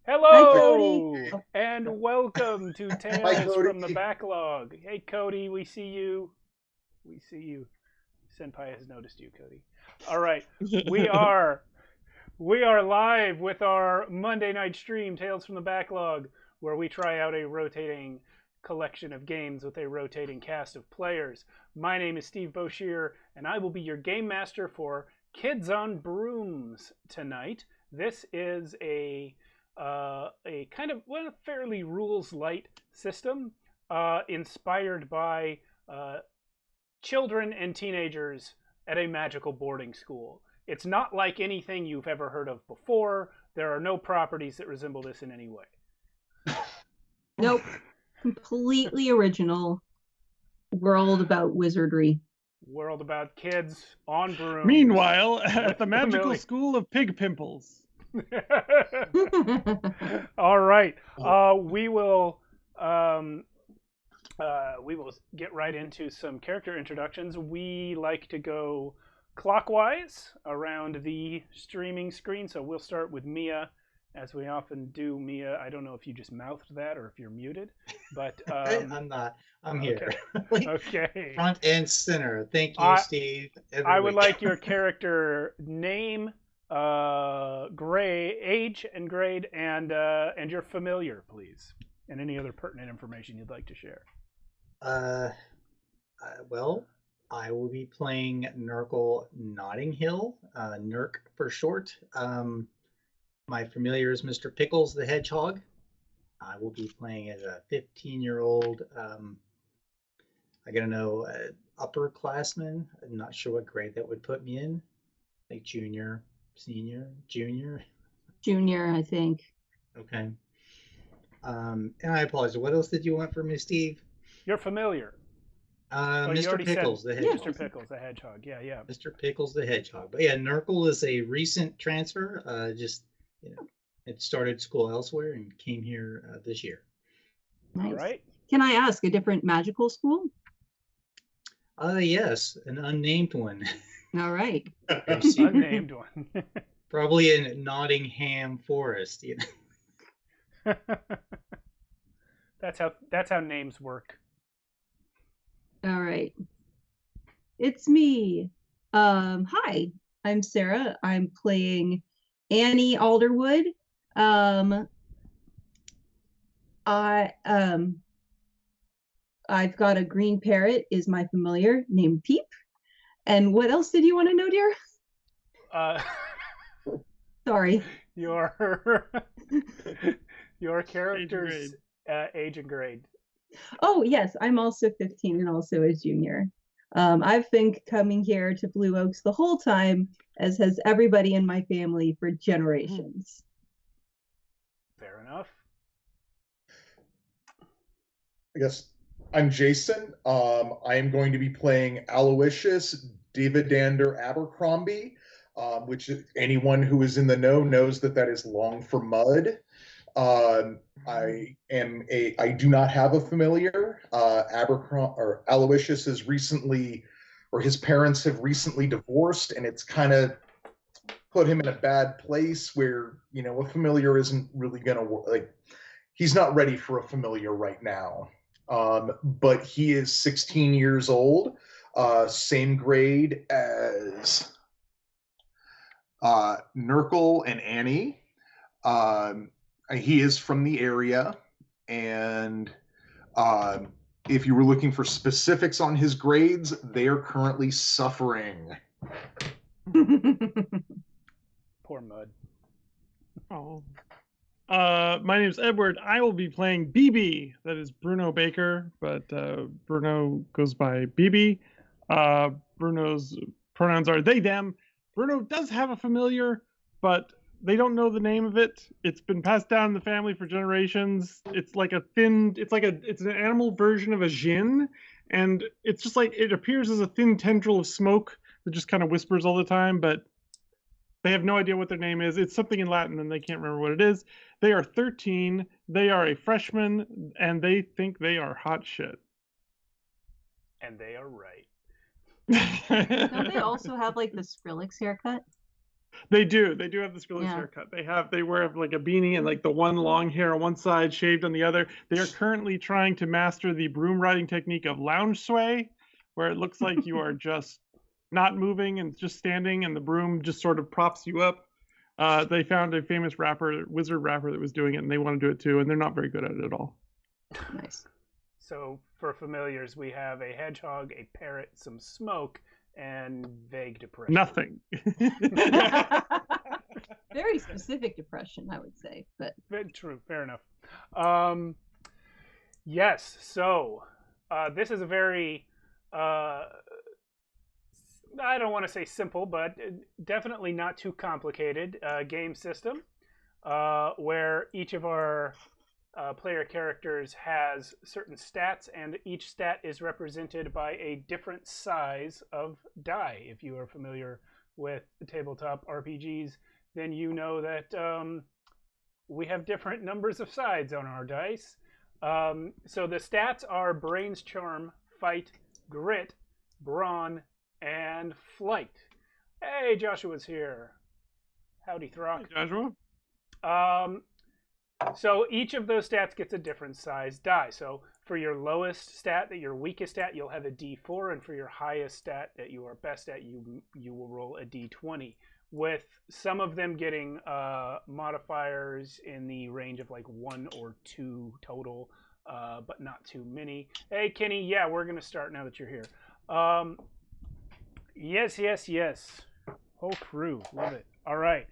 Hi, Cody. Hello Oh, and welcome to Hi, Tales from the Cody. Backlog. Hey, Cody, we see you. We see you. Senpai has noticed you, Cody. All right, we are we are live with our Monday night stream, Tales from the Backlog, where we try out a rotating collection of games with a rotating cast of players. My name is Steve Boshear, and I will be your game master for Kids on Brooms tonight. This is a kind of fairly rules light system inspired by children and teenagers at a magical boarding school. It's not like anything you've ever heard of before. There are no properties that resemble this in any way. nope. Completely original world about wizardry. World about kids on brooms. Meanwhile, at the magical Familiar. school of pig pimples. All right. We will get right into some character introductions. We like to go clockwise around the streaming screen, so we'll start with Mia, as we often do. Mia, I don't know if you just mouthed that or if you're muted, but I'm not. I'm here. okay. Front and center. Thank you, Steve. I would like your character name, age and grade, and your familiar, please, and any other pertinent information you'd like to share. Well, I will be playing Nurgle Notting Hill, Nurk for short. My familiar is Mr. Pickles the Hedgehog. I will be playing as a 15-year-old, I gotta know, upperclassman. I'm not sure what grade that would put me in. Like junior, senior, junior? Junior, I think. Okay. And I apologize. What else did you want from me, Steve? You're familiar. Mr. Pickles the Hedgehog. Mr. Pickles the Hedgehog. Yeah. Mr. Pickles the Hedgehog. But yeah, Nurgle is a recent transfer. It started school elsewhere and came here this year. Nice. All right. Can I ask a different magical school? Yes, an unnamed one. All right. Unnamed one. Probably in Nottingham Forest. That's how names work. All right. It's me. Hi, I'm Sarah. I'm playing Annie Alderwood. I've got a green parrot is my familiar named Peep. And what else did you want to know, dear? Sorry. Your character's age and grade. Oh, yes. I'm also 15 and also a junior. I've been coming here to Blue Oaks the whole time, as has everybody in my family for generations. Fair enough. I guess I'm Jason. I am going to be playing Aloysius Dividander Abercrombie, which anyone who is in the know knows that is long for mud. I do not have a familiar. Aloysius is recently, or his parents have recently divorced, and it's kind of put him in a bad place where, a familiar isn't really going to work. Like, he's not ready for a familiar right now. But he is 16 years old, same grade as Nurgle and Annie. He is from the area, and if you were looking for specifics on his grades, they are currently suffering. Poor Mud. Oh. My name is Edward. I will be playing BB. That is Bruno Baker, but Bruno goes by BB. Bruno's pronouns are they, them. Bruno does have a familiar, but they don't know the name of it. It's been passed down in the family for generations. It's like it's an animal version of a djinn, and it's just like, it appears as a thin tendril of smoke that just kind of whispers all the time, but they have no idea what their name is. It's something in Latin and they can't remember what it is. They are 13. They are a freshman, and they think they are hot shit. And they are right. Don't they also have like the Skrillex haircut? They do. They do have this village Yeah. haircut. They wear like a beanie and like the one long hair on one side, shaved on the other. They are currently trying to master the broom riding technique of lounge sway, where it looks like you are just not moving and just standing, and the broom just sort of props you up. They found a famous wizard rapper that was doing it, and they want to do it too, and they're not very good at it at all. Nice. So for familiars, we have a hedgehog, a parrot, some smoke, and vague depression. Nothing. Very specific depression, I would say, but True, fair enough. Yes, so this is a very, I don't want to say simple, but definitely not too complicated game system where each of our player characters has certain stats, and each stat is represented by a different size of die. If you are familiar with tabletop RPGs, then you know that we have different numbers of sides on our dice. So the stats are Brains, Charm, Fight, Grit, Brawn, and Flight. Hey, Joshua's here. Howdy, Throck. Hey, Joshua. So each of those stats gets a different size die. So for your lowest stat, that your weakest stat, you'll have a D4, and for your highest stat that you are best at, you will roll a D20. With some of them getting modifiers in the range of like 1 or 2 total, but not too many. Hey, Kenny, yeah, we're gonna start now that you're here. Yes. Whole crew, love it. All right.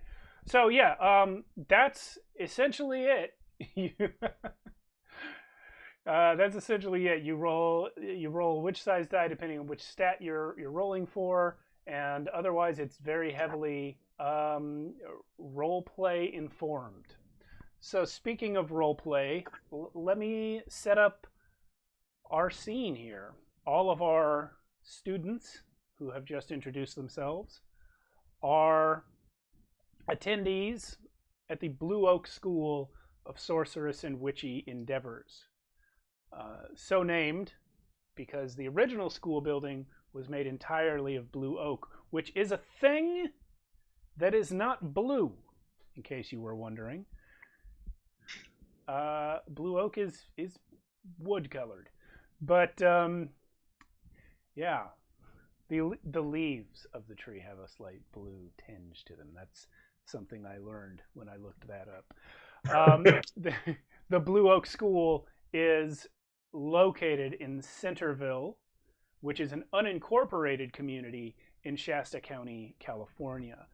So yeah, that's essentially it. That's essentially it. You roll which size die depending on which stat you're rolling for, and otherwise it's very heavily role play informed. So speaking of role play, let me set up our scene here. All of our students who have just introduced themselves are attendees at the Blue Oak School of Sorceress and Witchy Endeavors. So named because the original school building was made entirely of blue oak, which is a thing that is not blue, in case you were wondering. Blue oak is wood colored, but yeah, the leaves of the tree have a slight blue tinge to them. That's something I learned when I looked that up. The Blue Oak School is located in Centerville, which is an unincorporated community in Shasta County, California.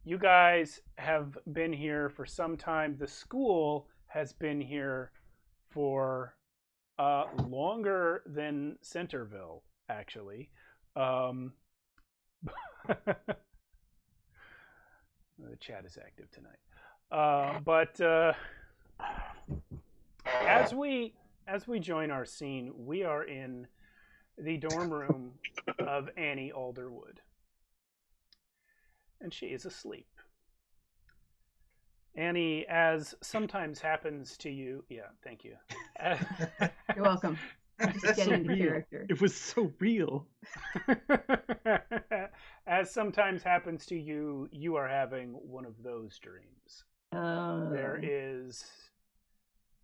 You guys have been here for some time. The school has been here for longer than Centerville, actually. The chat is active tonight. But as we join our scene, we are in the dorm room of Annie Alderwood. And she is asleep. Annie, as sometimes happens to you... Yeah, thank you. you're welcome. Just get into character. It was so real. As sometimes happens to you, you are having one of those dreams. There is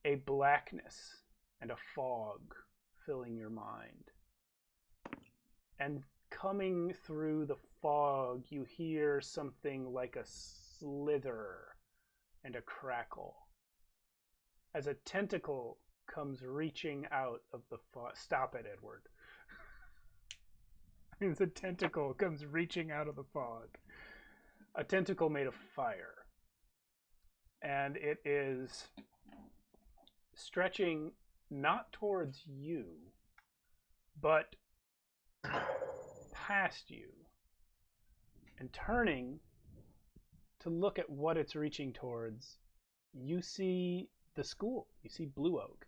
a blackness and a fog filling your mind. And coming through the fog, you hear something like a slither and a crackle as a tentacle comes reaching out of the fog. Stop it, Edward. As a tentacle comes reaching out of the fog. A tentacle made of fire. And it is stretching not towards you, but past you, and turning to look at what it's reaching towards. You see the school. You see Blue Oak.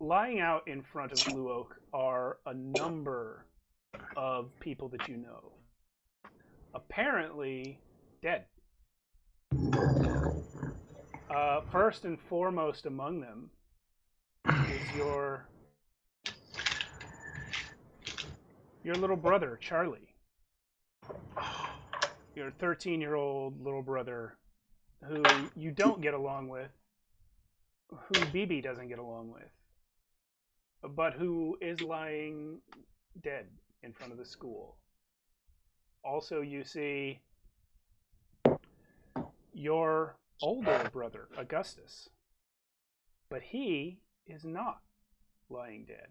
Lying out in front of Blue Oak are a number of people that you know. Apparently dead. First and foremost among them is your little brother, Charlie. Your 13-year-old little brother who you don't get along with, who BB doesn't get along with, but who is lying dead in front of the school. Also, you see your older brother, Augustus, but he is not lying dead.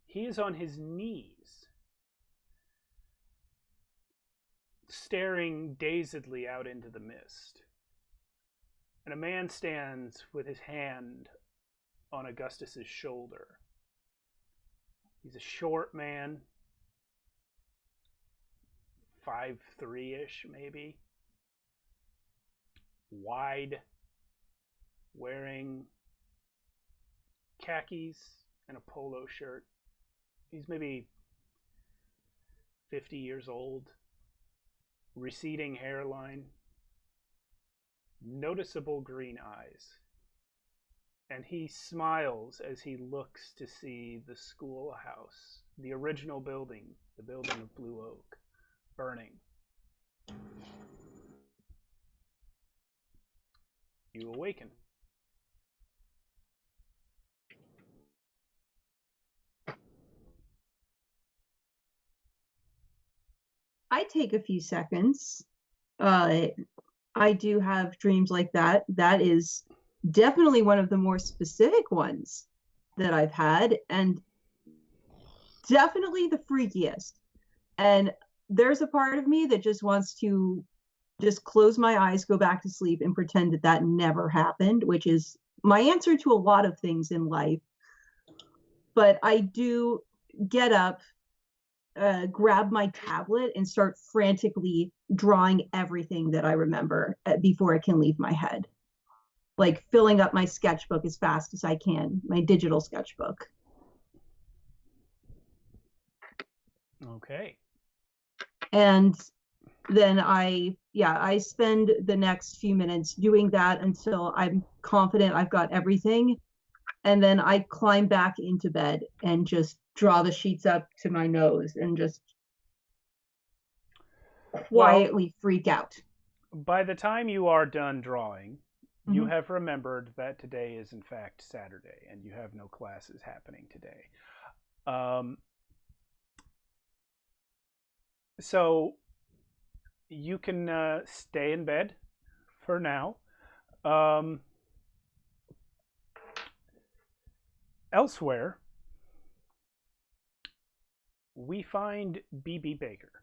He is on his knees, staring dazedly out into the mist. And a man stands with his hand on Augustus's shoulder. He's a short man, 5'3"-ish maybe, wide, wearing khakis and a polo shirt. He's maybe 50 years old, receding hairline, noticeable green eyes. And he smiles as he looks to see the schoolhouse, the original building, the building of Blue Oak, burning. You awaken. I take a few seconds. I do have dreams like that. That is definitely one of the more specific ones that I've had, and definitely the freakiest. And there's a part of me that just wants to just close my eyes, go back to sleep, and pretend that that never happened, which is my answer to a lot of things in life. But I do get up, grab my tablet, and start frantically drawing everything that I remember before it can leave my head. Like filling up my sketchbook as fast as I can, my digital sketchbook. Okay. And then I spend the next few minutes doing that until I'm confident I've got everything. And then I climb back into bed and just draw the sheets up to my nose and just quietly freak out. By the time you are done drawing, you Mhm. have remembered that today is in fact Saturday and you have no classes happening today. So you can stay in bed for now. Elsewhere, we find BB Baker.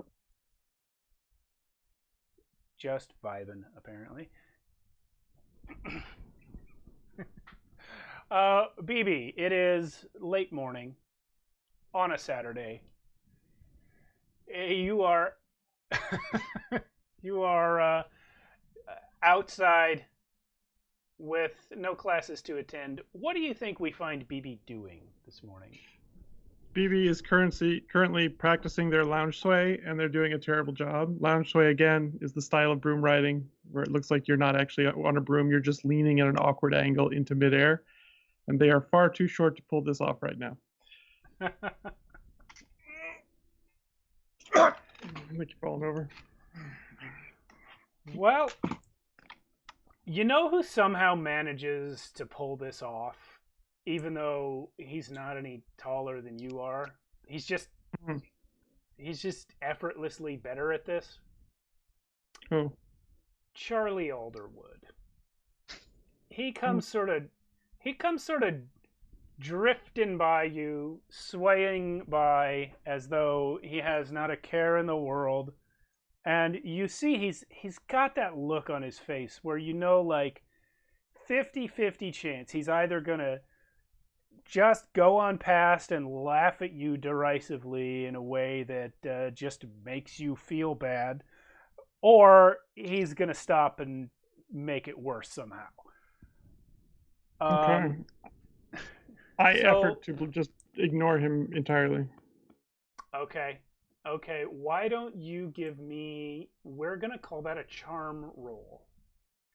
Just vibing, apparently. BB, it is late morning on a Saturday. You are outside with no classes to attend. What do you think we find BB doing this morning? BB is currently practicing their lounge sway, and they're doing a terrible job. Lounge sway, again, is the style of broom riding where it looks like you're not actually on a broom, you're just leaning at an awkward angle into midair, and they are far too short to pull this off right now. Make you falling over. Well, you know who somehow manages to pull this off, even though he's not any taller than you are? He's just effortlessly better at this. Oh. Charlie Alderwood. He comes sort of drifting by you, swaying by as though he has not a care in the world. And you see he's got that look on his face where you know, like, 50-50 chance he's either going to just go on past and laugh at you derisively in a way that just makes you feel bad, or he's going to stop and make it worse somehow. Okay. I effort to just ignore him entirely. Okay. Why don't you give me, we're going to call that a charm roll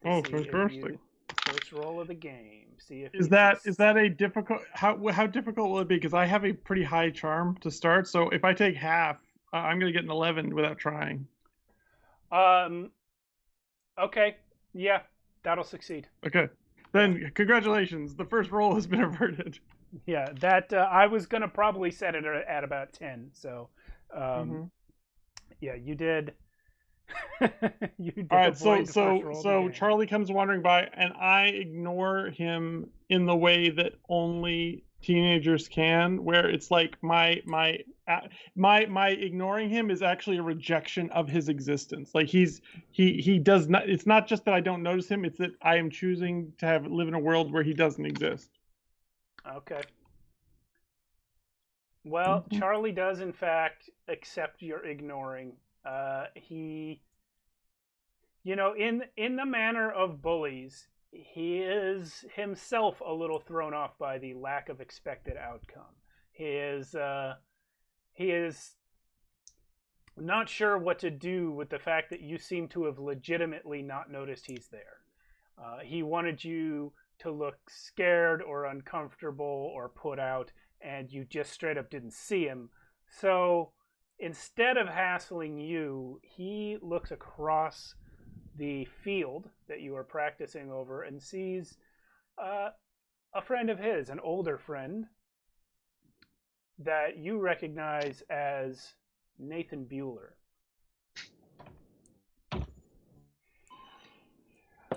Oh, See if fantastic. first roll of the game. See if Is that a difficult? How difficult will it be? Because I have a pretty high charm to start. So if I take half, I'm gonna get an 11 without trying. Okay. Yeah, that'll succeed. Okay. Then congratulations. The first roll has been averted. Yeah, that I was gonna probably set it at about 10. So, yeah, you did. You did. All right. avoid the first roll of the So game. Charlie comes wandering by, and I ignore him in the way that only teenagers can, where it's like my ignoring him is actually a rejection of his existence. Like he does not. It's not just that I don't notice him; it's that I am choosing to live in a world where he doesn't exist. Okay. Well, Charlie does in fact accept your ignoring. He, in the manner of bullies, he is himself a little thrown off by the lack of expected outcome. He is not sure what to do with the fact that you seem to have legitimately not noticed he's there. He wanted you to look scared or uncomfortable or put out, and you just straight up didn't see him. So instead of hassling you, he looks across the field that you are practicing over and sees a friend of his, an older friend that you recognize as Nathan Bueller.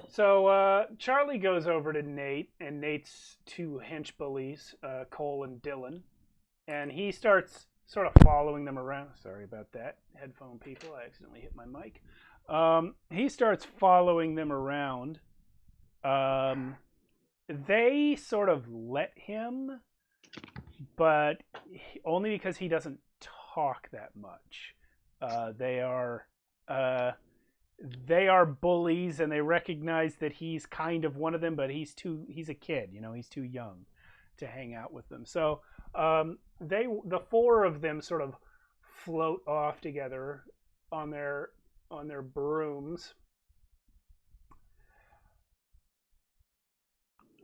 So Charlie goes over to Nate and Nate's two hench bullies, Cole and Dylan, and he starts sort of following them around. Sorry about that, headphone people. I accidentally hit my mic. He starts following them around. They sort of let him, but only because he doesn't talk that much. They are bullies, and they recognize that he's kind of one of them, but he's a kid, he's too young to hang out with them. So the four of them sort of float off together on their brooms.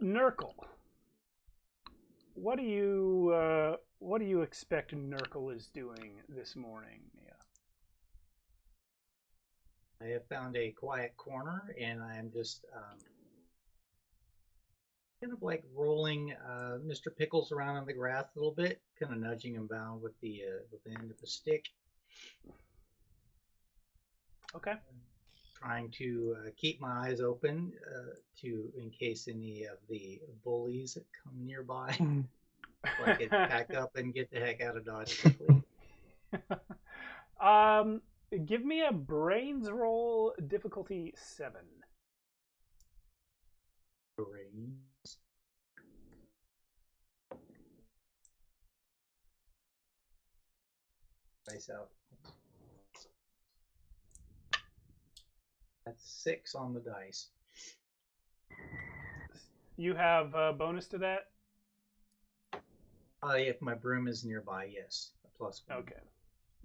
Nurgle, what do you expect Nurgle is doing this morning, Mia? I have found a quiet corner, and I'm just kind of like rolling Mr. Pickles around on the grass a little bit, kind of nudging him down with the end of the stick. Okay. Trying to keep my eyes open in case any of the bullies come nearby, so I can pack up and get the heck out of Dodge quickly. Give me a brains roll, difficulty 7. Brains. Dice out. That's 6 on the dice. You have a bonus to that? If my broom is nearby, yes. A +1. Okay.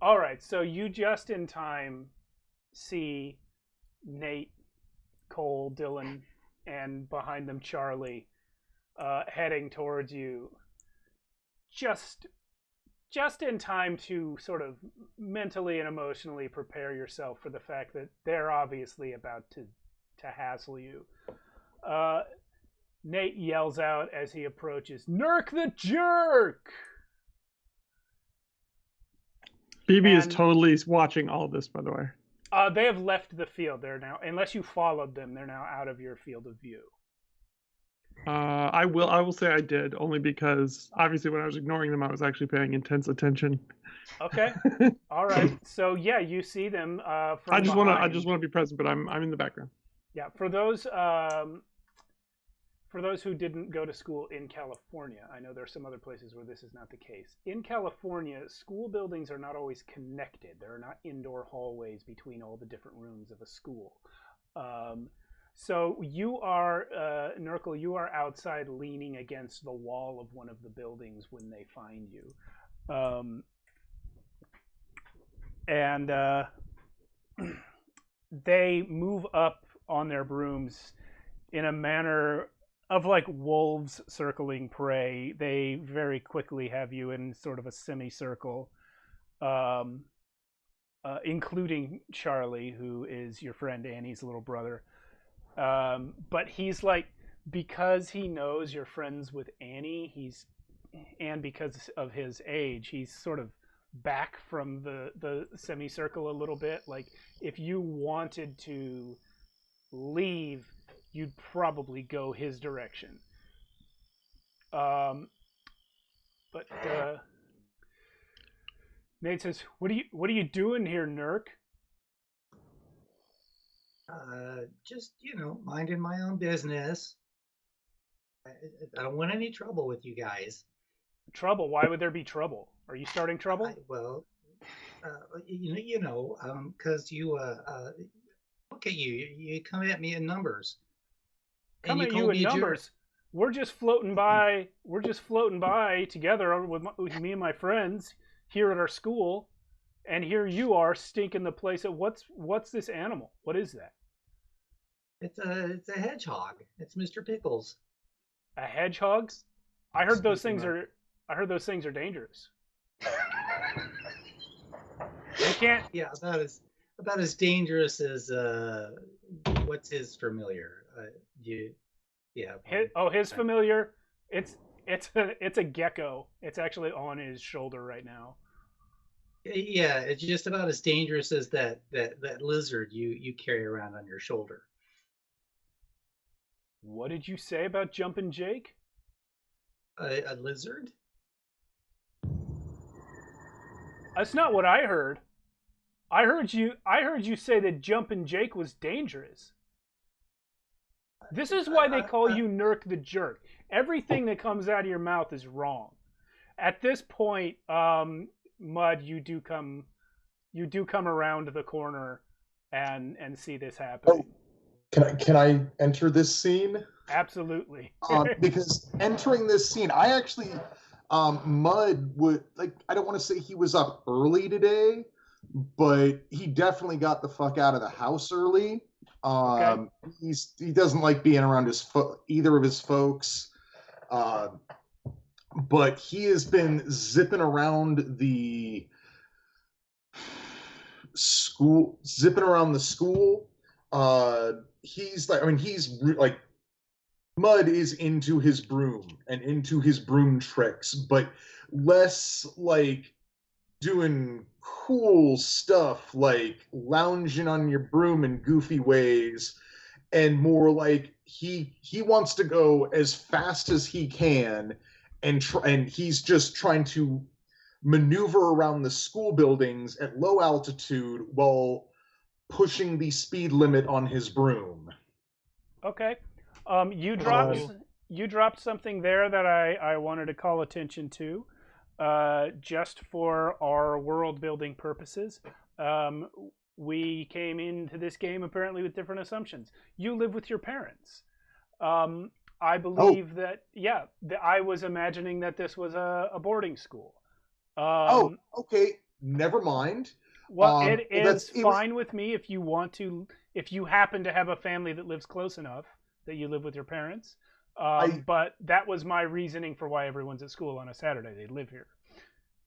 All right, so you just in time see Nate, Cole, Dylan, and behind them Charlie heading towards you. Just in time to sort of mentally and emotionally prepare yourself for the fact that they're obviously about to hassle you. Nate yells out as he approaches, "Nurk the jerk!" BB is totally watching all this, by the way. They have left the field. They're now, unless you followed them, they're now out of your field of view. I will say I did, only because obviously when I was ignoring them, I was actually paying intense attention. Okay. All right. So yeah, you see them from I just want behind. to be present, but I'm in the background. Yeah, for those who didn't go to school in California, I know there are some other places where this is not the case. In California, school buildings are not always connected. There are not indoor hallways between all the different rooms of a school. So you are, Nurgle, you are outside leaning against the wall of one of the buildings when they find you. And they move up on their brooms in a manner of like wolves circling prey. They very quickly have you in sort of a semicircle, including Charlie, who is your friend Annie's little brother. But he's like, because he knows you're friends with Annie, and because of his age, he's sort of back from the semicircle a little bit. Like, if you wanted to leave, you'd probably go his direction. But Nate says, "What are you doing here, Nurk?" Just, minding my own business. I don't want any trouble with you guys. Trouble? Why would there be trouble? Are you starting trouble? Because you, look at you. You come at me in numbers. Come at you in numbers. We're just floating by. We're just floating by together with me and my friends here at our school, and here you are stinking the place. What's this animal? What is that? It's a hedgehog. It's Mr. Pickles. A hedgehog? I heard those things are dangerous. You can't. Yeah, about as dangerous as what's his familiar? His familiar. It's a gecko. It's actually on his shoulder right now. Yeah, it's just about as dangerous as that lizard you carry around on your shoulder. What did you say about Jumpin' Jake? A lizard? That's not what I heard. I heard you say that Jumpin' Jake was dangerous. This is why they call you Nurk the Jerk. Everything that comes out of your mouth is wrong. At this point, Mud, you do come around the corner and see this happening. Oh, can I enter this scene? Absolutely. Because entering this scene, I actually Mud would I don't want to say he was up early today, but he definitely got the fuck out of the house early. Okay. He doesn't like being around either of his folks. But he has been zipping around the school. Mud is into his broom and into his broom tricks, but less like doing cool stuff like lounging on your broom in goofy ways, and more like he wants to go as fast as he can, and he's just trying to maneuver around the school buildings at low altitude while pushing the speed limit on his broom. Okay. You dropped something there that I wanted to call attention to, just for our world building purposes. We came into this game apparently with different assumptions. You live with your parents. I believe that I was imagining that this was a boarding school. Okay. Never mind. Well, it is fine with me if you happen to have a family that lives close enough that you live with your parents. But that was my reasoning for why everyone's at school on a Saturday. They live here.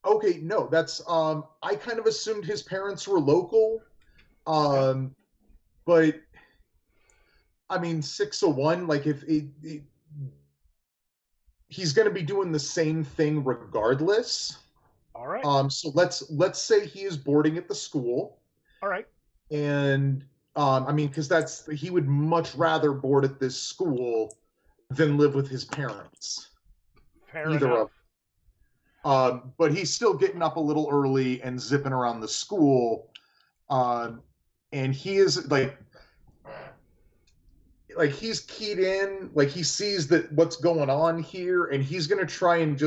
Okay, no, that's I kind of assumed his parents were local. But I mean 601, like if he's going to be doing the same thing regardless. All right. So let's say he is boarding at the school. All right. And I mean, because he would much rather board at this school than live with his parents. Fair enough. But he's still getting up a little early and zipping around the school. And he is like he's keyed in, like he sees that what's going on here, and he's gonna try and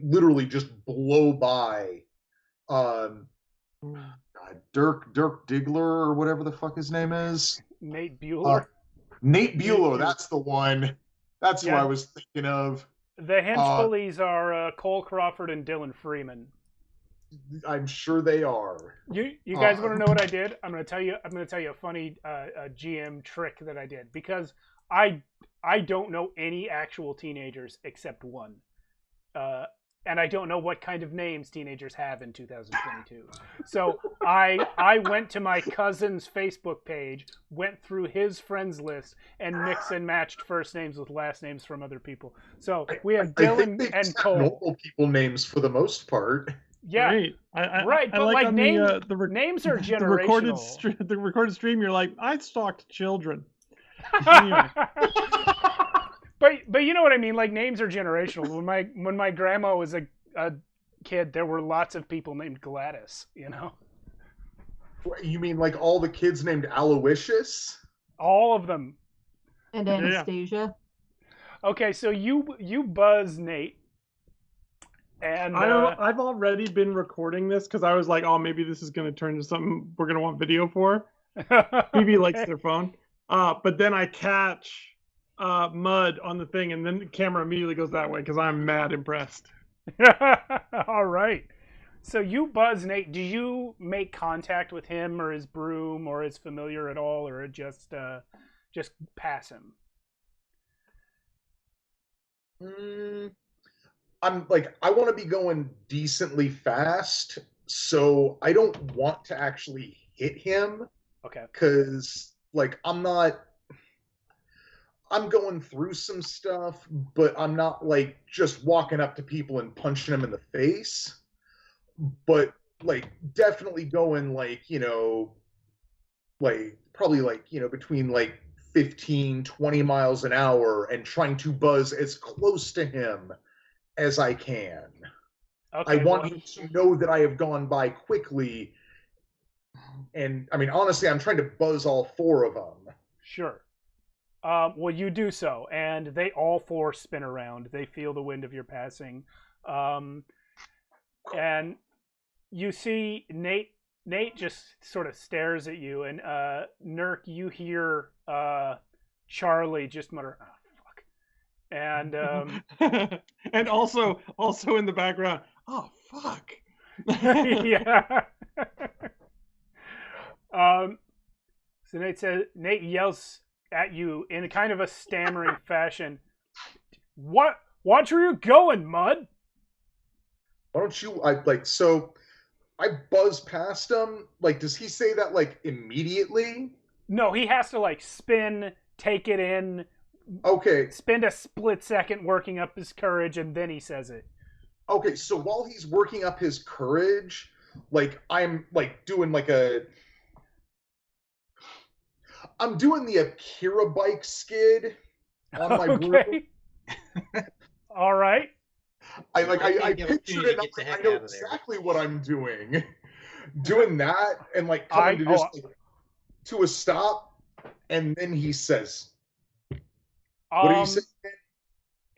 literally just blow by Dirk Diggler or whatever the fuck his name is. Nate Bueller. Nate Bueller, that's the one. That's who I was thinking of. The hench bullies are Cole Crawford and Dylan Freeman. I'm sure they are. You guys want to know what I did? I'm gonna tell you a funny GM trick that I did, because I don't know any actual teenagers except one, and I don't know what kind of names teenagers have in 2022. So I went to my cousin's Facebook page, went through his friends list, and mix and matched first names with last names from other people. So we have Dylan and Cole. Normal people names for the most part. Yeah, Great. right. I But like like on names are the generational. the recorded stream. You're like, I stalked children. But you know what I mean. Like, names are generational. When my grandma was a kid, there were lots of people named Gladys. You know. You mean like all the kids named Aloysius? All of them. And Anastasia. Okay, so you buzz Nate. And I've already been recording this because I was like, oh, maybe this is going to turn into something we're going to want video for. BB likes their phone. But then I catch mud on the thing, and then the camera immediately goes that way because I'm mad impressed. All right. So you buzz Nate. Do you make contact with him or his broom or his familiar at all, or just pass him? I'm like, I want to be going decently fast, so I don't want to actually hit him. Okay. Because, like, I'm going through some stuff, but I'm not, like, just walking up to people and punching them in the face. But, like, definitely going, like, probably, like, between, like, 15, 20 miles an hour and trying to buzz as close to him as I can. Okay, I want him to know that I have gone by quickly. And, I mean, honestly, I'm trying to buzz all four of them. Sure. Well, you do so, and they all four spin around. They feel the wind of your passing. And you see Nate just sort of stares at you, and Nurk, you hear Charlie just mutter, "Oh, fuck." And and also in the background, "Oh, fuck." Yeah. So Nate yells at you in kind of a stammering fashion. Watch where you're going, Mud. Why don't you, so I buzz past him. Like, does he say that, like, immediately? No, he has to, like, spin, take it in. Okay. Spend a split second working up his courage, and then he says it. Okay, so while he's working up his courage, like, I'm, like, doing, like, I'm doing the Akira bike skid on my broom. All right. I pictured it. I know exactly what I'm doing. Doing that and like coming to just to a stop, and then he says, "What do you say?"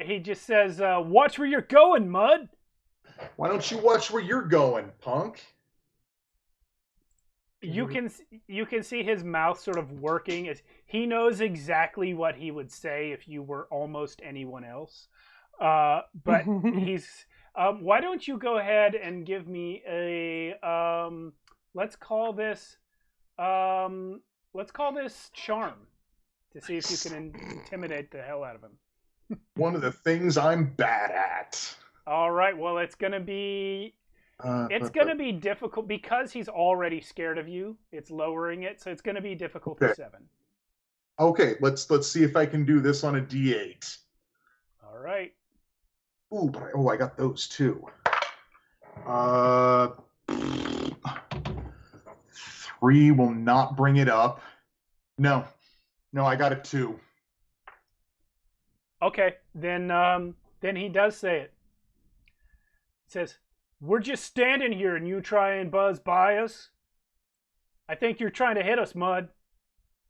He just says, "Watch where you're going, Mud." Why don't you watch where you're going, punk? You can see his mouth sort of working as he knows exactly what he would say if you were almost anyone else. But he's why don't you go ahead and give me a let's call this charm to see if you can intimidate the hell out of him. One of the things I'm bad at. All right, well, it's gonna be difficult because he's already scared of you. It's lowering it, so it's gonna be difficult for 7. Okay, let's see if I can do this on a D8. All right. Ooh, but I got those too. 3 will not bring it up. No, I got a 2. Okay, then he does say it. He says, "We're just standing here and you try and buzz by us. I think you're trying to hit us, Mud.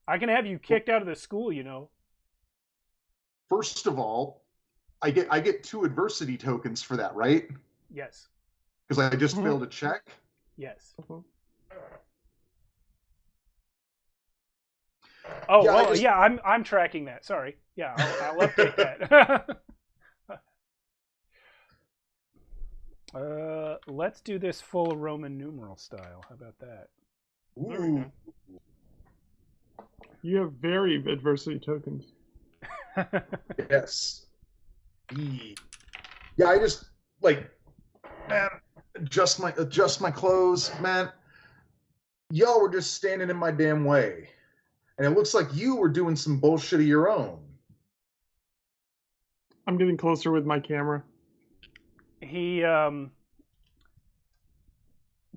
I can have you kicked out of the school, you know." First of all, I get 2 adversity tokens for that, right? Yes. Because I just failed a check? Yes. Oh, yeah, I'm tracking that. Sorry. Yeah, I'll update that. Let's do this full Roman numeral style. How about that? Ooh. You have very adversity tokens. Yes. Yeah, I just like, man, adjust my clothes, man. Y'all were just standing in my damn way. And it looks like you were doing some bullshit of your own. I'm getting closer with my camera. He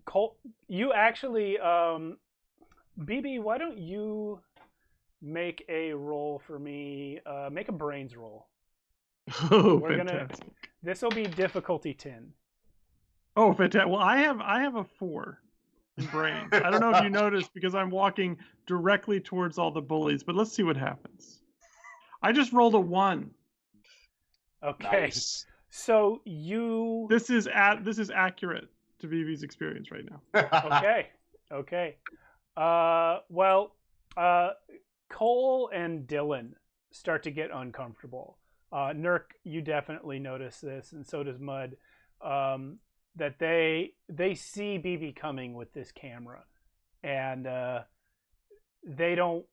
Cole, you actually BB, why don't you make a roll for me? Make a brains roll. Oh, We're fantastic. This will be difficulty 10. Oh, fantastic. Well, I have a 4 in brains. I don't know if you noticed because I'm walking directly towards all the bullies, but let's see what happens. I just rolled a 1. Okay. Nice. So you This is accurate to BB's experience right now. Okay. Cole and Dylan start to get uncomfortable. Nurk, you definitely notice this, and so does Mud. That they see BB coming with this camera, and they don't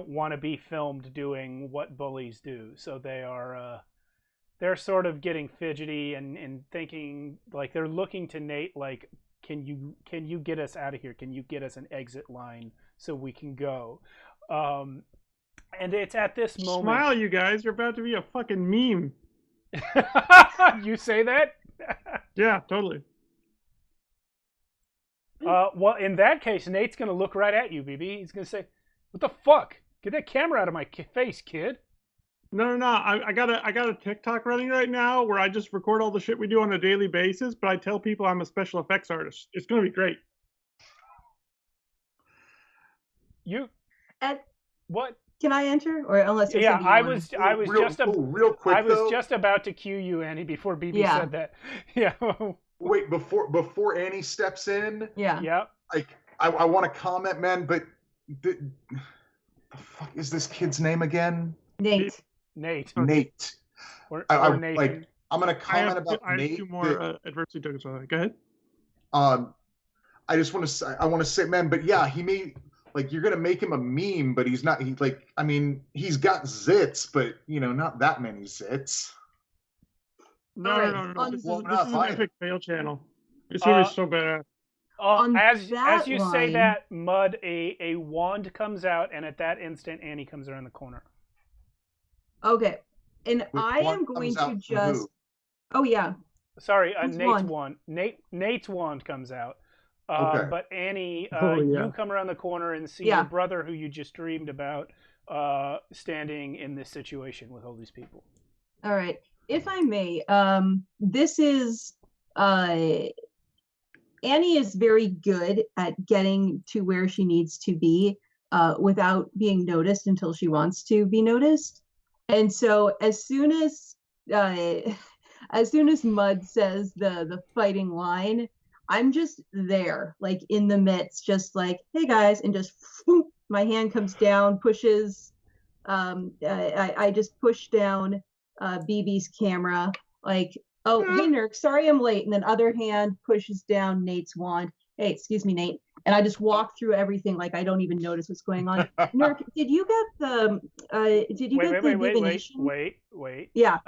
want to be filmed doing what bullies do. So they're sort of getting fidgety and thinking, like, they're looking to Nate like, can you get us out of here? Can you get us an exit line so we can go? And it's at this moment. Smile, you guys! You're about to be a fucking meme. You say that? Yeah, totally. Well, in that case, Nate's gonna look right at you, BB. He's gonna say, "What the fuck? Get that camera out of my face, kid!" No. I got a TikTok running right now where I just record all the shit we do on a daily basis, but I tell people I'm a special effects artist. It's gonna be great. What? Can I enter, or unless there's something I you was real quick. I was just about to cue you, Annie, before BB said that. Yeah. Wait, before Annie steps in. Yeah. Yeah. Like, I want to comment, man, but the fuck is this kid's name again? Nate. Nate. Or Nathan. Like, I'm gonna comment about I Nate. have 2 more adversity tokens. Go ahead. I just want to say, man, but yeah, he may, like, you're gonna make him a meme, but he's not. He's like, I mean, he's got zits, but not that many zits. No. This is an epic fail channel. It's gonna be so bad. As you say that, Mud, a wand comes out, and at that instant, Annie comes around the corner. Okay, and Which I wand am going comes to out just. who? Oh yeah. Sorry, Whose Nate's wand? Nate's wand comes out. Okay. But Annie, Yeah. you come around the corner and see your brother, who you just dreamed about, standing in this situation with all these people. All right. If I may, this is Annie is very good at getting to where she needs to be without being noticed until she wants to be noticed. And so as soon as Mud says the fighting line, I'm just there, like in the midst, just like, hey guys, and just whoop, my hand comes down, pushes. I just push down BB's camera, like, oh, hey Nurk, sorry I'm late, and then other hand pushes down Nate's wand. Hey, excuse me, Nate, and I just walk through everything like I don't even notice what's going on. Nurk, did you get the divination? Wait. Yeah.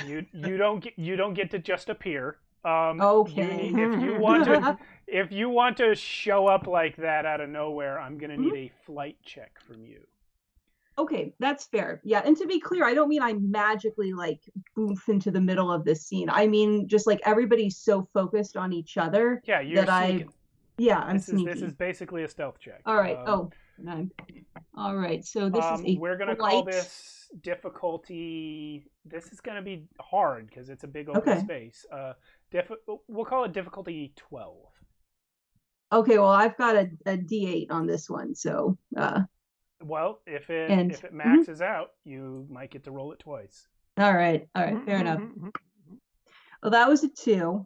You don't get to just appear. Okay. If you want to show up like that out of nowhere, I'm gonna need a flight check from you. Okay, that's fair. Yeah, and to be clear, I don't mean I magically like boof into the middle of this scene. I mean just like everybody's so focused on each other. Yeah, you're sneaking. I'm sneaky. This is basically a stealth check. All right. All right. So this is we're gonna call this difficulty. This is gonna be hard because it's a big open space. We'll call it difficulty 12. Okay. Well, I've got a D8 on this one, so. Well, if it maxes out, you might get to roll it twice. All right. Fair enough. Well, that was a 2.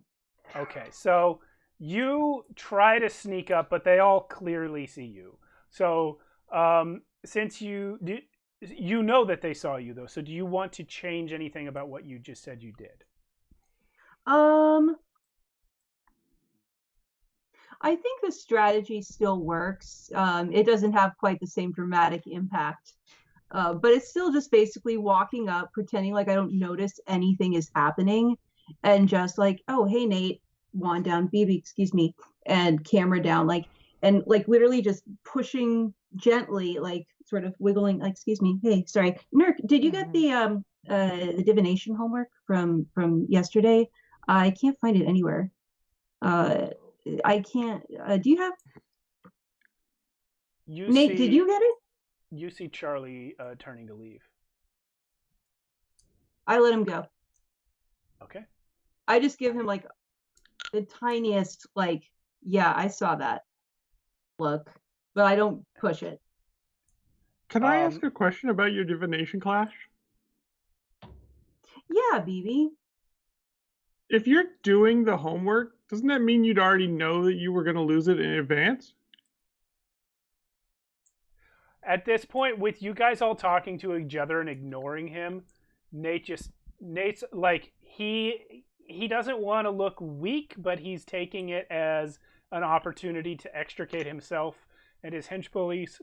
Okay, so you try to sneak up, but they all clearly see you. So, since you know that they saw you, though, so do you want to change anything about what you just said you did? I think the strategy still works. It doesn't have quite the same dramatic impact, but it's still just basically walking up, pretending like I don't notice anything is happening, and just like, oh, hey, Nate, wand down, BB, excuse me, and camera down, like, and like literally just pushing gently, like sort of wiggling, like, excuse me, hey, sorry, Nurk, did you get the divination homework from yesterday? I can't find it anywhere. I can't. Do you have? Nate, did you get it? You see Charlie turning to leave. I let him go. Okay. I just give him like the tiniest, like, yeah, I saw that look, but I don't push it. Can I ask a question about your divination class? Yeah, BB. If you're doing the homework, doesn't that mean you'd already know that you were going to lose it in advance? At this point, with you guys all talking to each other and ignoring him, Nate's like, he doesn't want to look weak, but he's taking it as an opportunity to extricate himself and his hench police.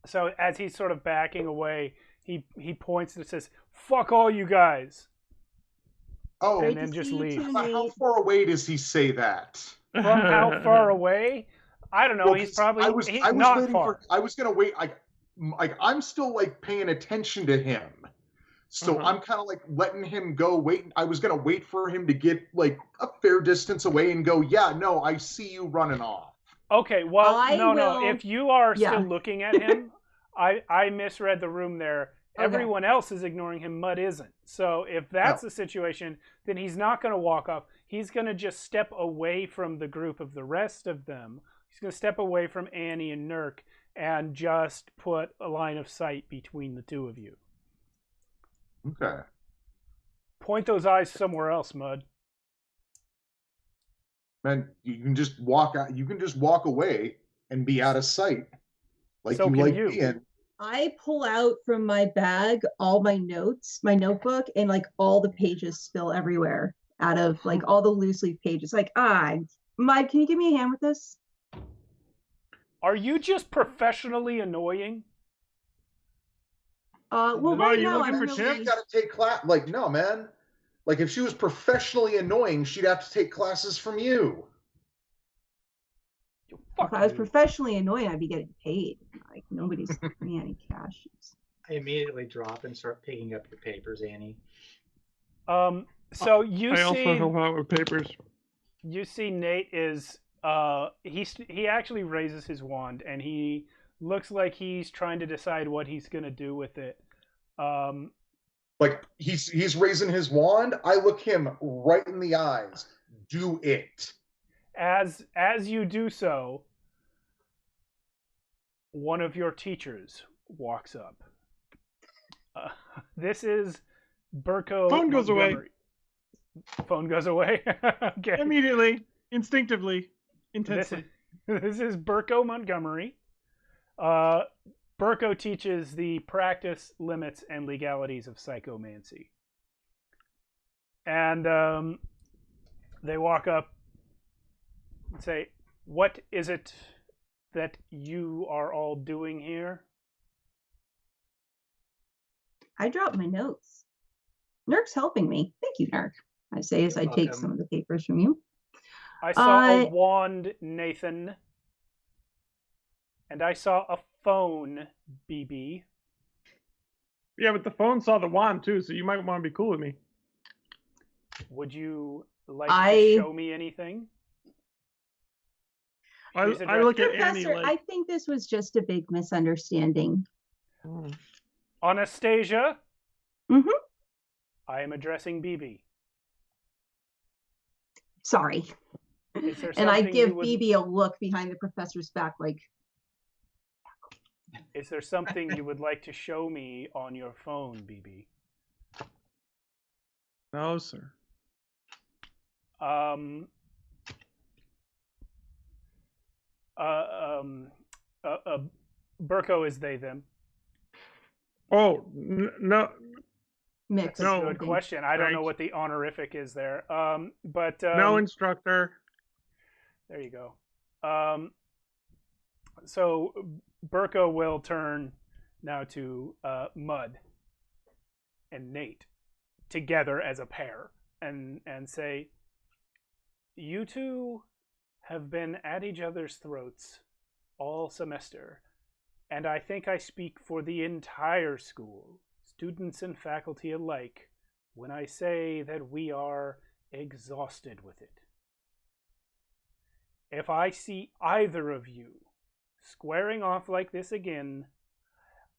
So as he's sort of backing away, he points and says, "Fuck all you guys." Oh, and then just leaves. How far away does he say that? From how far away? I don't know. Well, he's probably I was not waiting far. I was gonna wait. I'm still like paying attention to him, so I'm kind of like letting him go. I was gonna wait for him to get like a fair distance away and go. Yeah, no, I see you running off. Okay, well, no. If you are still looking at him, I misread the room there. Okay. Everyone else is ignoring him. Mud isn't. So if that's the situation, then he's not going to walk off. He's going to just step away from the group of the rest of them. He's going to step away from Annie and Nurk and just put a line of sight between the two of you. Okay. Point those eyes somewhere else, Mud. Man, you can just walk out. You can just walk away and be out of sight, like so you like you. being. I pull out from my bag all my notes, my notebook, and like all the pages spill everywhere out of like all the loose leaf pages. Like, Mike, can you give me a hand with this? Are you just professionally annoying? Well, right now I'm really... She's got to take class. Like, no, man. Like, if she was professionally annoying, she'd have to take classes from you. If I was professionally annoying, I'd be getting paid. Like, nobody's giving me any cash. I immediately drop and start picking up your papers, Annie. So you I see... also help out with papers. You see Nate is... he actually raises his wand, and he looks like he's trying to decide what he's going to do with it. Like, he's raising his wand. I look him right in the eyes. Do it. As you do so, one of your teachers walks up. This is Burko. Phone goes away. Phone goes away. Okay. Immediately, instinctively, intensely. This is Burko Montgomery. Burko teaches the practice, limits, and legalities of psychomancy. And they walk up and say, "What is it that you are all doing here?" I dropped my notes. Nurk's helping me. Thank you, Nurk. I say as I take some of the papers from you. I saw a wand, Nathan. And I saw a phone, BB. Yeah, but the phone saw the wand too, so you might want to be cool with me. Would you like to show me anything? I look at Annie like... I think this was just a big misunderstanding. Anastasia? Mm-hmm. I am addressing BB. Sorry. And I give BB a look behind the professor's back like... Is there something you would like to show me on your phone, BB? No, sir. Burko is they, them. Oh, no. That's a good question. I don't know what the honorific is there. But no instructor. There you go. So Burko will turn now to Mud and Nate together as a pair and say, you two have been at each other's throats all semester, and I think I speak for the entire school, students and faculty alike, when I say that we are exhausted with it. If I see either of you squaring off like this again,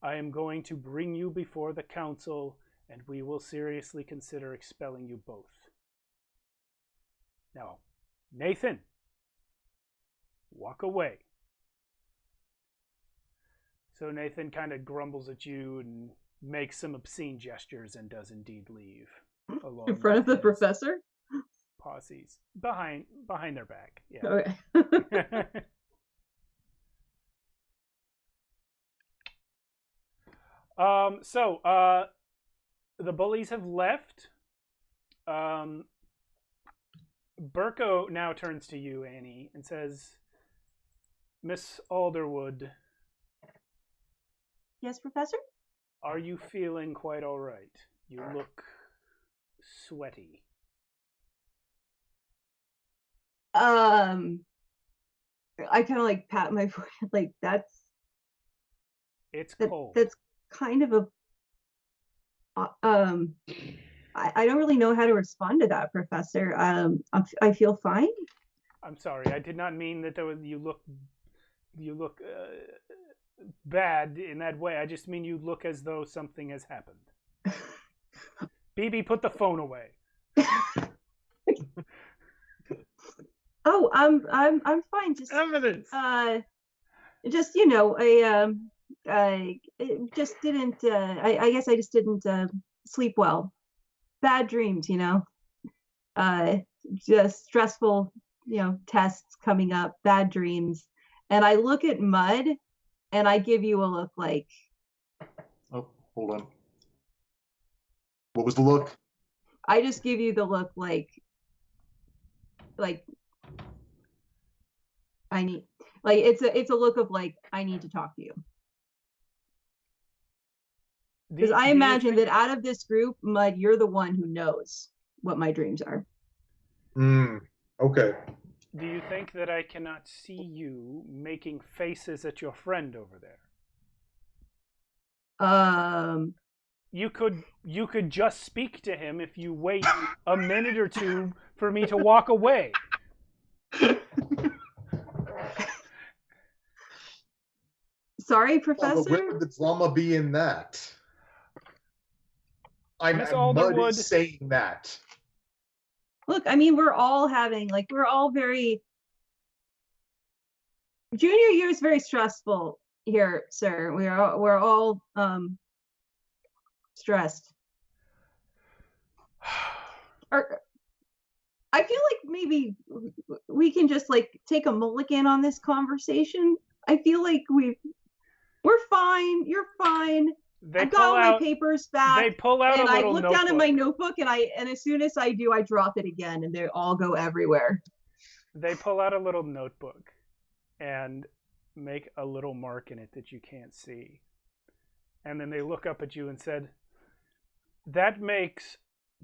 I am going to bring you before the council, and we will seriously consider expelling you both. Now, Nathan, walk away. So Nathan kind of grumbles at you and makes some obscene gestures and does indeed leave. In front of the professor? Posses. Behind their back. Yeah. Okay. The bullies have left. Burko now turns to you, Annie, and says, Miss Alderwood. Yes, Professor? Are you feeling quite all right? You look sweaty. I kind of like pat my forehead, like It's cold. That's kind of a I don't really know how to respond to that, Professor. I feel fine. I'm sorry. I did not mean that you look bad in that way. I just mean you look as though something has happened. BB, put the phone away. Oh, I'm fine. Just evidence. Just I just didn't. I guess I just didn't sleep well. Bad dreams, just stressful, tests coming up, bad dreams. And I look at Mud and I give you a look like. Oh, hold on. What was the look? I just give you the look like I need, it's a look of like, I need to talk to you. Because I imagine that out of this group, Mud, you're the one who knows what my dreams are. Okay. Do you think that I cannot see you making faces at your friend over there? You could just speak to him if you wait a minute or two for me to walk away. Sorry, Professor. But where would the drama be in that? I'm Alderwood saying that. Look, I mean, we're all very. Junior year is very stressful here, sir. We're all stressed. I feel like maybe we can just take a mulligan on this conversation. I feel like we're fine. You're fine. I got all my papers back. They pull out and a little I look notebook. down at my notebook, and as soon as I do, I drop it again, and they all go everywhere. They pull out a little notebook and make a little mark in it that you can't see. And then they look up at you and said, that makes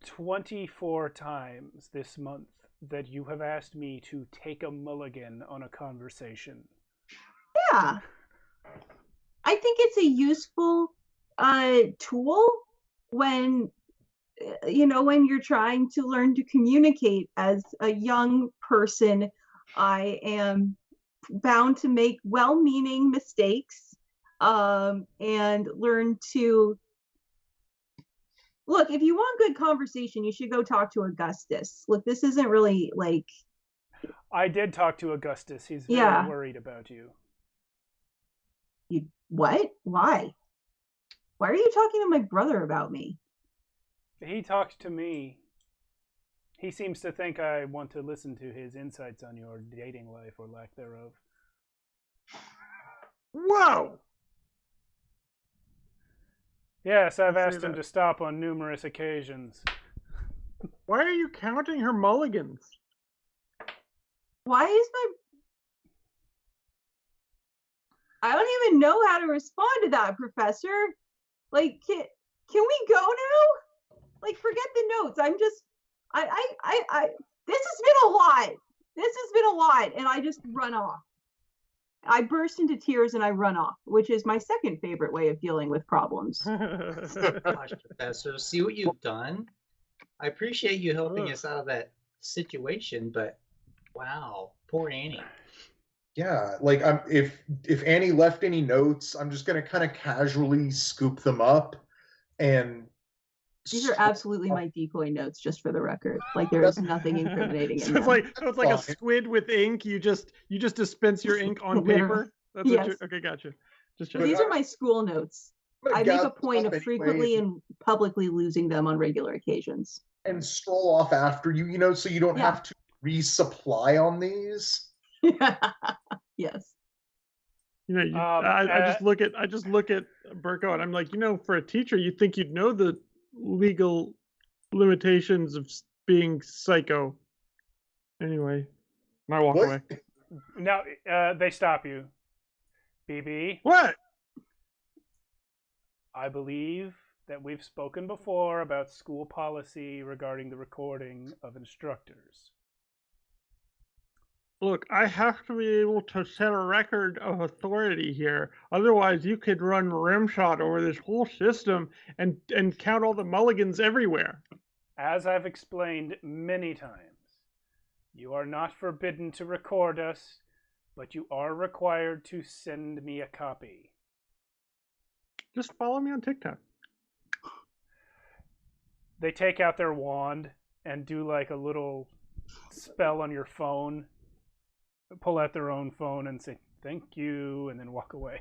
24 times this month that you have asked me to take a mulligan on a conversation. Yeah. I think it's a useful tool when you're trying to learn to communicate as a young person. I am bound to make well-meaning mistakes and learn to look. If you want good conversation, you should go talk to Augustus. Look, this isn't really I did talk to Augustus. He's very worried about you. You what? Why? Why are you talking to my brother about me? He talked to me. He seems to think I want to listen to his insights on your dating life or lack thereof. Whoa! Yes, I've asked him to stop on numerous occasions. Why are you counting her mulligans? Why is my I don't even know how to respond to that, Professor. Like, can we go now? Like, forget the notes. I'm just, this has been a lot. This has been a lot. And I just run off. I burst into tears and I run off, which is my second favorite way of dealing with problems. Gosh, Professor, see what you've done? I appreciate you helping us out of that situation, but wow, poor Annie. Yeah, like if Annie left any notes, I'm just gonna kind of casually scoop them up, and these are absolutely my decoy notes, just for the record. Like there is nothing incriminating in them. It's like a squid with ink. You just dispense your ink on paper. That's yes. Okay, gotcha. Just these are my school notes. I make a point of frequently and publicly losing them on regular occasions. And stroll off after you, so you don't have to resupply on these. Yes. I just look at Burko and I'm like, for a teacher, you'd think you'd know the legal limitations of being psycho. Anyway, I walk away. Now they stop you. BB. What? I believe that we've spoken before about school policy regarding the recording of instructors. Look, I have to be able to set a record of authority here. Otherwise, you could run rimshot over this whole system and count all the mulligans everywhere. As I've explained many times, you are not forbidden to record us, but you are required to send me a copy. Just follow me on TikTok. They take out their wand and do like a little spell on your phone. Pull out their own phone and say thank you, and then walk away.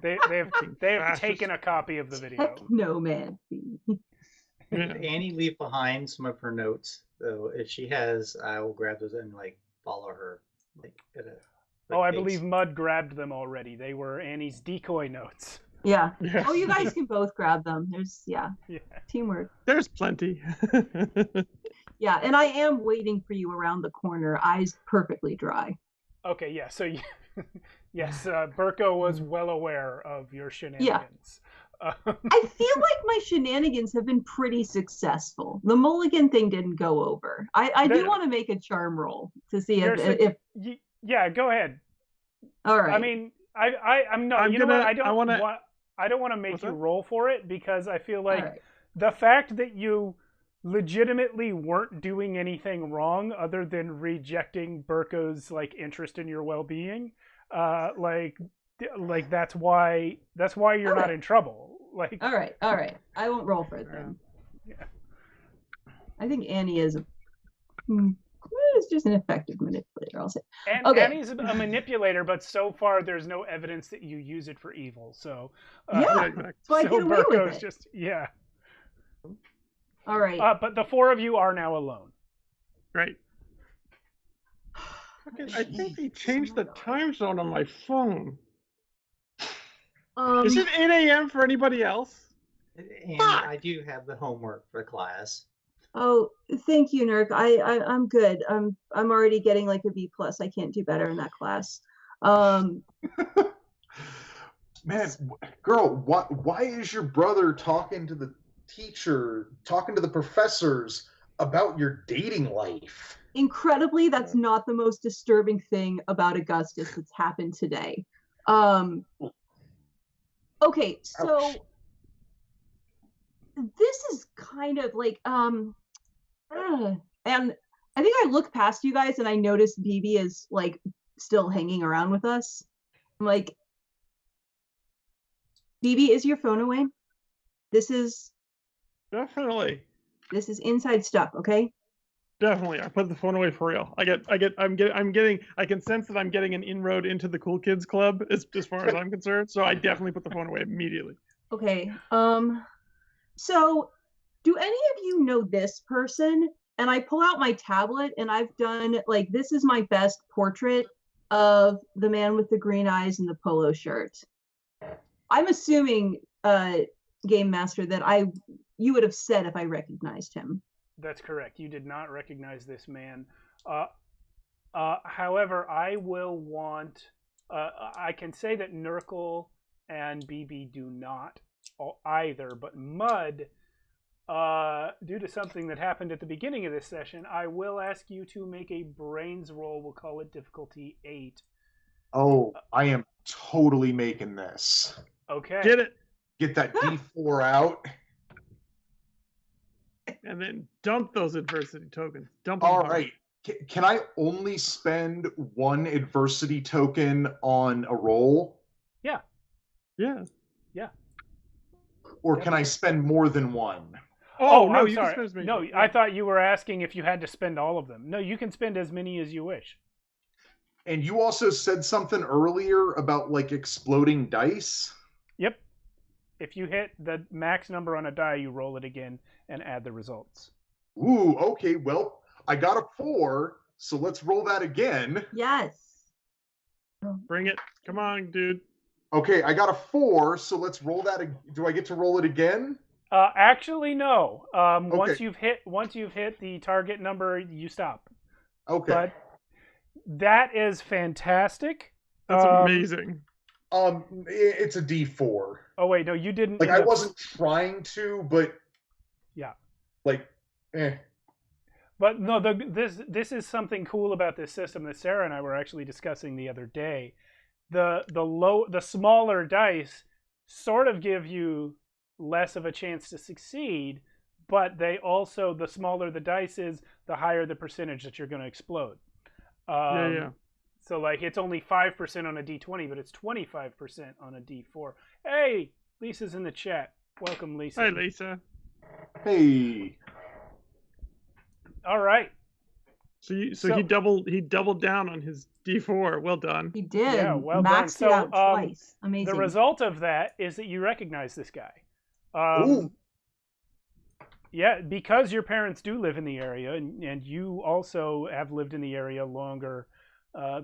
They have taken a copy of the video. Heck no, man. Annie leave behind some of her notes, though. If she has, I will grab those and follow her. I believe Mud grabbed them already. They were Annie's decoy notes. Yeah. Oh, you guys can both grab them. There's teamwork. There's plenty. Yeah, and I am waiting for you around the corner, eyes perfectly dry. Okay, yeah. So, yes, Burko was well aware of your shenanigans. Yeah. I feel like my shenanigans have been pretty successful. The mulligan thing didn't go over. I do want to make a charm roll to see if yeah, go ahead. All right. I mean, I'm not. I don't want to make you roll for it because I feel like the fact that you legitimately weren't doing anything wrong other than rejecting Burko's interest in your well-being, that's why you're not in trouble. All right. I won't roll for it then. Yeah. I think Annie is just an effective manipulator, I'll say. Annie's a manipulator, but so far there's no evidence that you use it for evil. So so I get away with it. Just All right. But the four of you are now alone. Right. Okay, I think they changed the time zone on my phone. Is it 8 a.m. for anybody else? And I do have the homework for class. Oh, thank you, Nurk. I'm good. I'm already getting a B+. I can't do better in that class. Man, girl, why is your brother talking to the teacher, talking to the professors about your dating life? Incredibly, that's not the most disturbing thing about Augustus that's happened today. Okay, so Ouch. This is kind of and I think I look past you guys and I notice BB is still hanging around with us. I'm like, BB, is your phone away? This is Definitely. Inside stuff, okay? Definitely. I put the phone away for real. I can sense that I'm getting an inroad into the cool kids club as far as I'm concerned. So I definitely put the phone away immediately. Okay. So do any of you know this person? And I pull out my tablet and I've done this is my best portrait of the man with the green eyes and the polo shirt. I'm assuming, Game Master, that you would have said if I recognized him. That's correct. You did not recognize this man. However, I will want I can say that Nurgle and BB do not either, but Mud, due to something that happened at the beginning of this session, I will ask you to make a brains roll. We'll call it difficulty 8. Oh, I am totally making this. Okay. Get it. Get that D4 out. And then dump those adversity tokens. Dump them. All hard. right. Can I only spend one adversity token on a roll? Yeah. Yeah. Yeah. Or can I spend more than one? Oh, no, I'm you sorry. can spend as many. No, I thought you were asking if you had to spend all of them. No, you can spend as many as you wish. And you also said something earlier about like exploding dice. Yep. If you hit the max number on a die, you roll it again and add the results. Ooh, okay. Well, I got a 4, so let's roll that again. Yes. Bring it. Come on, dude. Okay, I got a 4, so let's roll that. Do I get to roll it again? Actually, no. Okay. Once you've hit the target number, you stop. Okay. But that is fantastic. That's amazing. It's a D4. Oh wait, no, you didn't. Like I wasn't trying to, but yeah. Like, But no, this is something cool about this system that Sarah and I were actually discussing the other day. The smaller dice sort of give you less of a chance to succeed, but they also, the smaller the dice is, the higher the percentage that you're going to explode. Yeah. So like it's only 5% on a D20, but it's 25% on a D4. Hey, Lisa's in the chat. Welcome, Lisa. Hi, Lisa. Hey. All right. So he doubled down on his D4. Well done. He did. Yeah, well Maxed done. it out twice. Amazing. The result of that is that you recognize this guy. Ooh. Yeah, because your parents do live in the area, and you also have lived in the area longer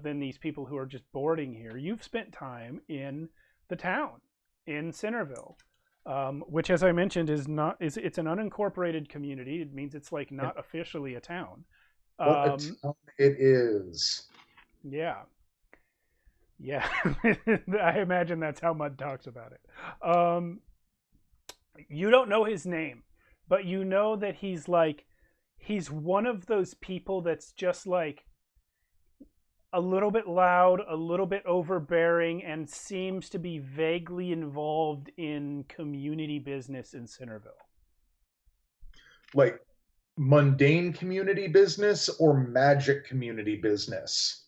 than these people who are just boarding here. You've spent time in the town, in Centerville, which, as I mentioned, it's an unincorporated community. It means it's like not officially a town. What a town it is. Yeah. Yeah. I imagine that's how Mud talks about it. You don't know his name, but you know that he's one of those people that's just like a little bit loud, a little bit overbearing, and seems to be vaguely involved in community business in Centerville. Like mundane community business or magic community business?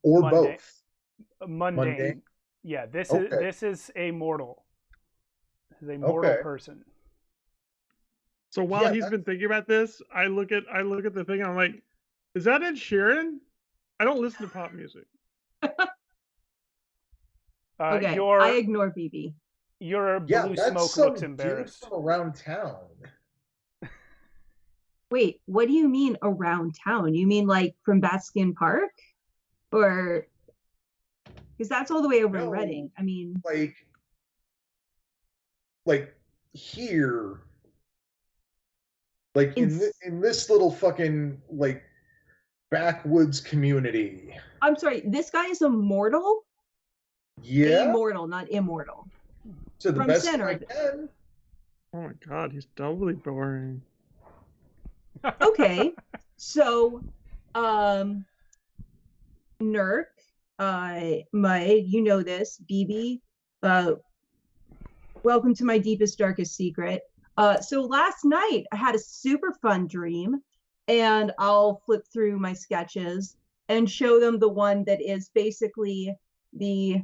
Or both? Mundane. Yeah, this is a mortal. This is a mortal person. So while he's been thinking about this, I look at the thing and I'm like, is that Ed Sheeran? I don't listen to pop music. Okay, I ignore BB. Your blue smoke looks embarrassed. From around town. Wait, what do you mean around town? You mean like from Baskin Park? Or because that's all the way over in Reading. I mean, like here, like in this little fucking like backwoods community. I'm sorry, this guy is immortal? Yeah. Immortal, not immortal. To the from best center. I can. Oh my god, he's doubly boring. Okay, so Nurk, Mud, you know this, BB, welcome to my deepest, darkest secret. So last night I had a super fun dream, and I'll flip through my sketches and show them the one that is basically the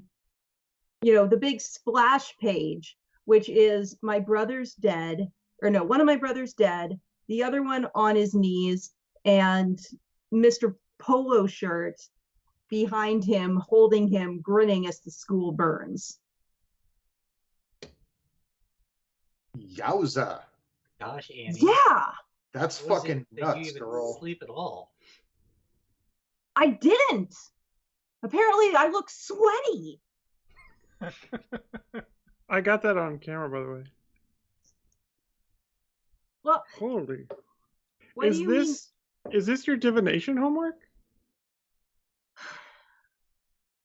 big splash page, which is my brother's dead, or no, one of my brothers dead, the other one on his knees, and Mr. Polo Shirt behind him, holding him, grinning as the school burns. Yowza. Gosh, Annie. Yeah. That's fucking nuts, you even girl. Sleep at all? I didn't. Apparently, I look sweaty. I got that on camera, by the way. Well, holy. What do you mean? Is this your divination homework?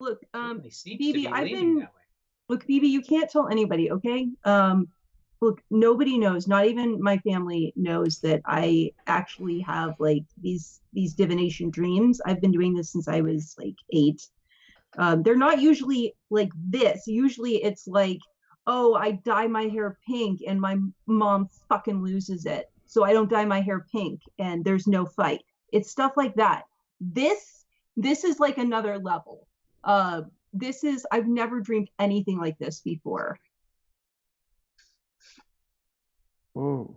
look, Certainly seems to BB, be I've leaning been that way. look, BB, you can't tell anybody, okay? Look, nobody knows, not even my family knows that I actually have like these divination dreams. I've been doing this since I was like 8. They're not usually like this. Usually it's like, oh, I dye my hair pink and my mom fucking loses it. So I don't dye my hair pink and there's no fight. It's stuff like that. This is like another level. I've never dreamed anything like this before. Whoa.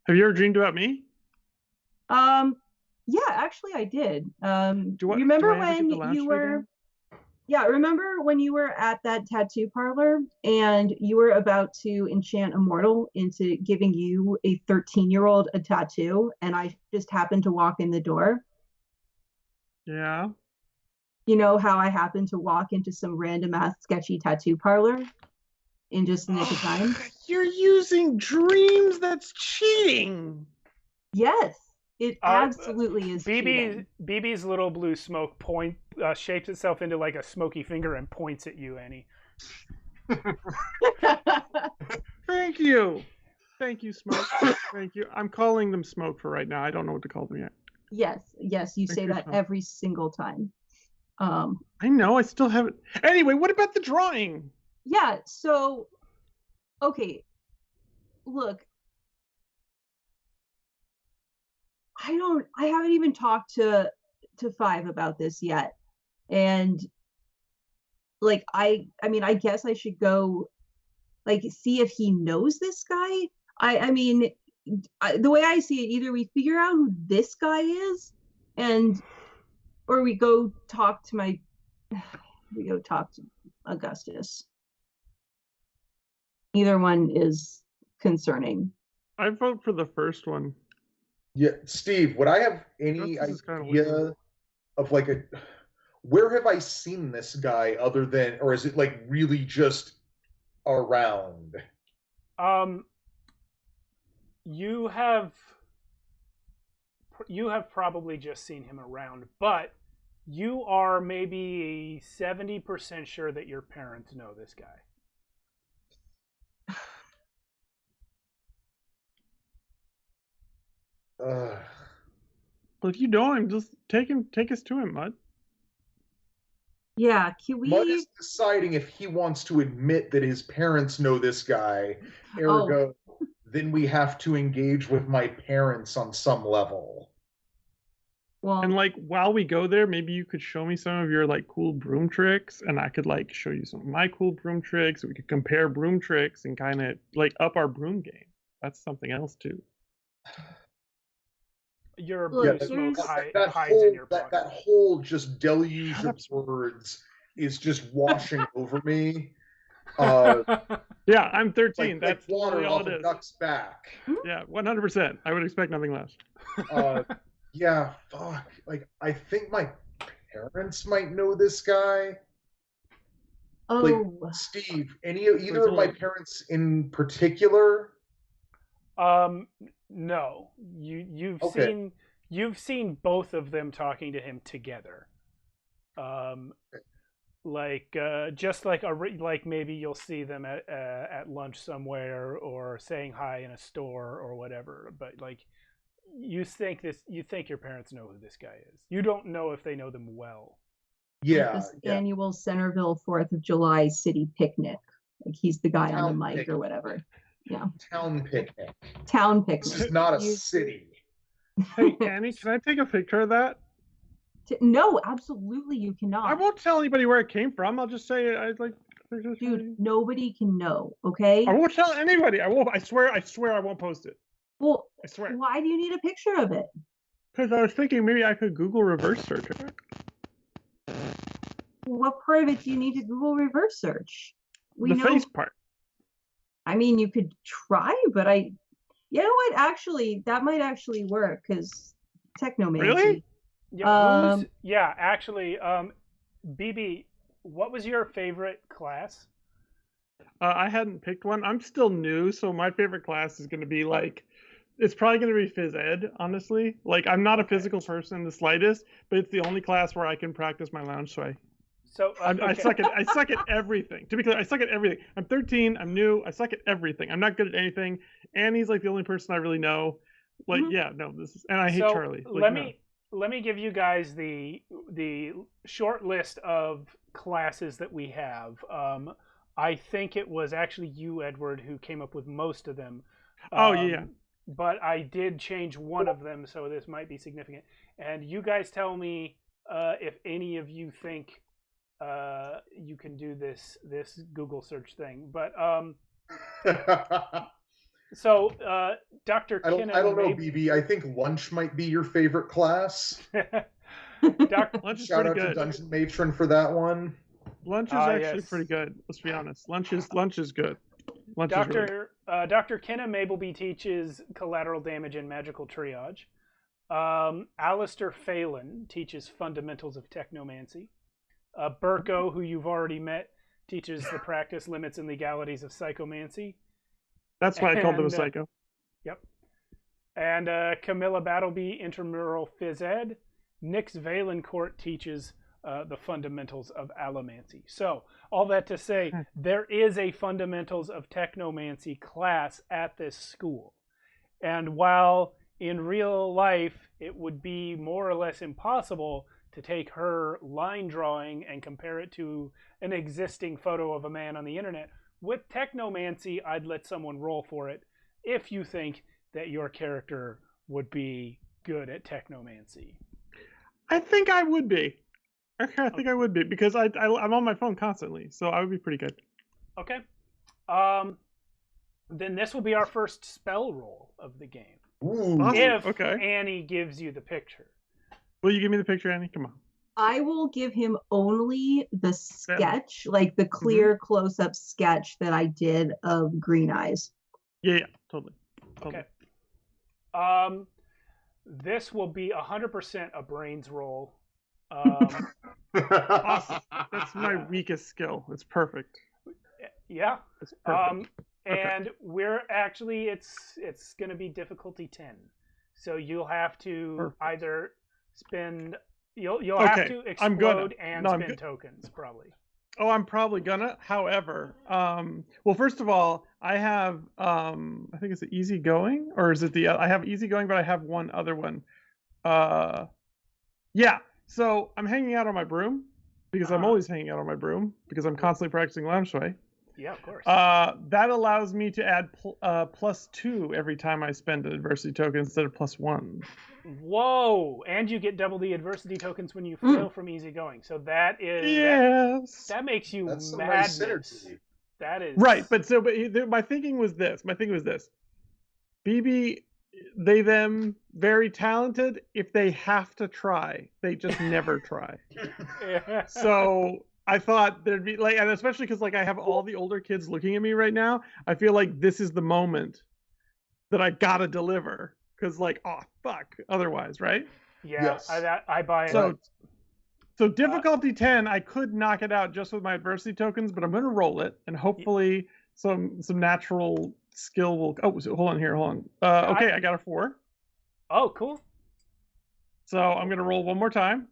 Have you ever dreamed about me? Yeah, actually I did. Do I Remember have to get the when you last were reading? Yeah, remember when you were at that tattoo parlor and you were about to enchant a mortal into giving you a 13-year-old a tattoo and I just happened to walk in the door? Yeah. You know how I happened to walk into some random ass sketchy tattoo parlor in just the nick of time? You're using dreams. That's cheating. Yes, it absolutely is cheating. BB's little blue smoke shapes itself into like a smoky finger and points at you, Annie. Thank you. Thank you, Smoke. Thank you. I'm calling them Smoke for right now. I don't know what to call them yet. Yes, you say that every single time. I know, I still haven't. Anyway, what about the drawing? Yeah, so, okay, look, I haven't even talked to Five about this yet. And like, I mean, I guess I should go, like, see if he knows this guy. I mean, the way I see it, either we figure out who this guy is or we go talk to Augustus. Either one is concerning. I vote for the first one. Yeah, Steve, would I have any idea of like where have I seen this guy other than, or is it like really just around? You have probably just seen him around, but you are maybe 70% sure that your parents know this guy. Well, if you know him, just take us to him, Mud. Yeah, can we... Mud is deciding if he wants to admit that his parents know this guy. Ergo, then we have to engage with my parents on some level. Well, and like while we go there, maybe you could show me some of your like cool broom tricks, and I could like show you some of my cool broom tricks. We could compare broom tricks and kind of like up our broom game. That's something else too. Your blue smoke hides in your pocket. That whole just deluge of words is just washing over me. Yeah, I'm 13. That's water all off it a is. duck's back. Yeah, 100%. I would expect nothing less. Yeah, fuck. Like, I think my parents might know this guy. Oh, like, Steve, either of my parents in particular? No. You've seen both of them talking to him together. Just like maybe you'll see them at lunch somewhere or saying hi in a store or whatever. But like, you think your parents know who this guy is. You don't know if they know them well. Yeah, like this annual Centerville 4th of July city picnic. Like he's the guy on the mic or whatever. Yeah. Town picnic. Town picnic. This is not a city. Hey, Annie, can I take a picture of that? No, absolutely you cannot. I won't tell anybody where it came from. I'll just say I like. Dude, nobody can know. Okay. I won't tell anybody. I won't. I swear I won't post it. Well, I swear. Why do you need a picture of it? Because I was thinking maybe I could Google reverse search it. What part of it do you need to Google reverse search? The face part. I mean, you could try, but you know what? Actually, that might actually work because technomancy. Really? Yeah. Actually, BB, what was your favorite class? I hadn't picked one. I'm still new, so my favorite class is going to be like it's probably going to be phys ed, honestly. Like, I'm not a physical person in the slightest, but it's the only class where I can practice my lounge sway. So I suck at everything. To be clear, I suck at everything. I'm 13. I'm new. I suck at everything. I'm not good at anything. Annie's like the only person I really know. Like, yeah, no, this is, and I hate Charlie. Like, let me give you guys the short list of classes that we have. I think it was actually you, Edward, who came up with most of them. Yeah. But I did change one of them, so this might be significant. And you guys tell me if any of you think you can do this Google search thing. But so Dr. Kinnan, I don't know, BB. I think lunch might be your favorite class. Lunch is Shout pretty out good. to Dungeon Matron for that one. Lunch is actually pretty good. Let's be honest. Lunch is good. Dr. Kenna Mableby teaches collateral damage and magical triage. Alistair Phelan teaches fundamentals of technomancy. Burko, who you've already met, teaches the practice, limits, and legalities of psychomancy. That's why I called him a psycho. Yep. And Camilla Battleby, intramural phys ed. Nix Valencourt teaches the fundamentals of allomancy. So, all that to say, there is a fundamentals of technomancy class at this school. And while in real life it would be more or less impossible to take her line drawing and compare it to an existing photo of a man on the internet, with technomancy, I'd let someone roll for it if you think that your character would be good at technomancy. I think I would be. I think I would be, because I'm on my phone constantly, so I would be pretty good. Okay. Then this will be our first spell roll of the game. Ooh. If Okay. Annie gives you the picture. Will you give me the picture, Annie? Come on. I will give him only the sketch, like the clear close-up sketch that I did of Green Eyes. Yeah, totally. Okay. This will be 100% a brains roll. Awesome. That's my weakest skill. It's perfect. Yeah. It's perfect. And we're actually, it's going to be difficulty 10. So you'll have to either spend, you'll have to explode and spend tokens, probably. Oh, I'm probably gonna. However, well, first of all, I have, I think it's the easygoing, or is it I have easygoing, but I have one other one. Yeah. So I'm hanging out on my broom, because I'm always hanging out on my broom, because I'm constantly practicing lounge sway. Yeah, of course. That allows me to add +2 every time I spend an adversity token instead of +1. Whoa! And you get double the adversity tokens when you fail from easygoing. So that is that makes you That's some madness. nice synergy. That is right. But my thinking was this. BB, they them very talented. If they have to try, they just never try. So I thought there'd be and especially because I have all the older kids looking at me right now. I feel like this is the moment that I gotta deliver. Because oh fuck, otherwise, right? Yeah, yes. I buy it. So difficulty 10, I could knock it out just with my adversity tokens, but I'm going to roll it, and hopefully some natural skill will. Oh, so hold on. Okay, I got a 4. Oh, cool. So I'm going to roll one more time.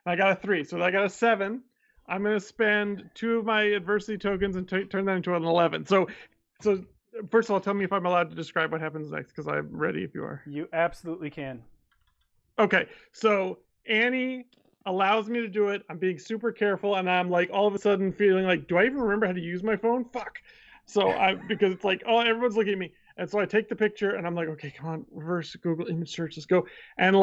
And I got a 3, so I got a 7. I'm going to spend 2 of my adversity tokens and turn that into an 11. So. First of all, tell me if I'm allowed to describe what happens next, because I'm ready if you are. You absolutely can. Okay, so Annie allows me to do it. I'm being super careful, and I'm all of a sudden feeling do I even remember how to use my phone? Fuck. So because it's everyone's looking at me. And so I take the picture, and I'm okay, come on, reverse Google image search, let's go. And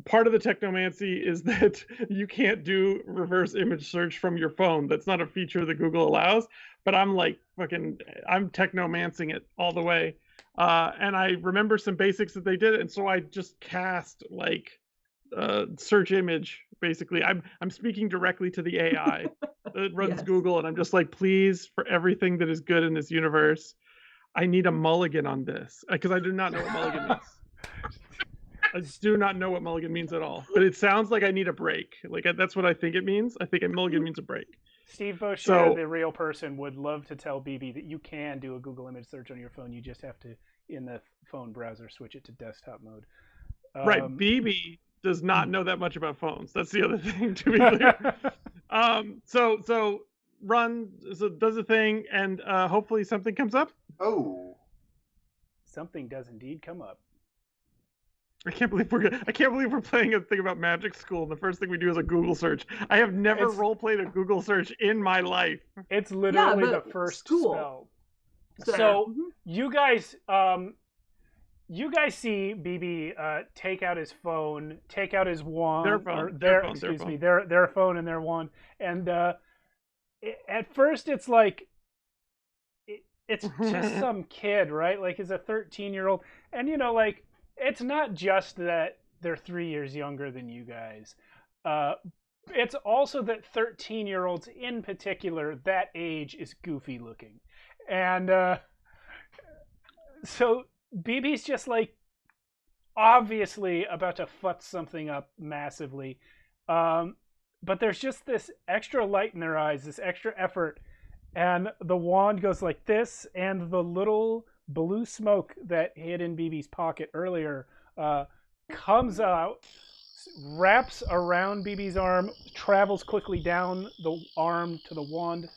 part of the technomancy is that you can't do reverse image search from your phone. That's not a feature that Google allows. But I'm I'm technomancing it all the way. And I remember some basics that they did. And so I just cast search image, basically. I'm speaking directly to the AI that runs Google. And I'm just please, for everything that is good in this universe, I need a mulligan on this. Because I do not know what mulligan means. I do not know what mulligan means at all. But it sounds like I need a break. That's what I think it means. I think a mulligan means a break. Steve Boshear, So- the real person, would love to tell BB that you can do a Google image search on your phone. You just have to, in the phone browser, switch it to desktop mode. Right, BB does not know that much about phones. That's the other thing, to be clear. So does a thing, and hopefully something comes up. Oh, Something does indeed come up. I can't believe we're playing a thing about magic school, and the first thing we do is a Google search. I have never role played a Google search in my life. It's literally the but first school. spell. So, So you guys see BB take out his phone, take out his wand, Their phone, or their phone, excuse their me, phone. their phone and their wand, and at first it's like it's just some kid, right? Like he's a 13-year-old, and like it's not just that they're 3 years younger than you guys. It's also that 13-year-olds in particular, that age is goofy looking, and so BB's just like obviously about to futz something up massively, but there's just this extra light in their eyes, this extra effort, and the wand goes like this, and the little blue smoke that hid in BB's pocket earlier comes out, wraps around BB's arm, travels quickly down the arm to the wand.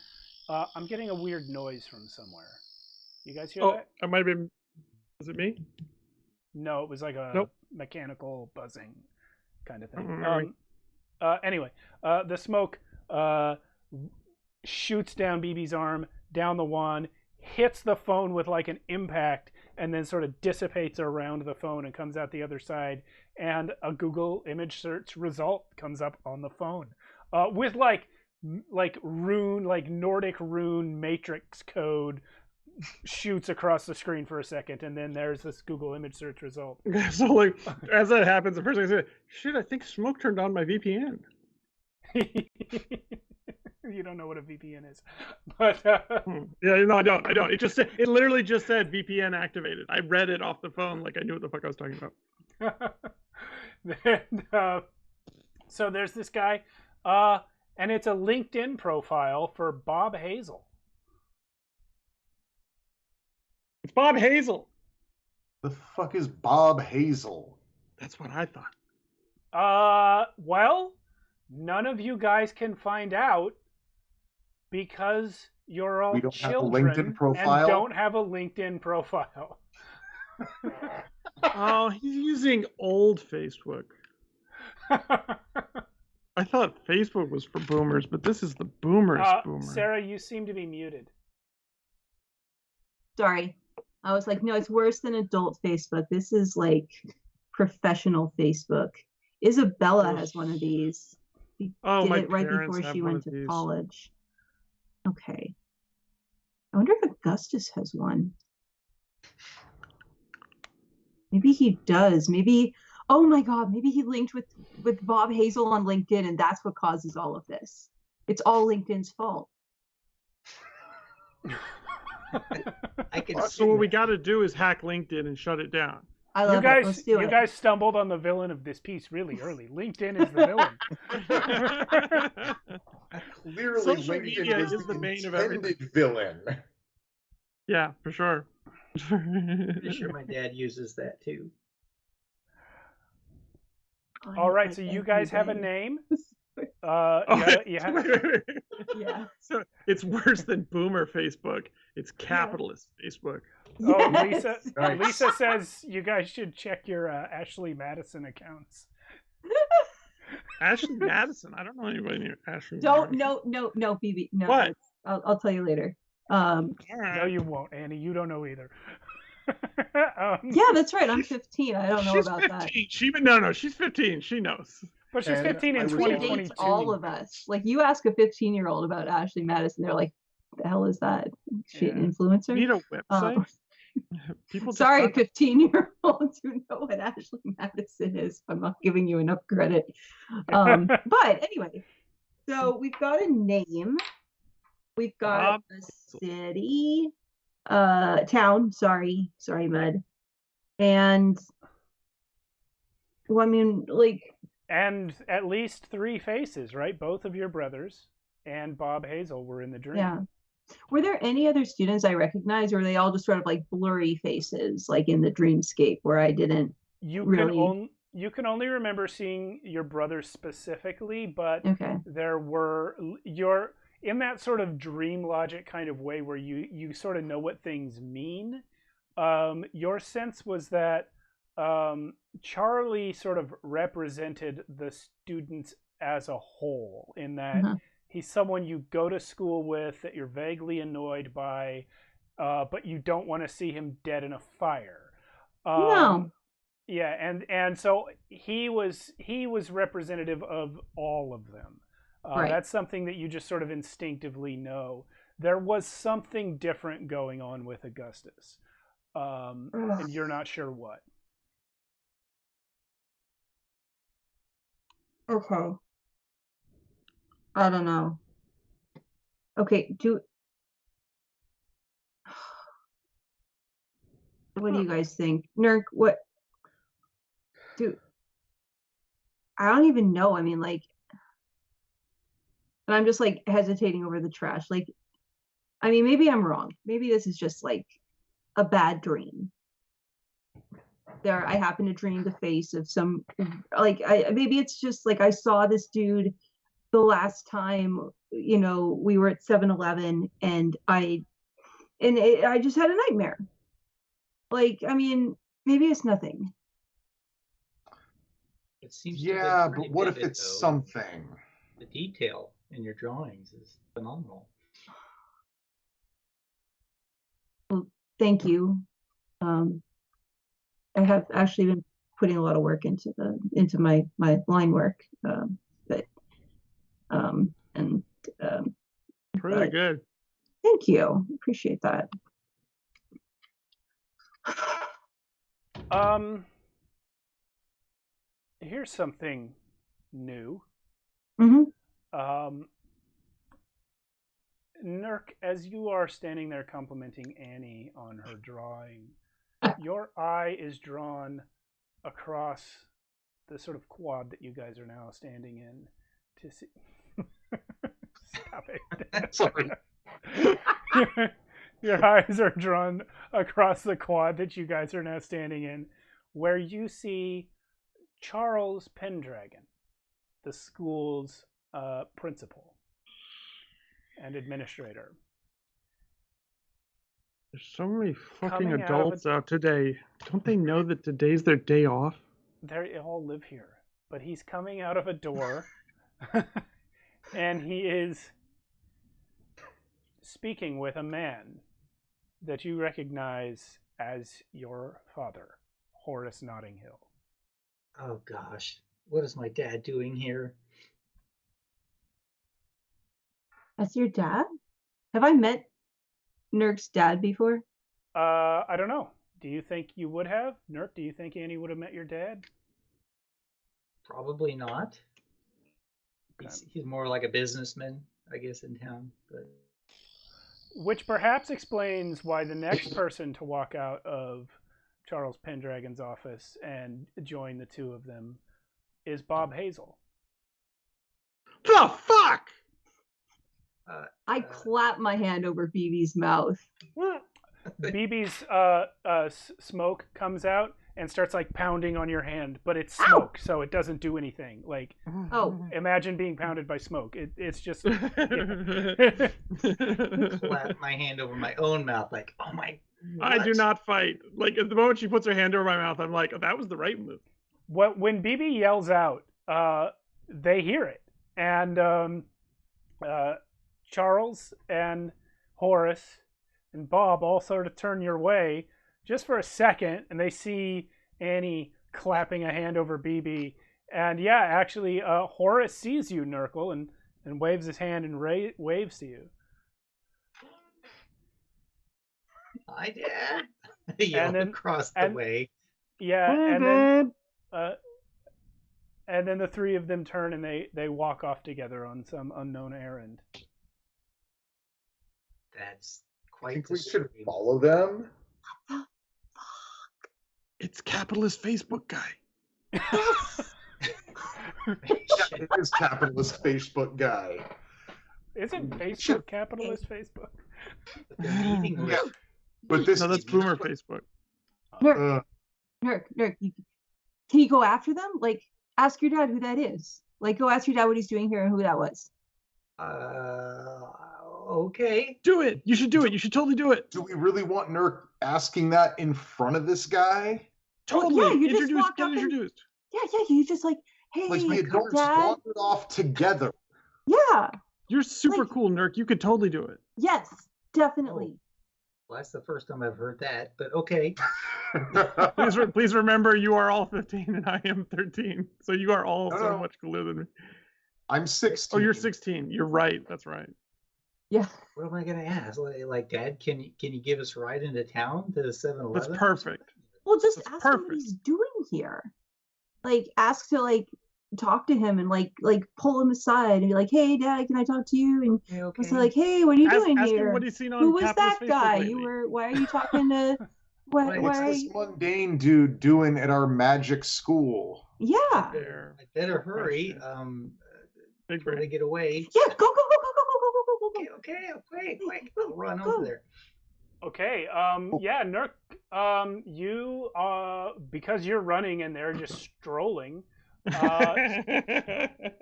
I'm getting a weird noise from somewhere. You guys hear that? It might have been. Was it me? No, it was like a Nope. mechanical buzzing kind of thing. Mm-hmm. Anyway, the smoke shoots down BB's arm, down the wand, hits the phone with like an impact, and then sort of dissipates around the phone and comes out the other side. And a Google image search result comes up on the phone with like rune, like Nordic rune matrix code shoots across the screen for a second, and then there's this Google image search result. So like, as that happens, the first thing I say, shit, I think Smoke turned on my VPN. You don't know what a VPN is, but Yeah, no, I don't. It literally just said VPN activated. I read it off the phone like I knew what the fuck I was talking about. then, so there's this guy, and it's a LinkedIn profile for Bob Hazel. It's Bob Hazel. the fuck is Bob Hazel? That's what I thought. Well, none of you guys can find out because you're all We don't have a children LinkedIn profile? and don't have a LinkedIn profile. Oh, he's using old Facebook. I thought Facebook was for boomers, but this is the boomers boomer. Sarah, you seem to be muted. sorry. I was like, no, it's worse than adult Facebook. This is like professional Facebook. Isabella has one of these. She did my it right parents before have she one went of to these. college. Okay. I wonder if Augustus has one. Maybe he does. Maybe, oh my God, maybe he linked with Bob Hazel on LinkedIn, and that's what causes all of this. It's all LinkedIn's fault. I can So what we got to do is hack LinkedIn and shut it down. I love it. Let's do You it. guys stumbled on the villain of this piece really early. LinkedIn is the villain. Clearly, Social LinkedIn media was is the the bane of everything. intended villain. Yeah, for sure. pretty sure my dad uses that too. All right, so you guys have a name. Oh, You have, wait. Yeah. So it's worse than boomer Facebook. It's capitalist Facebook. Oh, Yes. Nice. Lisa says you guys should check your Ashley Madison accounts. Ashley Madison. I don't know anybody named Ashley. Don't Madison. no BB. No. What? I'll tell you later. All No, right. you won't, Annie. You don't know either. Yeah, that's right. I'm 15. I don't know She's about 15. that. No, she's 15. She knows. But she's And 15 in I was- She 2022. dates all of us. Like, you ask a 15-year-old about Ashley Madison, they're like, "The hell is that? Is she an Yeah. influencer?" Need a website? Um, People just sorry, talk- 15-year-olds who know what Ashley Madison is. I'm not giving you enough credit. But anyway, so we've got a name. We've got a city, town. Sorry, Mud. And well, I mean, like, And at least 3 faces, right? Both of your brothers. and Bob Hazel were in the dream. Yeah. Were there any other students I recognized, or were they all just sort of like blurry faces, like in the dreamscape, where I didn't really? You can only remember seeing your brothers specifically, but Okay. there were in that sort of dream logic kind of way where you sort of know what things mean. Your sense was that Charlie sort of represented the students as a whole, in that he's someone you go to school with that you're vaguely annoyed by, but you don't want to see him dead in a fire. No. Yeah, and so he was representative of all of them. Right. That's something that you just sort of instinctively know. There was something different going on with Augustus, and you're not sure what. Okay. I don't know. Okay, what do you guys think? Nurk, what I don't even know. I mean, like, and I'm just like hesitating over the trash. Like, I mean, maybe I'm wrong. Maybe this is just like a bad dream. I happen to dream the face of some, like, maybe it's just like I saw this dude the last time, we were at 7-Eleven, and I just had a nightmare. Like, I mean, maybe it's nothing. It seems but what if it's something? The detail in your drawings is phenomenal. Well, thank you. I have actually been putting a lot of work into my line work, Pretty good. Thank you. Appreciate that. Here's something new. Mm-hmm. Nurk, as you are standing there complimenting Annie on her drawing, your eye is drawn across the sort of quad that you guys are now standing in to see. Stop it. Sorry. Your eyes are drawn across the quad that you guys are now standing in, where you see Charles Pendragon, the school's principal and administrator. There's so many fucking adults out today. Don't they know that today's their day off? They all live here. But he's coming out of a door, and he is speaking with a man that you recognize as your father, Horace Nottinghill. Oh gosh, what is my dad doing here? That's your dad? Have I met Nurk's dad before? I don't know. Do you think you would have? Nurk, do you think Annie would have met your dad? Probably not. Okay. He's more like a businessman, I guess, in town. But which perhaps explains why the next person to walk out of Charles Pendragon's office and join the two of them is Bob Hazel. The fuck! I clap my hand over BB's mouth. BB's smoke comes out and starts like pounding on your hand, but it's smoke, so it doesn't do anything. Like, imagine being pounded by smoke. It's just. Clap my hand over my own mouth, like, oh my. What? I do not fight. Like, at the moment she puts her hand over my mouth, I'm like, oh, that was the right move. When BB yells out, they hear it, and Charles and Horace and Bob all sort of turn your way just for a second, and they see Annie clapping a hand over BB. And yeah, actually, Horace sees you, Nurkle, and waves his hand and waves to you. Hi, Dad. And then across the way. Yeah, and then the three of them turn and they walk off together on some unknown errand. That's quite. I think we should follow them. It's capitalist Facebook guy. It is capitalist Facebook guy. Isn't Facebook capitalist Facebook? They're meeting with. Yeah. But this No, that's Boomer Facebook. Nurk, can you go after them? Like, ask your dad who that is. Like, go ask your dad what he's doing here and who that was. Okay. Do it. You should do it. You should totally do it. Do we really want Nurk asking that in front of this guy? Totally. Well, yeah, you just Introduce. walk Get up and- introduced. Yeah, you just like, hey, Like we adults Dad. wandered off together. Yeah, You're super Like- cool, Nurk. You could totally do it. yes, definitely. Well, that's the first time I've heard that, but okay. Please remember, you are all 15 and I am 13, so you are all so No. much cooler than me. I'm 16. Oh, you're 16. You're right. That's right. Yeah. What am I gonna ask? Like, Dad, can you give us a ride into town to the 7-Eleven? That's perfect. Well, just That's ask him what perfect. he's doing here. Like, ask to like talk to him and like pull him aside and be like, hey, Dad, can I talk to you? And Okay. say like, hey, what are you doing Ask here? him what he's seen on Who was capitalist that Facebook guy? lately. Why are you talking to? Why What's What's are this you? mundane dude doing at our magic school? Yeah. There. I better hurry. Question. Big Before they brain. get away. Yeah. Go. Okay. Quick. I'll run Go. over there. Okay. Yeah, Nurk. You because you're running and they're just strolling.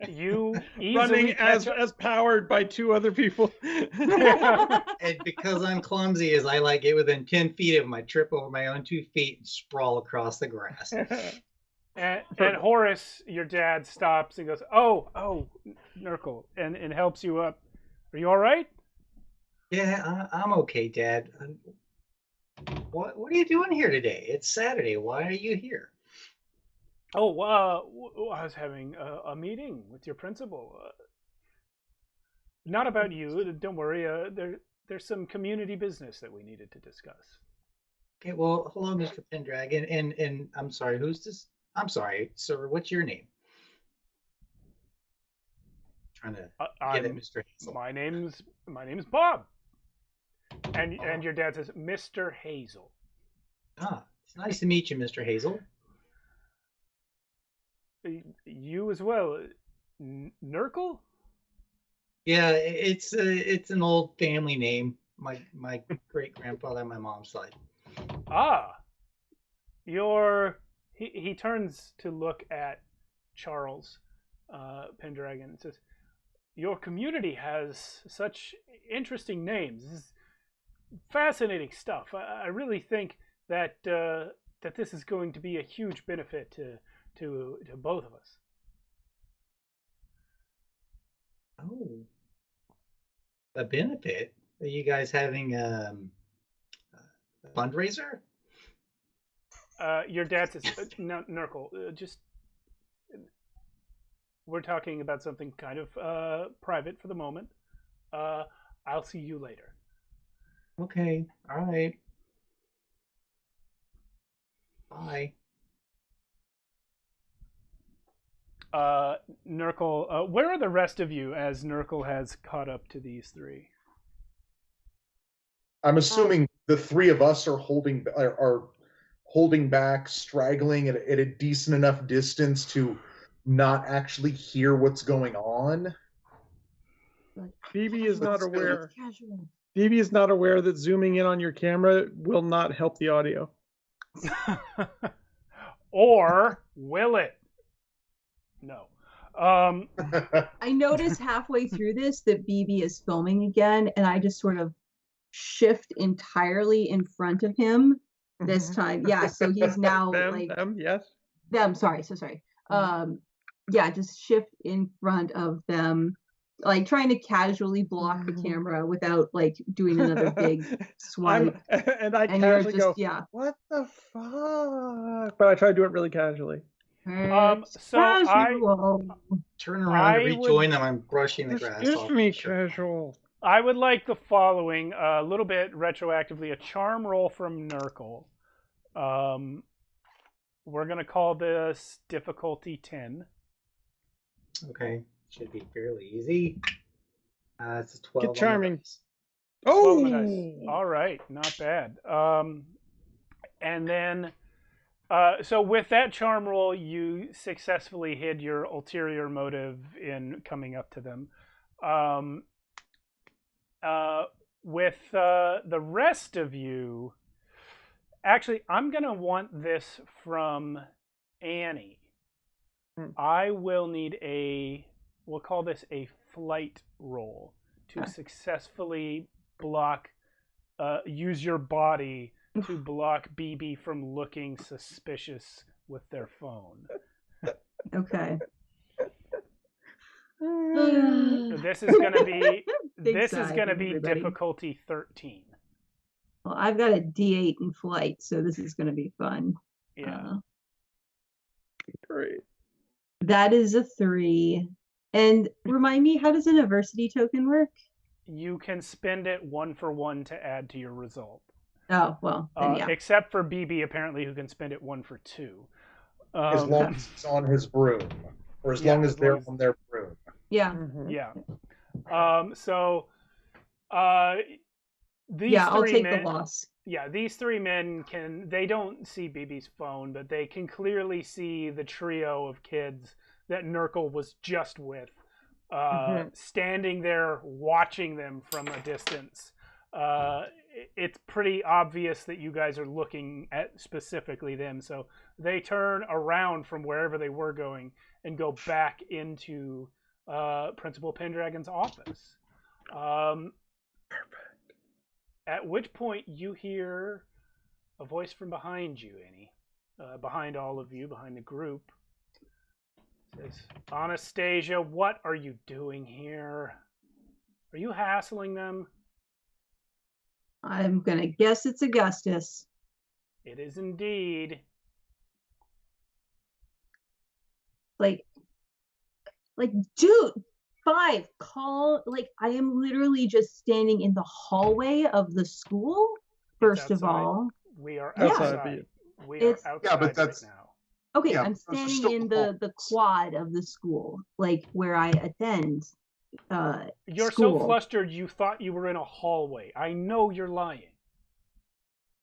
You easily Running catch up. as powered by two other people. And because I'm clumsy, as I like get within 10 feet of him, I trip over my own 2 feet and sprawl across the grass. And Horace, your dad, stops and goes, "Oh, Nurkle," and helps you up. Are you all right? Yeah, I'm okay, Dad. What are you doing here today? It's Saturday. Why are you here? Oh, I was having a meeting with your principal. Not about you. Don't worry. There's some community business that we needed to discuss. Okay, well, hello, Mr. Pendragon, and I'm sorry, who's this? I'm sorry, sir. What's your name? Trying to get at Mr. Hazel. My name's Bob. And your dad says, Mr. Hazel. Ah, it's nice to meet you, Mr. Hazel. You as well. Nurkle? Yeah, it's an old family name. My great grandfather on my mom's side. Ah. He turns to look at Charles Pendragon and says, your community has such interesting names. This is fascinating stuff. I really think that that this is going to be a huge benefit to both of us. Oh, a benefit? Are you guys having a fundraiser? Your dad says, no, Nurkle, just we're talking about something kind of private for the moment. I'll see you later. Okay, all right. Bye. Nurkle, where are the rest of you as Nurkle has caught up to these three? I'm assuming the three of us are holding back, straggling at a decent enough distance to not actually hear what's going on. Phoebe is not aware. Casual. Phoebe is not aware that zooming in on your camera will not help the audio. Or will it? No. I notice halfway through this that BB is filming again, and I just sort of shift entirely in front of him this time. Yeah, so he's now Yes. them. Sorry, so sorry. Yeah, just shift in front of them, like trying to casually block the camera without like doing another big swipe. And I And you're casually just go, yeah. what the fuck? But I try to do it really casually. So Casual. Turn around to I rejoin them. I'm brushing the This grass is off. me Sure. casual. I would like the following, a little bit retroactively, a charm roll from Nurkle. We're going to call this difficulty 10. Okay, should be fairly easy. It's a 12. Get on the charming. dice. 12 Oh, on the dice. All right, not bad. And then, so with that charm roll, you successfully hid your ulterior motive in coming up to them. with the rest of you, actually, I'm going to want this from Annie. I will need we'll call this a flight roll to successfully block, use your body to block BB from looking suspicious with their phone. Okay. This is going to be everybody. difficulty 13. Well, I've got a D8 in flight, so this is going to be fun. Yeah. Great. That is a 3. And remind me, how does an adversity token work? You can spend it 1 for 1 to add to your result. Oh, well, then yeah. Except for BB, apparently, who can spend it 1 for 2. As long as it's on his broom, or as long as they're on their broom. Yeah. Mm-hmm. Yeah. These I'll three take men, the loss. Yeah, these 3 men they don't see BB's phone, but they can clearly see the trio of kids that Nurgle was just with, standing there watching them from a distance. It's pretty obvious that you guys are looking at specifically them, so they turn around from wherever they were going and go back into Principal Pendragon's office. At which point you hear a voice from behind you, Annie, behind all of you, behind the group. It says, Anastasia, what are you doing here? Are you hassling them? I'm going to guess it's Augustus. It is indeed. Like, dude, 5, call, I am literally just standing in the hallway of the school, first of all. We are outside. outside. We are outside but that's, right now. Okay, yeah, I'm standing in the quad of the school, where I attend You're school. so flustered you thought you were in a hallway. I know you're lying.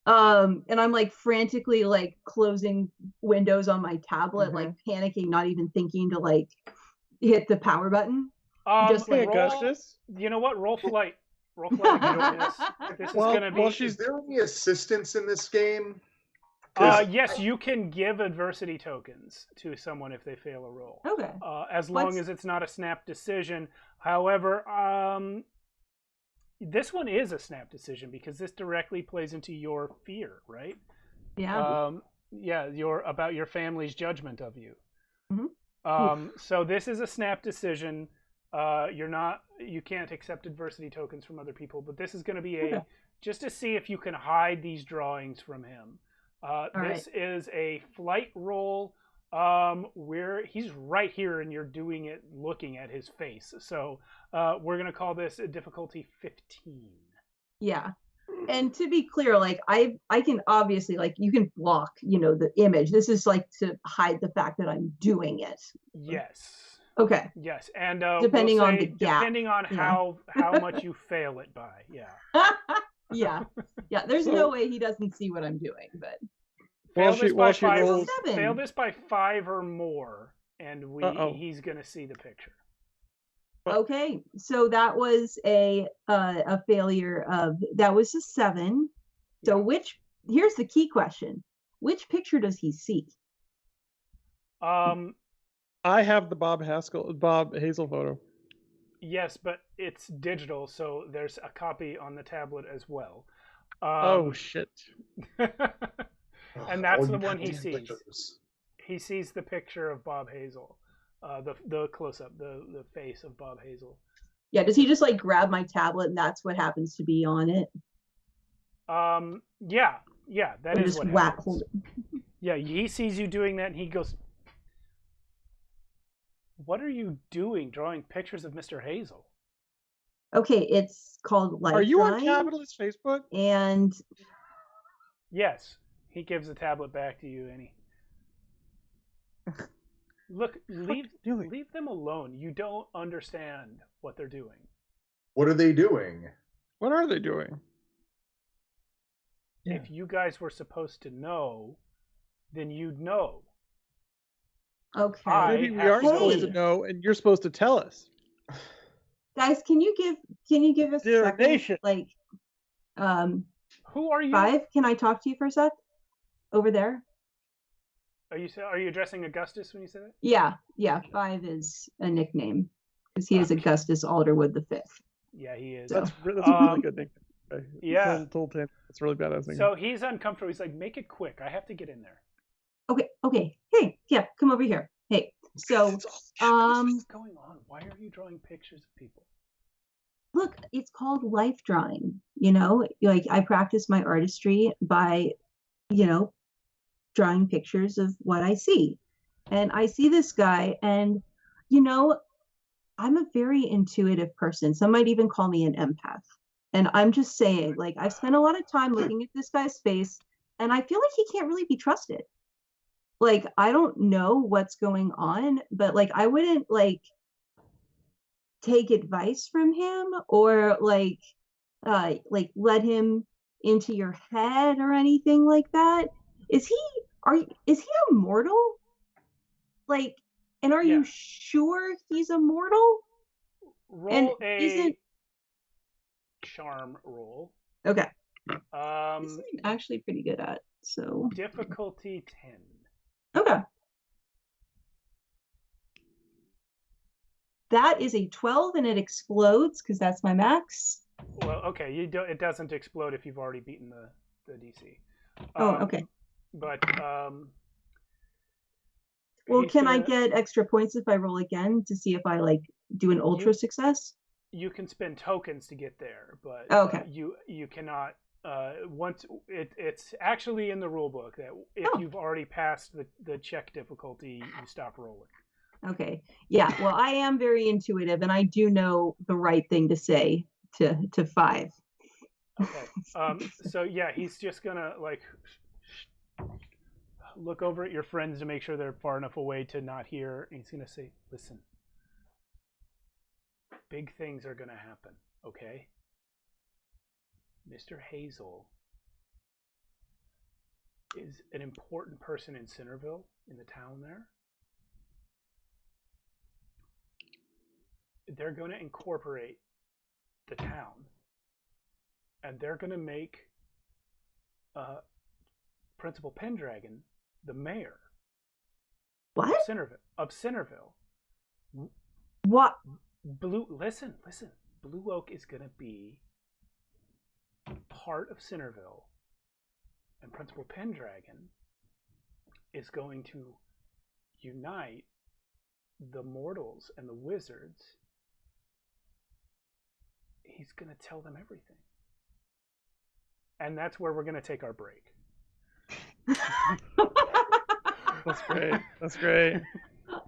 And I'm frantically closing windows on my tablet, panicking, not even thinking to hit the power button. Just Augustus. You know what? Roll flight. Roll flight. This is gonna be. Is there any assistance in this game? Yes, you can give adversity tokens to someone if they fail a roll. Okay. As long as it's not a snap decision. However, this one is a snap decision because this directly plays into your fear, right? Yeah. About your family's judgment of you. Mm-hmm. So this is a snap decision. You can't accept adversity tokens from other people, but this is going to be just to see if you can hide these drawings from him. This is a flight roll where he's right here and you're doing it looking at his face. So we're going to call this a difficulty 15. Yeah. And to be clear, I can obviously, you can block, the image. This is to hide the fact that I'm doing it. Yes. Okay. Yes. And depending on the gap. Depending on how much you fail it by. Yeah. Yeah. There's no way he doesn't see what I'm doing, but fail this by 5 or more, and he's gonna see the picture. Okay, so that was a failure that was a 7. So here's the key question: which picture does he see? I have the Bob Hazel photo. Yes, but it's digital, so there's a copy on the tablet as well. Oh shit! And that's the one he sees. Pictures. He sees the picture of Bob Hazel, the close up, the face of Bob Hazel. Yeah, does he just grab my tablet and that's what happens to be on it? Yeah, that is what happens. Yeah, he sees you doing that and he goes, "What are you doing drawing pictures of Mr. Hazel?" Okay, it's called Lifetime. Are you on Capitalist Facebook? And yes, he gives the tablet back to you, Annie. Look, leave them alone. You don't understand what they're doing. What are they doing? What are they doing? If you guys were supposed to know, then you'd know. Okay. Maybe we are supposed to know, and you're supposed to tell us. Guys, can you give us a second? Derivation. Like, Who are you? 5, can I talk to you for a sec? Over there? Are you addressing Augustus when you say that? Yeah. 5 is a nickname because he is Augustus Alderwood the Fifth. Yeah, he is. So. That's a really good nickname. Yeah. Told him it's really badass thing. So he's uncomfortable. He's like, make it quick. I have to get in there. Okay. Hey, yeah, come over here. Hey, so What's going on? Why are you drawing pictures of people? Look, it's called life drawing. You know, like I practice my artistry by, drawing pictures of what I see. And I see this guy, and I'm a very intuitive person. Some might even call me an empath. And I'm just saying, like, I've spent a lot of time looking at this guy's face, and I feel like he can't really be trusted. Like, I don't know what's going on, but like, I wouldn't like take advice from him or like let him into your head or anything like that. Is he a mortal? Like, and are you sure he's a mortal? Roll a charm roll. Okay. This I'm actually pretty good at, so difficulty 10. Okay. That is a 12 and it explodes because that's my max. Well, okay, it doesn't explode if you've already beaten the DC. Okay. But well, can I get extra points if I roll again to see if I like do an ultra success? You can spend tokens to get there, but okay. You cannot once it's actually in the rule book that if you've already passed the check difficulty, you stop rolling. Okay. Yeah. Well, I am very intuitive, and I do know the right thing to say to 5. Okay. So yeah, he's just gonna like look over at your friends to make sure they're far enough away to not hear. And he's gonna say, "Listen, big things are gonna happen. Okay. Mr. Hazel is an important person in Centerville, in the town there. They're going to incorporate the town, and they're going to make Principal Pendragon the mayor. What? Of Centerville. What? Listen. Blue Oak is going to be part of Centerville, and Principal Pendragon is going to unite the mortals and the wizards. He's going to tell them everything. And that's where we're going to take our break. That's great.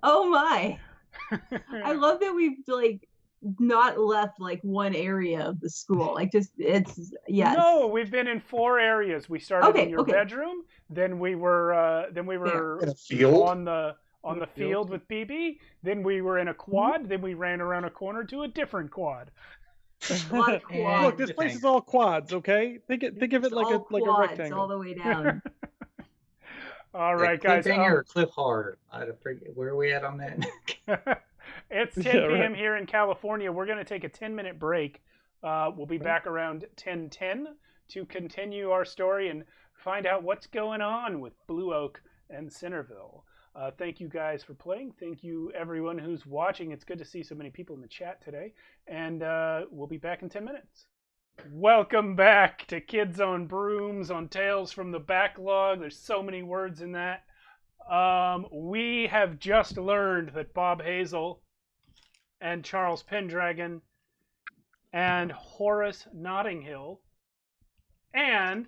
Oh my. I love that we've like not left like one area of the school. Like just it's yes. No, we've been in 4 areas. We started in your bedroom, then we were in a field? on the field with BB, then we were in a quad, then we ran around a corner to a different quad. Look, this place is all quads, okay? Think of it like a rectangle. All the way down. All right, guys. Cliffhanger or Cliffhanger? I forget where are we at on that. It's 10 p.m. here in California. We're going to take a 10-minute break. We'll be back around 10:10 to continue our story and find out what's going on with Blue Oak and Centerville. Thank you guys for playing. Thank you, everyone who's watching. It's good to see so many people in the chat today. And we'll be back in 10 minutes. Welcome back to Kids on Brooms on Tales from the Backlog. There's so many words in that. We have just learned that Bob Hazel and Charles Pendragon and Horace Nottinghill and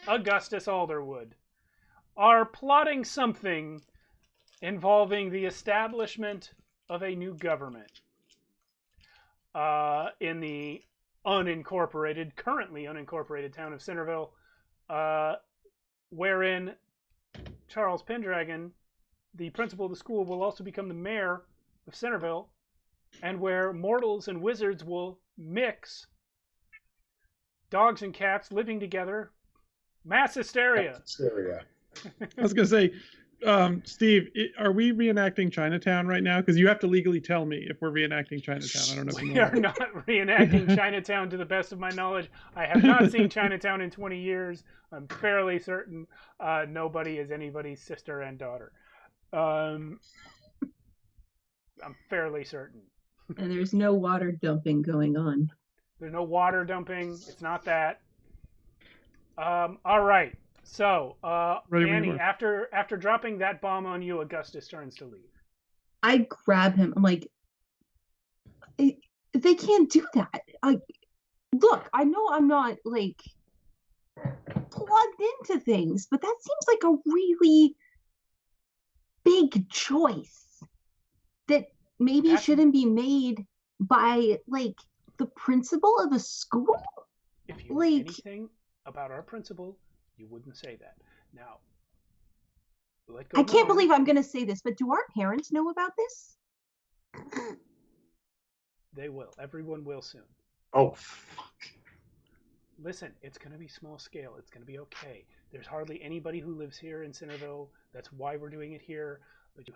Augustus Alderwood are plotting something involving the establishment of a new government in the currently unincorporated town of Centerville, wherein Charles Pendragon, the principal of the school, will also become the mayor of Centerville, and where mortals and wizards will mix, dogs and cats living together, mass hysteria. I was gonna say, Steve, are we reenacting Chinatown right now? Because you have to legally tell me if we're reenacting Chinatown. I don't know if you We know are that. not reenacting Chinatown to the best of my knowledge. I have not seen Chinatown in 20 years. I'm fairly certain nobody is anybody's sister and daughter. I'm fairly certain. And there's no water dumping going on. There's no water dumping. It's not that. All right. So, Annie, after dropping that bomb on you, Augustus turns to leave. I grab him. I'm like, they can't do that. Look, I know I'm not like plugged into things, but that seems like a really big choice that maybe shouldn't be made by like the principal of a school. If you knew anything about our principal, you wouldn't say that. Now, I can't believe I'm going to say this, but do our parents know about this? They will. Everyone will soon. Oh, fuck. Listen, it's going to be small scale. It's going to be okay. There's hardly anybody who lives here in Centerville. That's why we're doing it here. But you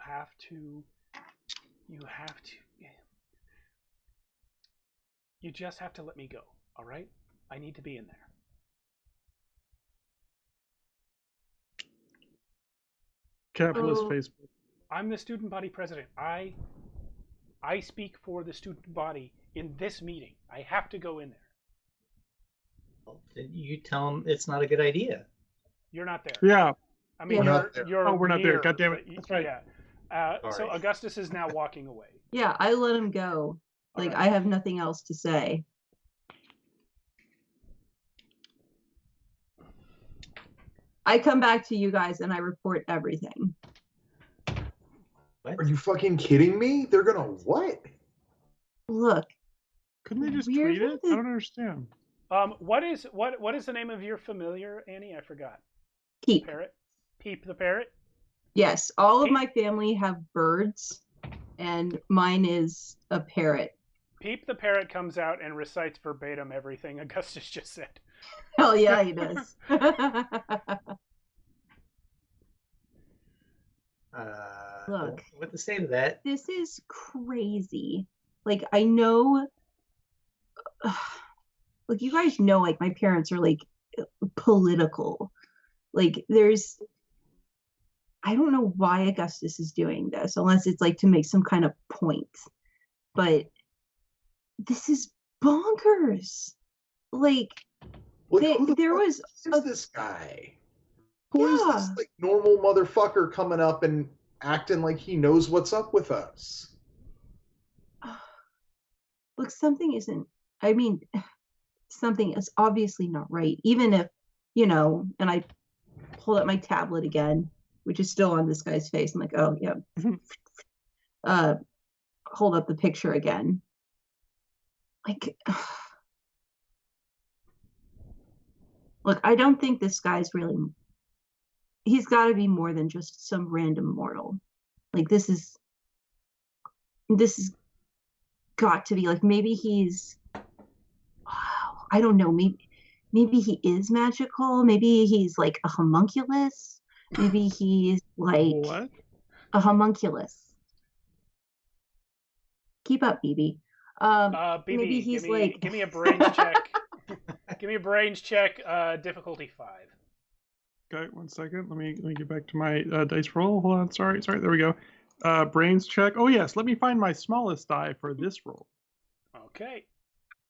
just have to let me go. All right? I need to be in there. Capitalist Facebook. I'm the student body president. I speak for the student body in this meeting. I have to go in there. Well, you tell them it's not a good idea. You're not there. Yeah. I mean, we're not there. God damn it. That's right. Yeah. So Augustus is now walking away. Yeah, I let him go. Like, I have nothing else to say. I come back to you guys and I report everything. What? Are you fucking kidding me? They're gonna what? Look. Couldn't they just tweet it? I don't understand. What is the name of your familiar, Annie? I forgot. Peep. Parrot? Peep the parrot? Yes, all of my family have birds, and mine is a parrot. Peep the parrot comes out and recites verbatim everything Augustus just said. Hell yeah, he does. Look, what to say to that? This is crazy. Like, I know, like, you guys know, like, my parents are, like, political. Like, I don't know why Augustus is doing this, unless it's, like, to make some kind of point. But this is bonkers. Like, there was this guy. Who is this like normal motherfucker coming up and acting like he knows what's up with us? Look, something is obviously not right. Even if, and I pulled up my tablet again, which is still on this guy's face. I'm like, oh yeah. Hold up the picture again. Like, look, I don't think this guy's really, he's got to be more than just some random mortal. Like, this is got to be, like, maybe he's, I don't know, maybe he is magical. Maybe he's like a homunculus. Maybe he's like what? A homunculus. Keep up, BB. BB, maybe he's give me a brains check. Give me a brains check. Difficulty 5. Okay, 1 second. Let me get back to my dice roll. Hold on. Sorry. There we go. Brains check. Oh yes. Let me find my smallest die for this roll. Okay.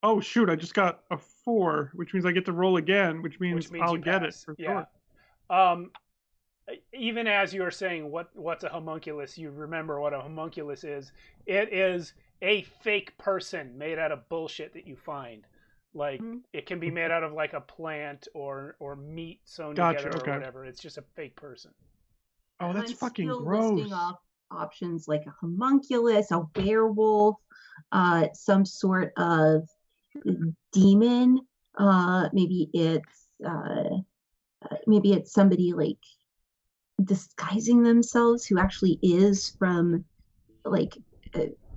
Oh shoot! I just got a 4, which means I get to roll again, which means I'll get it for sure. Even as you are saying what's a homunculus, you remember what a homunculus is. It is a fake person made out of bullshit that you find. Like, it can be made out of like a plant or meat sewn together or whatever. It's just a fake person. Oh, that's fucking still gross. Listing off options like a homunculus, a werewolf, some sort of demon. Maybe it's somebody like disguising themselves who actually is from like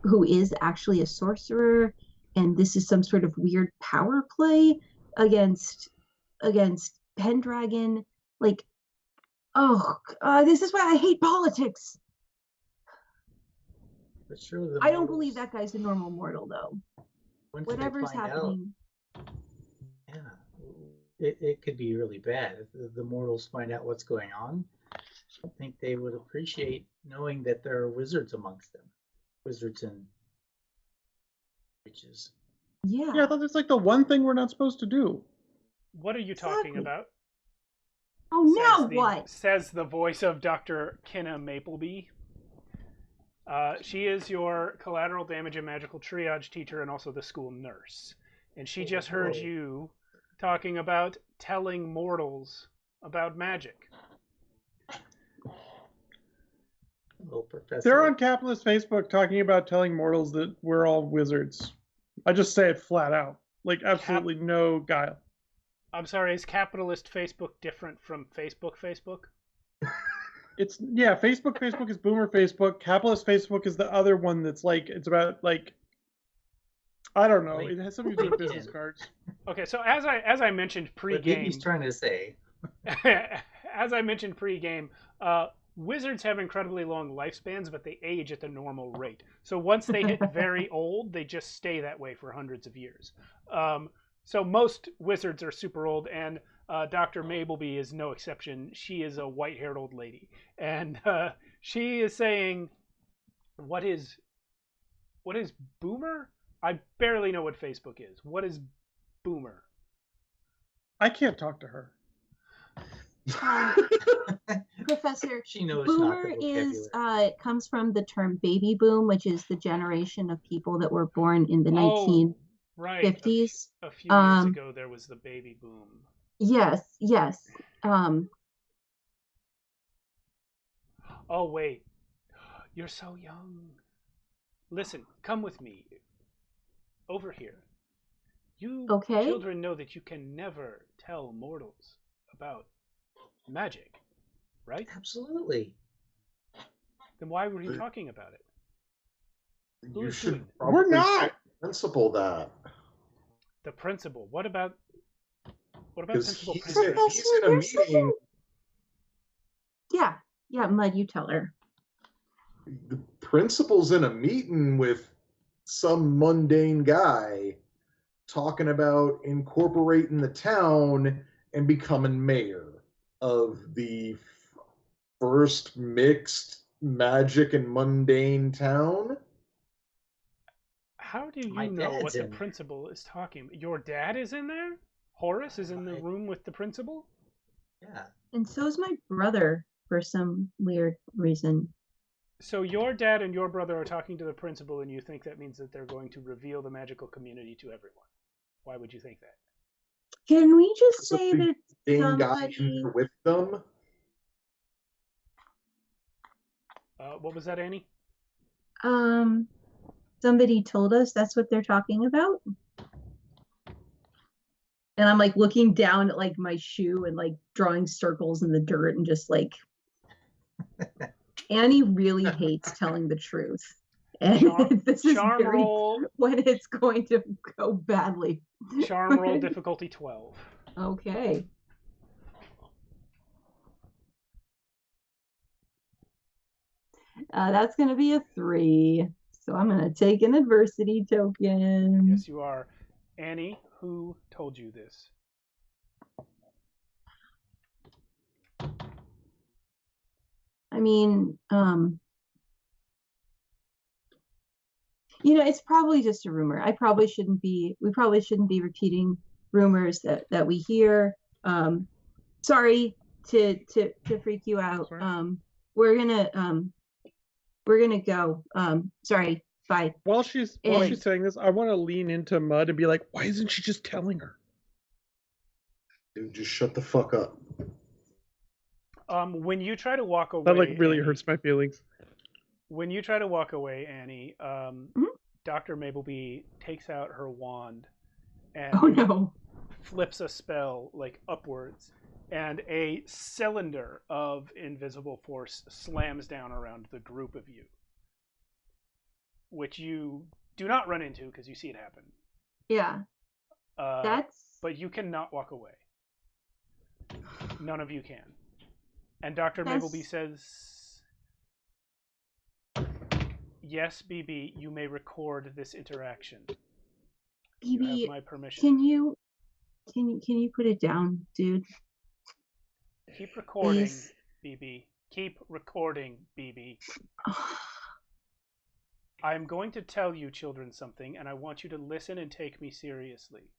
who is actually a sorcerer, and this is some sort of weird power play against Pendragon. Like, Oh, this is why I hate politics. But surely the I don't mortals- believe that guy's a normal mortal, though. once they Whatever's find out- happening. yeah, it could be really bad if the mortals find out what's going on. I think they would appreciate knowing that there are wizards amongst them, wizards and witches. Yeah. Yeah, I thought that's like the one thing we're not supposed to do. What are you talking Exactly. about? Oh, now Says the- what? Says the voice of Dr. Kenna Mapleby. She is your collateral damage and magical triage teacher and also the school nurse. And she just heard you talking about telling mortals about magic. Hello, Professor. They're on capitalist Facebook talking about telling mortals that we're all wizards. I just say it flat out. Like, absolutely no guile. I'm sorry, is capitalist Facebook different from Facebook? It's, yeah, Facebook is boomer Facebook. Capitalist Facebook is the other one that's like, it's about, like, I don't know. It has something to do with business cards. Okay, so as I mentioned What pre-game, he's trying to say. as I mentioned pre-game, wizards have incredibly long lifespans, but they age at the normal rate. So once they hit very old, they just stay that way for hundreds of years. So most wizards are super old, and Dr. Mapleby is no exception. She is a white-haired old lady, and she is saying, "What is boomer? I barely know what Facebook is. What is boomer?" I can't talk to her. Professor, She knows boomer not the is vocabulary. comes from the term baby boom, which is the generation of people that were born in the Right. 1950s. A few years ago, there was the baby boom. Yes. Oh, wait. You're so young. Listen, come with me. Over here. You Okay. children know that you can never tell mortals about magic, right? Absolutely. Then why were you talking about it? Who You is should doing it? probably We're not! tell the principal that. The principal. What about Because Principal he's, Prince? he's in a meeting. Yeah, Mud, you tell her. The principal's in a meeting with some mundane guy talking about incorporating the town and becoming mayor of the first mixed magic and mundane town. How do you My know what dad's the in there. principal is talking? Your dad is in there? Horace is in the Right. room with the principal? Yeah. And so's my brother for some weird reason. So your dad and your brother are talking to the principal, and you think that means that they're going to reveal the magical community to everyone. Why would you think that? Can we just So say the that Dane guy in somebody there with them. What was that, Annie? somebody told us that's what they're talking about? And I'm like looking down at like my shoe and like drawing circles in the dirt and just like Annie really hates telling the truth. And this is Charm very roll. when it's going to go badly. Charm roll difficulty 12. Okay. That's going to be a 3. So I'm going to take an adversity token. Yes, you are. Annie, who told you this? I mean, it's probably just a rumor. We probably shouldn't be repeating rumors that we hear. Sorry to freak you out. Sorry. We're gonna go. Sorry. Bye. While she's saying this, I want to lean into Mud and be like, why isn't she just telling her? Dude, just shut the fuck up. When you try to walk away, That like really Annie, hurts my feelings. When you try to walk away, Annie, Dr. Mapleby takes out her wand and Oh no. flips a spell like upwards, and a cylinder of invisible force slams down around the group of you, which you do not run into because you see it happen. Yeah. But you cannot walk away. None of you can. And Dr. Yes. Mableby says, yes, BB, you may record this interaction. You have BB, my permission. can you put it down, dude? Keep recording, Please. BB. Keep recording, BB. I'm going to tell you children something, and I want you to listen and take me seriously.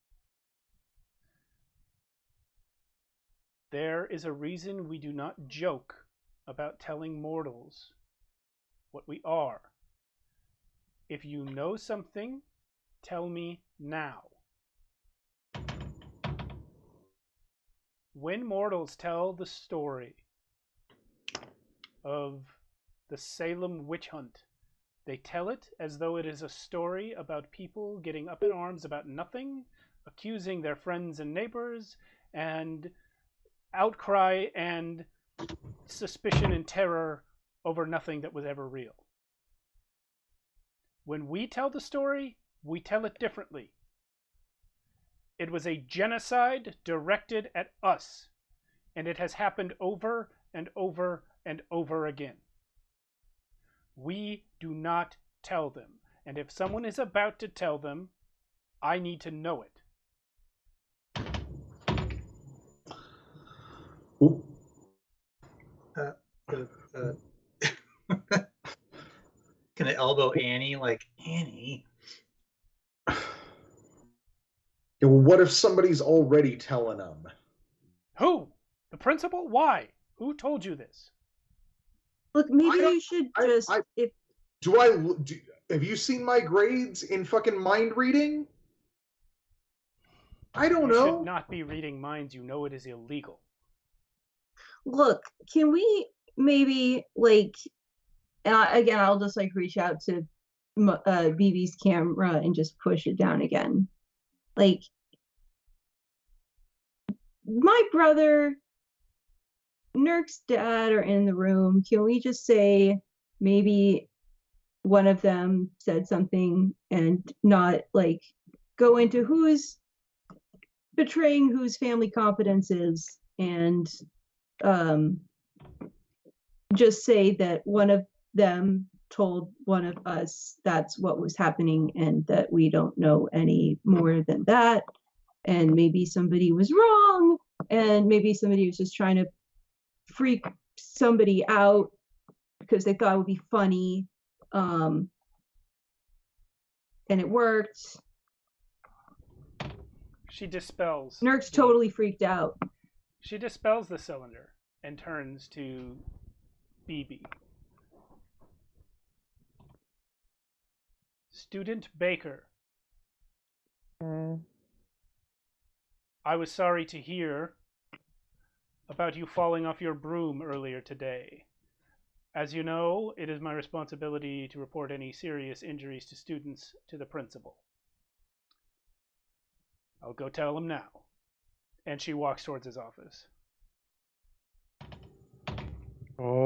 There is a reason we do not joke about telling mortals what we are. If you know something, tell me now. When mortals tell the story of the Salem witch hunt, they tell it as though it is a story about people getting up in arms about nothing, accusing their friends and neighbors, and outcry and suspicion and terror over nothing that was ever real. When we tell the story, we tell it differently. It was a genocide directed at us, and it has happened over and over and over again. We do not tell them, and if someone is about to tell them, I need to know it. Can I elbow Annie? Like, Annie? Yeah, well, what if somebody's already telling them? Who? The principal? Why? Who told you this? Look, maybe you should just Have you seen my grades in fucking mind reading? I don't know. You should not be reading minds. You know it is illegal. Look, can we maybe like, again, I'll just like reach out to BB's camera and just push it down again. Like, my brother, Nurk's dad are in the room. Can we just say maybe one of them said something and not like go into who's betraying whose family confidences, and just say that one of them told one of us that's what was happening and that we don't know any more than that, and maybe somebody was wrong, and maybe somebody was just trying to freak somebody out because they thought it would be funny, and it worked. She dispels. Nurk's totally freaked out. She dispels the cylinder and turns to BB. Student Baker. I was sorry to hear about you falling off your broom earlier today. As you know, it is my responsibility to report any serious injuries to students to the principal. I'll go tell him now. And she walks towards his office. Oh.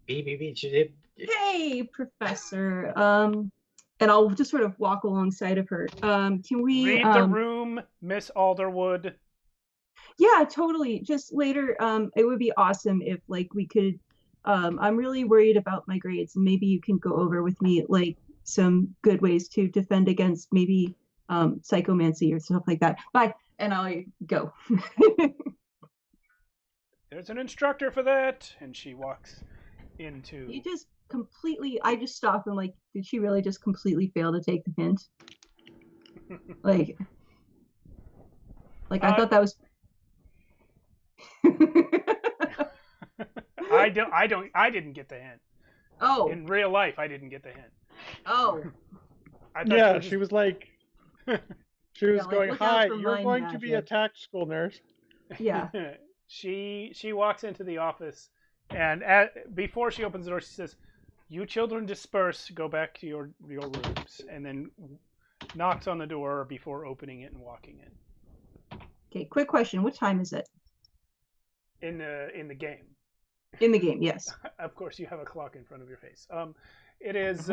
Hey, Professor. And I'll just sort of walk alongside of her. Can we read the room, Miss Alderwood? Yeah, totally. Just later, it would be awesome if like we could. I'm really worried about my grades, and maybe you can go over with me like some good ways to defend against maybe psychomancy or stuff like that. Bye, and I'll go. There's an instructor for that, and she walks into. You just completely. I just stopped and like, did she really just completely fail to take the hint? like I thought that was. I didn't get the hint. Oh. In real life, I didn't get the hint. Oh. Yeah, she was like, she was like, going, look out "Hi, for you're mind going to be magic." attacked, school nurse." Yeah. She walks into the office, and before she opens the door, she says, "You children disperse. Go back to your rooms," and then knocks on the door before opening it and walking in. Okay, quick question. What time is it? In the game. In the game, yes. Of course, you have a clock in front of your face. It is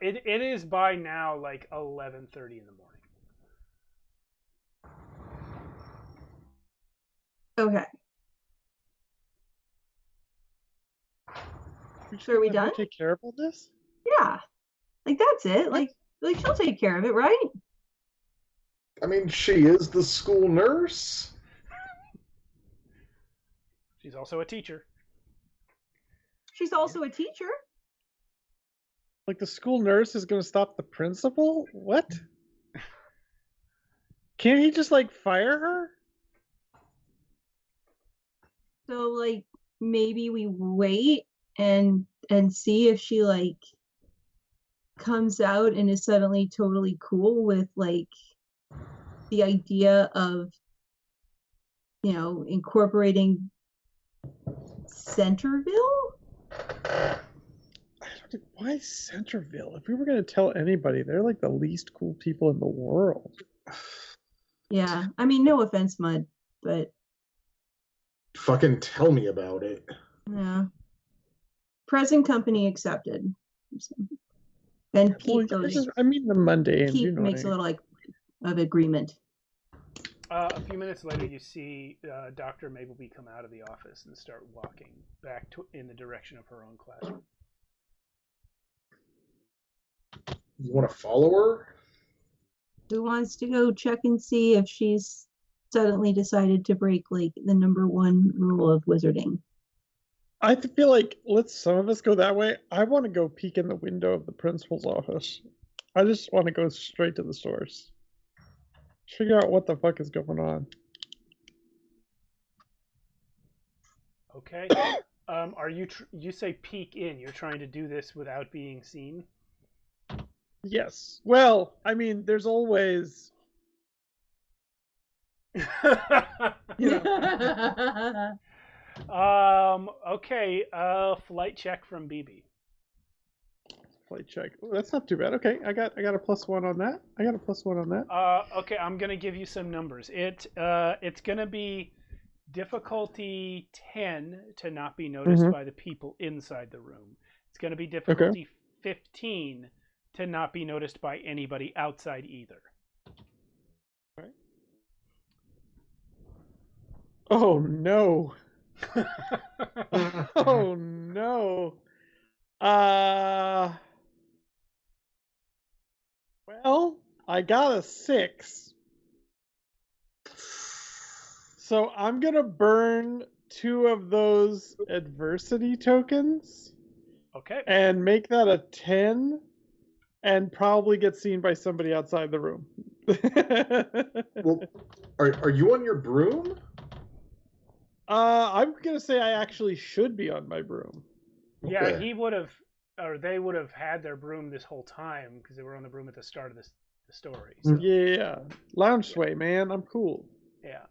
it is by now like 11:30 in the morning. Okay. So are we done? Take care of all this? Yeah. Like that's it. Like she'll take care of it, right? I mean, she is the school nurse. She's also a teacher. She's also a teacher. Like the school nurse is going to stop the principal? What? Can't he just like fire her? So like maybe we wait and see if she like comes out and is suddenly totally cool with like the idea of, you know, incorporating Centerville. Why Centerville? If we were going to tell anybody, they're like the least cool people in the world. Yeah, I mean, no offense, Mud, but Fucking tell me about it. yeah. Present company accepted. And Pete goes. I mean the mundane. Pete you know makes a little like of agreement. A few minutes later, you see Dr. Mableby come out of the office and start walking back in the direction of her own classroom. You want to follow her? Who wants to go check and see if she's suddenly decided to break like the #1 rule of wizarding? I feel like let some of us go that way. I want to go peek in the window of the principal's office. I just want to go straight to the source. Figure out what the fuck is going on. Okay. Are you? You say peek in. You're trying to do this without being seen. Yes. Well, I mean, there's always. Okay. Flight check from BB. Flight check. Ooh, that's not too bad. Okay, I got a +1 on that. Okay, I'm gonna give you some numbers. It's gonna be difficulty 10 to not be noticed by the people inside the room. It's gonna be difficulty 15 to not be noticed by anybody outside either. All right. Oh no. Oh no. Well, I got a 6. So I'm gonna burn 2 of those adversity tokens. Okay. And make that a 10 and probably get seen by somebody outside the room. Well, are you on your broom? I'm gonna say I actually should be on my broom. Yeah, Okay. he would have, or they would have had their broom this whole time because they were on the broom at the start of the story. So. Yeah, lounge sway, man. I'm cool. Yeah.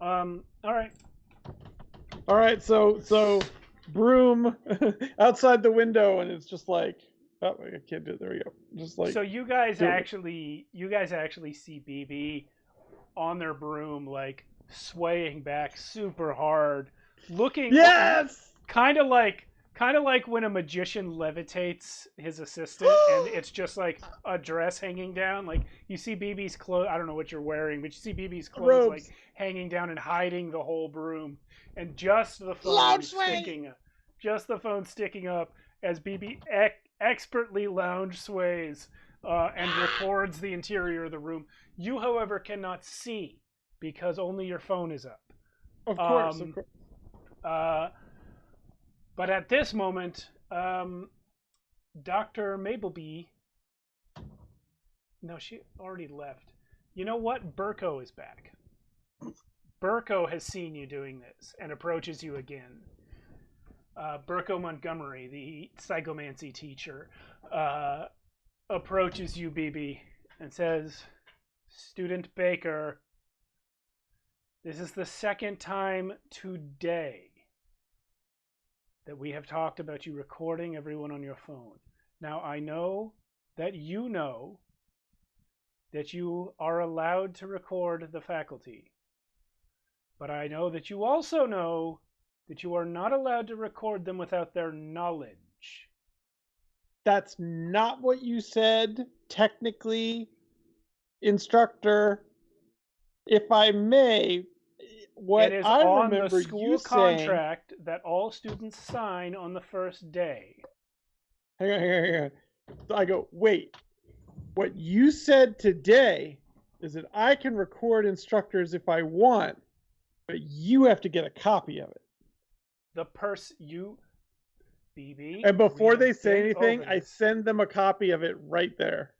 All right. All right. So broom outside the window, and it's just like, oh, I can't do it. There we go. Just like. So you guys actually see BB on their broom, like swaying back super hard, looking. Yes. Kind of like when a magician levitates his assistant and it's just like a dress hanging down. Like you see BB's clothes. I don't know what you're wearing, but you see BB's clothes Robes. like hanging down and hiding the whole broom, and just the phone sticking up. Just the phone sticking up as BB expertly lounge sways and records the interior of the room. You, however, cannot see because only your phone is up. Of course. But at this moment, Dr. Mableby... No, she already left. You know what? Burko is back. Burko has seen you doing this and approaches you again. Burko Montgomery, the psychomancy teacher, approaches you, BB, and says, Student Baker, this is the second time today that we have talked about you recording everyone on your phone. Now, I know that you are allowed to record the faculty, but I know that you also know that you are not allowed to record them without their knowledge. That's not what you said, technically, instructor. If I may, what It is I on remember the school you saying. contract that all students sign on the first day. Hang on. So I go, wait. What you said today is that I can record instructors if I want, but you have to get a copy of it. The BB. And before they say been anything, over I this. send them a copy of it right there.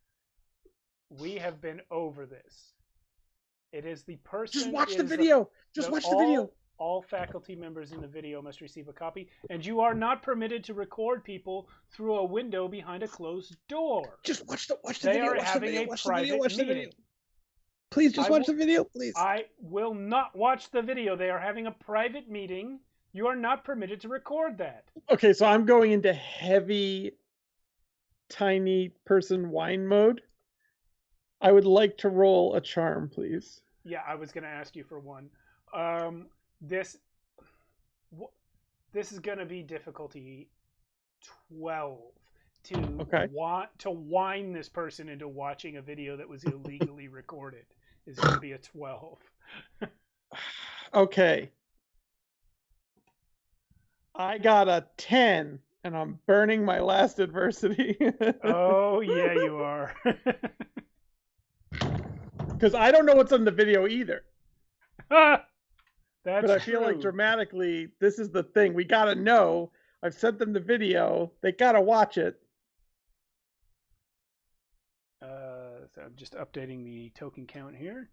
We have been over this. It is the person. Just watch the video. Video. All faculty members in the video must receive a copy, and you are not permitted to record people through a window behind a closed door. Just watch the They video. are having a private meeting. Please just watch the video, please. I will not watch the video. They are having a private meeting. You are not permitted to record that. Okay, so I'm going into heavy, tiny person whine mode. I would like to roll a charm, please. Yeah, I was going to ask you for one. This is going to be difficulty 12 to whine this person into watching a video that was illegally recorded. Is going to be a 12. Okay. I got a 10, and I'm burning my last adversity. Oh, yeah, you are. Because I don't know what's on the video either. That's but I feel like dramatically, this is the thing. We got to know. I've sent them the video. They got to watch it. So I'm just updating the token count here.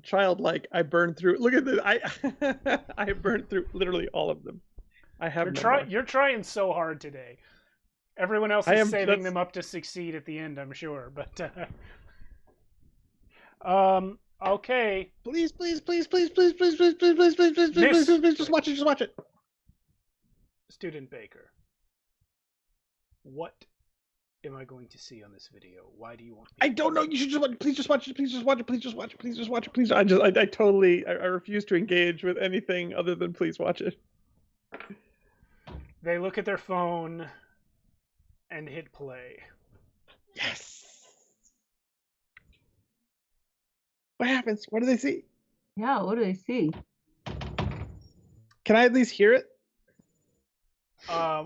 Childlike, I burned through. Look at this. I burned through literally all of them. I have. You're trying so hard today. Everyone else is saving them up to succeed at the end, I'm sure. But okay. Please, just watch it. Student Baker, what am I going to see on this video? Why do you want me I don't know. You should just watch it. Please just watch it. Please just watch it. Please just watch it. Please just watch it. Please. I refuse to engage with anything other than please watch it. They look at their phone and hit play. Yes. What happens? What do they see? Yeah, what do they see? Can I at least hear it?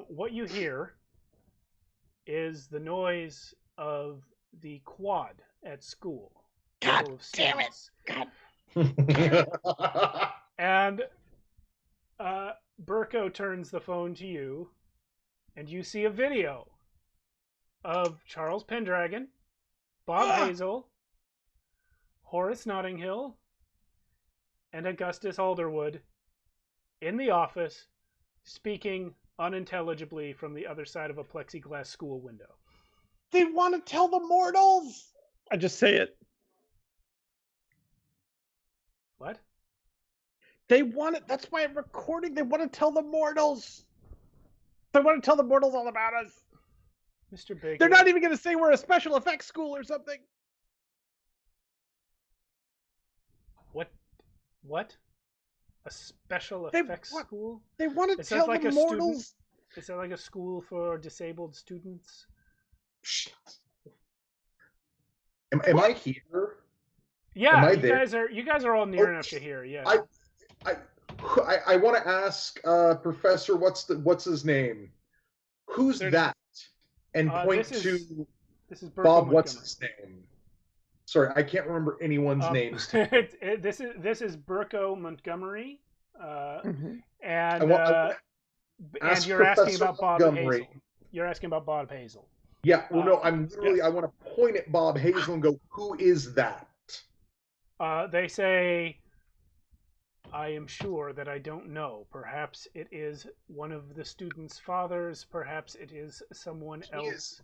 What you hear is the noise of the quad at school. God damn it! God. And Burko turns the phone to you, and you see a video of Charles Pendragon, Bob Hazel, Horace Nottinghill, and Augustus Alderwood in the office speaking unintelligibly from the other side of a plexiglass school window. They want to tell the mortals. I just say it. What? They want it. That's why I'm recording. They want to tell the mortals. They want to tell the mortals all about us. Mr. Baker. They're not even going to say we're a special effects school or something. What? A special effects school? They want to tell the mortals. Is that like a school for disabled students? Am I here? Yeah, you guys are all near enough to hear. Yeah. I want to ask Professor, what's his name? Who's that? And point to this is Bob. What's his name? Sorry, I can't remember anyone's names. This is Burko Montgomery, and you're asking about Bob Hazel. You're asking about Bob Hazel. Yeah, well, no, I'm literally. Yes. I want to point at Bob Hazel and go, "Who is that?" They say, "I am sure that I don't know. Perhaps it is one of the students' fathers. Perhaps it is someone else."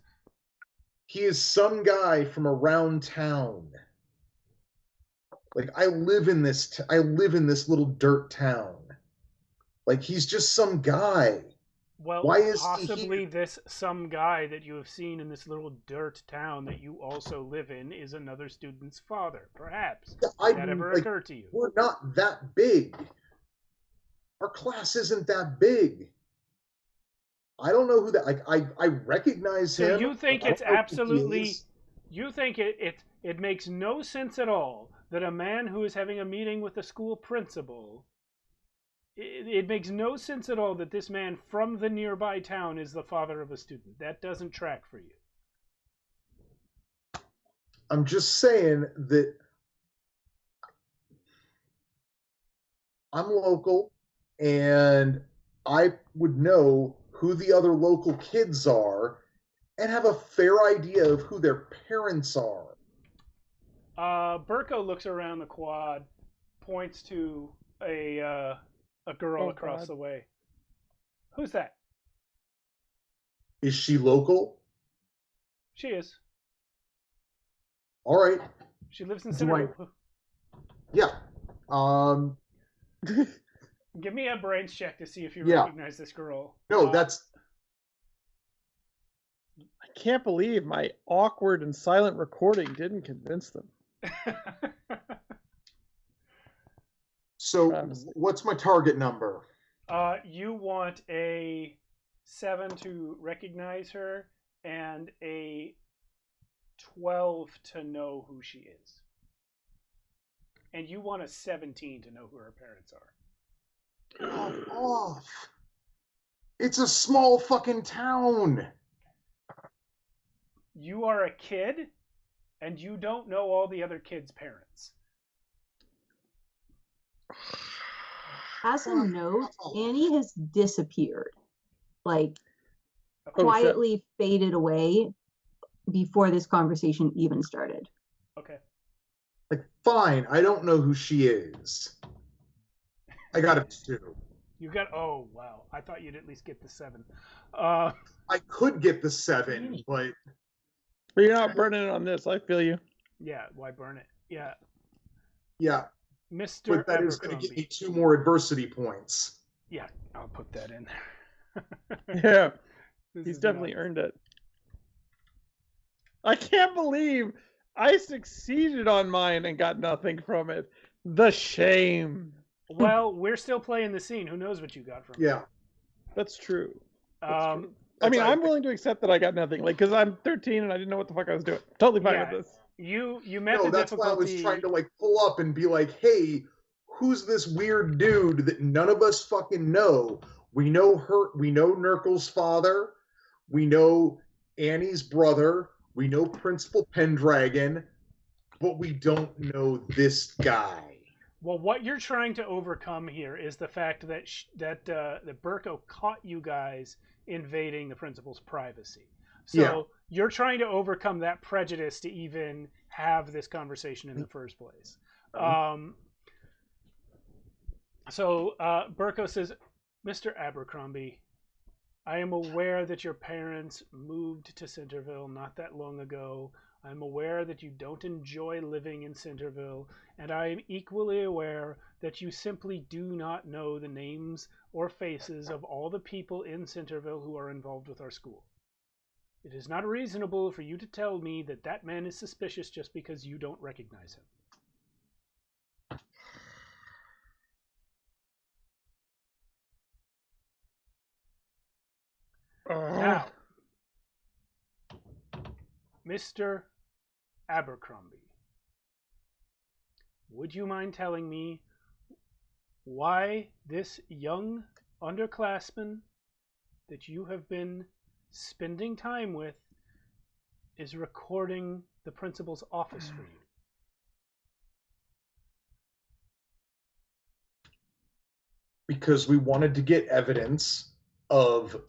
He is some guy from around town. Like I live in this little dirt town. Like he's just some guy. Well, why is possibly this some guy that you have seen in this little dirt town that you also live in is another student's father. Perhaps did that ever occur to you? We're not that big. Our class isn't that big. I don't know who that. Like I recognize him. So you think it's absolutely? You think it makes no sense at all that a man who is having a meeting with the school principal, it makes no sense at all that this man from the nearby town is the father of a student. That doesn't track for you. I'm just saying that I'm local and I would know who the other local kids are and have a fair idea of who their parents are. Burko looks around the quad, points to a girl across the way. Who's that? Is she local? She is. All right. She lives in Centerville. Yeah. Give me a brains check to see if you recognize this girl. No, that's... I can't believe my awkward and silent recording didn't convince them. So, what's my target number? You want a 7 to recognize her and a 12 to know who she is. And you want a 17 to know who her parents are. Come off. It's a small fucking town. You are a kid, and you don't know all the other kids' parents. As a note, Annie has disappeared. Like, quietly faded away before this conversation even started. Okay. Like, fine, I don't know who she is. I got a 2. You got, oh, wow. I thought you'd at least get the 7. I could get the 7, but... But you're not burning it on this, I feel you. Yeah, why burn it? Yeah. Yeah. Mr. But that is going to get me 2 more adversity points. Yeah, I'll put that in there. Yeah, he's definitely earned it. I can't believe I succeeded on mine and got nothing from it. The shame. Well, we're still playing the scene. Who knows what you got from it? Yeah. That's true. That's true. I mean, I'm willing to accept that I got nothing, like, because I'm 13 and I didn't know what the fuck I was doing. Totally fine with this. You met the that's difficulty. why I was trying to, like, pull up and be like, hey, who's this weird dude that none of us fucking know? We know Nurkle's father. We know Annie's brother. We know Principal Pendragon. But we don't know this guy. Well, what you're trying to overcome here is the fact that that Burko caught you guys invading the principal's privacy. So you're trying to overcome that prejudice to even have this conversation in the first place. So Burko says, Mr. Abercrombie, I am aware that your parents moved to Centerville not that long ago. I'm aware that you don't enjoy living in Centerville, and I am equally aware that you simply do not know the names or faces of all the people in Centerville who are involved with our school. It is not reasonable for you to tell me that that man is suspicious just because you don't recognize him. Now, Mr. Abercrombie, would you mind telling me why this young underclassman that you have been spending time with is recording the principal's office for you? Because we wanted to get evidence of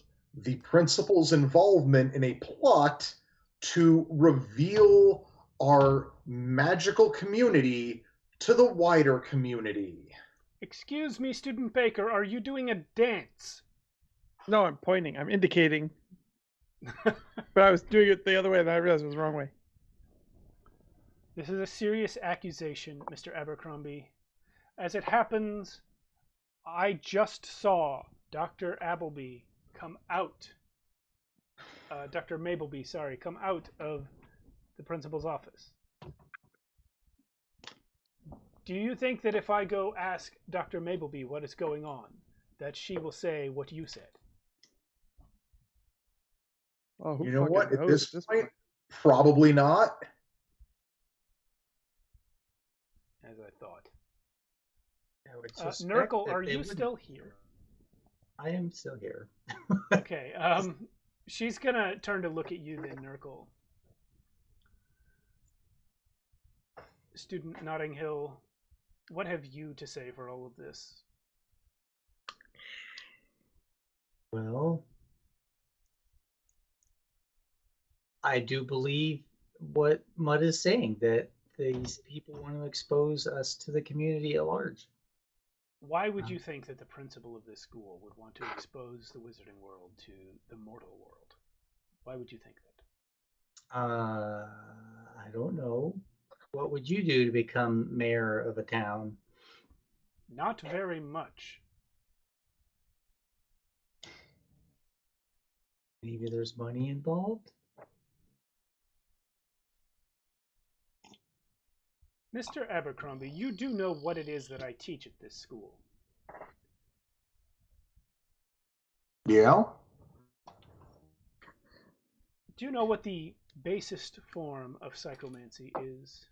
the principal's involvement in a plot to reveal our magical community to the wider community. Excuse me, Student Baker, are you doing a dance? No, I'm pointing. I'm indicating. But I was doing it the other way, and I realized it was the wrong way. This is a serious accusation, Mr. Abercrombie. As it happens, I just saw Dr. Appleby come out. Dr. Mableby, sorry, come out of the principal's office. Do you think that if I go ask Dr. Mableby what is going on, that she will say what you said? Oh, you know what? At this point, probably not. as I thought. I would suspect Nurgle, that are they you wouldn't. still here? I am still here. Okay. She's gonna turn to look at you then, Nurgle. Student Notting Hill, what have you to say for all of this? Well, I do believe what Mud is saying, that these people want to expose us to the community at large. Why would you think that the principal of this school would want to expose the wizarding world to the mortal world? Why would you think that? I don't know. What would you do to become mayor of a town? Not very much. Maybe there's money involved? Mr. Abercrombie, you do know what it is that I teach at this school. Yeah. Do you know what the basest form of psychomancy is?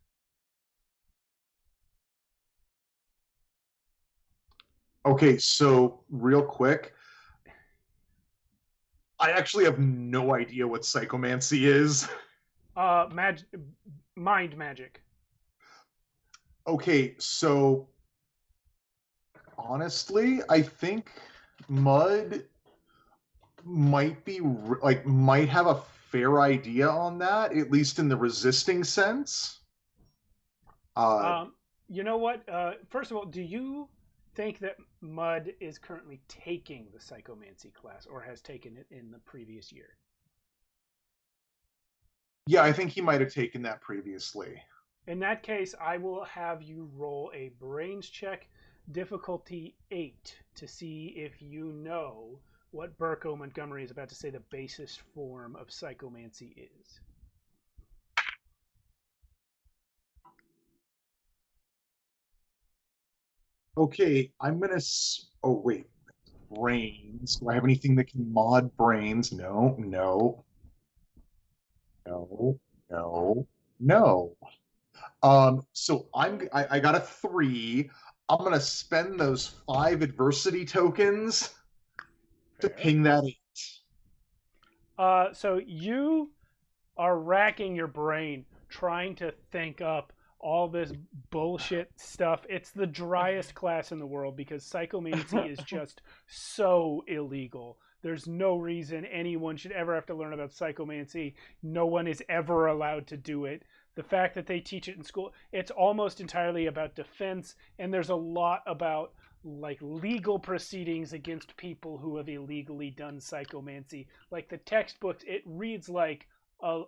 Okay, so real quick, I actually have no idea what psychomancy is. Mind magic. Okay, so honestly, I think Mud might be might have a fair idea on that, at least in the resisting sense. You know what? First of all, do you think that Mud is currently taking the psychomancy class or has taken it in the previous year? Yeah, I think he might have taken that previously. In that case, I will have you roll a brains check, difficulty 8, to see if you know what Burko Montgomery is about to say the basest form of psychomancy is. Okay, I'm gonna. Oh wait, brains. Do I have anything that can mod brains? No, no, no, no, no. So I got a 3. I'm gonna spend those 5 adversity tokens to ping that 8. So you are racking your brain trying to think up all this bullshit stuff. It's the driest class in the world because psychomancy is just so illegal. There's no reason anyone should ever have to learn about psychomancy. No one is ever allowed to do it. The fact that they teach it in school, it's almost entirely about defense, and there's a lot about like legal proceedings against people who have illegally done psychomancy. Like the textbooks, it reads like a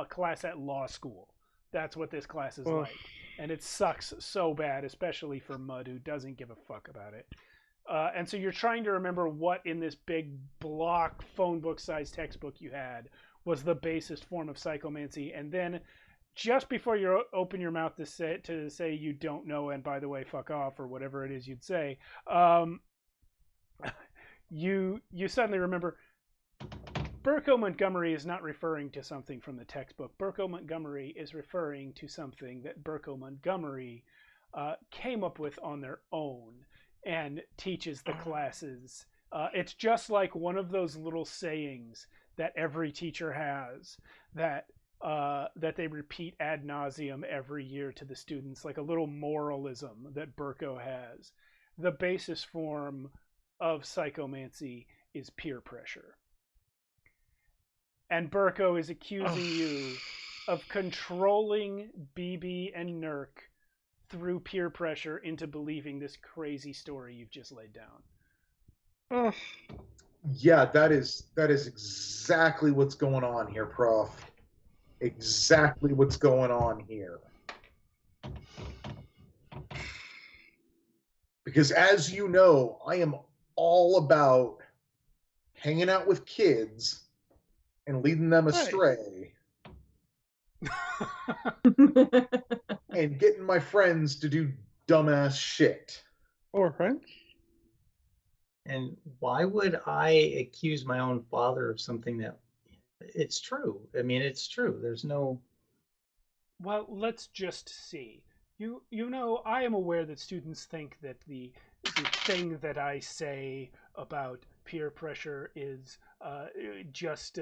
class at law school. That's what this class is like, and it sucks so bad, especially for Mud, who doesn't give a fuck about it. And so you're trying to remember what in this big block phone book sized textbook you had was the basest form of psychomancy, and then just before you open your mouth to say you don't know, and by the way, fuck off, or whatever it is you'd say, you suddenly remember Burko Montgomery is not referring to something from the textbook. Burko Montgomery is referring to something that Burko Montgomery came up with on their own and teaches the classes. It's just like one of those little sayings that every teacher has that they repeat ad nauseum every year to the students, like a little moralism that Burko has. The basis form of psychomancy is peer pressure. And Burko is accusing you of controlling BB and Nurk through peer pressure into believing this crazy story you've just laid down. Yeah, that is exactly what's going on here, Prof. Exactly what's going on here. Because as you know, I am all about hanging out with kids and leading them astray. And getting my friends to do dumbass shit. Or friends? And why would I accuse my own father of something that it's true? I mean, it's true. There's no... Well, let's just see. You know, I am aware that students think that the thing that I say about peer pressure is just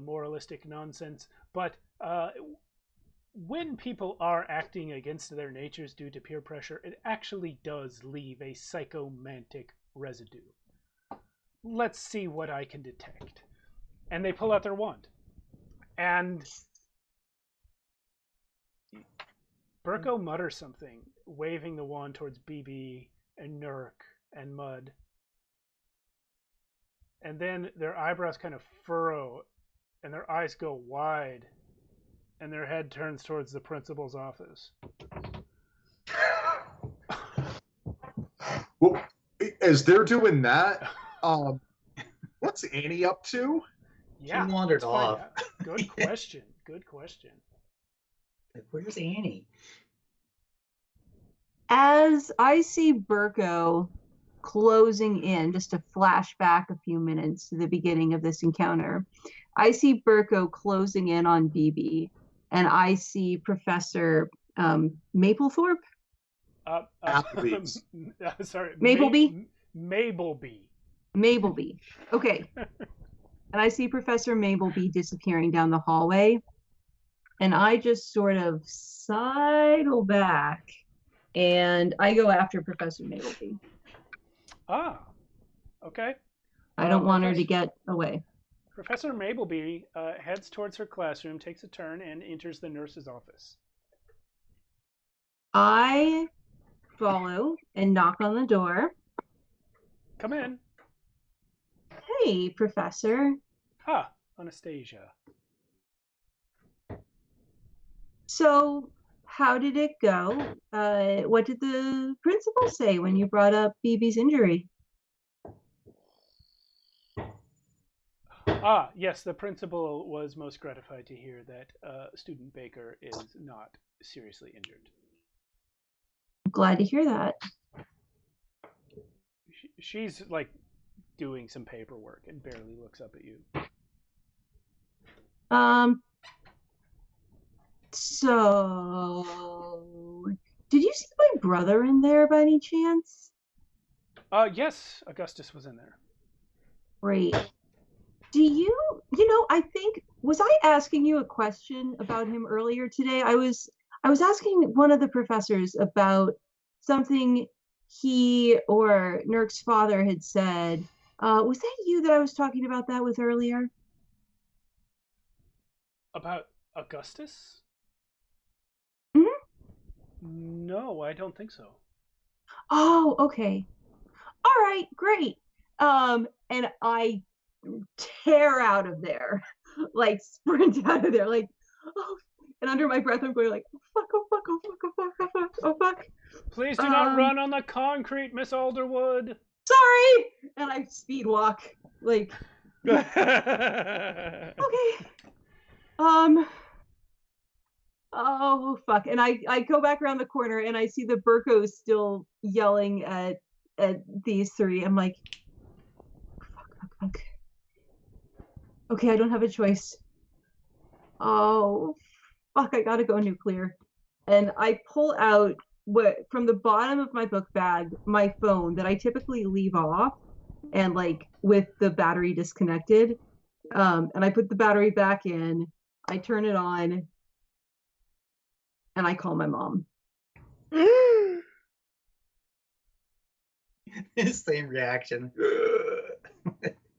moralistic nonsense, but when people are acting against their natures due to peer pressure, it actually does leave a psychomantic residue. Let's see what I can detect. And they pull out their wand. And Burko mutters something, waving the wand towards BB and Nurk and Mud. And then their eyebrows kind of furrow and their eyes go wide and their head turns towards the principal's office. Well, as they're doing that, what's Annie up to? Yeah, She wandered let's find off. out. Good question. Good question. Like, where's Annie? As I see Burko closing in, just to flash back a few minutes to the beginning of this encounter, I see Burko closing in on BB, and I see Professor Maplethorpe. Applebee's. Sorry, Mapleby? Mableby. Mableby. Okay. And I see Professor Mableby disappearing down the hallway, and I just sort of sidle back, and I go after Professor Mableby. Ah, okay. I don't want her to get away. Professor Mableby heads towards her classroom, takes a turn, and enters the nurse's office. I follow and knock on the door. Come in. Hey, Professor. Ah, Anastasia. So, how did it go? What did the principal say when you brought up BB's injury? Ah, yes, the principal was most gratified to hear that student Baker is not seriously injured. I'm glad to hear that. She's like doing some paperwork and barely looks up at you. So, did you see my brother in there by any chance? Yes, Augustus was in there. Great. Do you know, I think, was I asking you a question about him earlier today? I was asking one of the professors about something he or Nurk's father had said. Was that you that I was talking about that with earlier? About Augustus? Mm-hmm. No, I don't think so. Oh, okay. All right, great. And I tear out of there, like sprint out of there, like, oh, and under my breath I'm going like, oh fuck, oh fuck, oh fuck, oh fuck, oh fuck, oh fuck. Please do not run on the concrete, Miss Alderwood. Sorry. And I speed walk, like, okay. Oh fuck. And I go back around the corner and I see the Burkos still yelling at these three. I'm like, fuck. Okay, I don't have a choice. Oh fuck, I gotta go nuclear. And I pull out from the bottom of my book bag my phone that I typically leave off and like with the battery disconnected. And I put the battery back in, I turn it on, and I call my mom. Same reaction.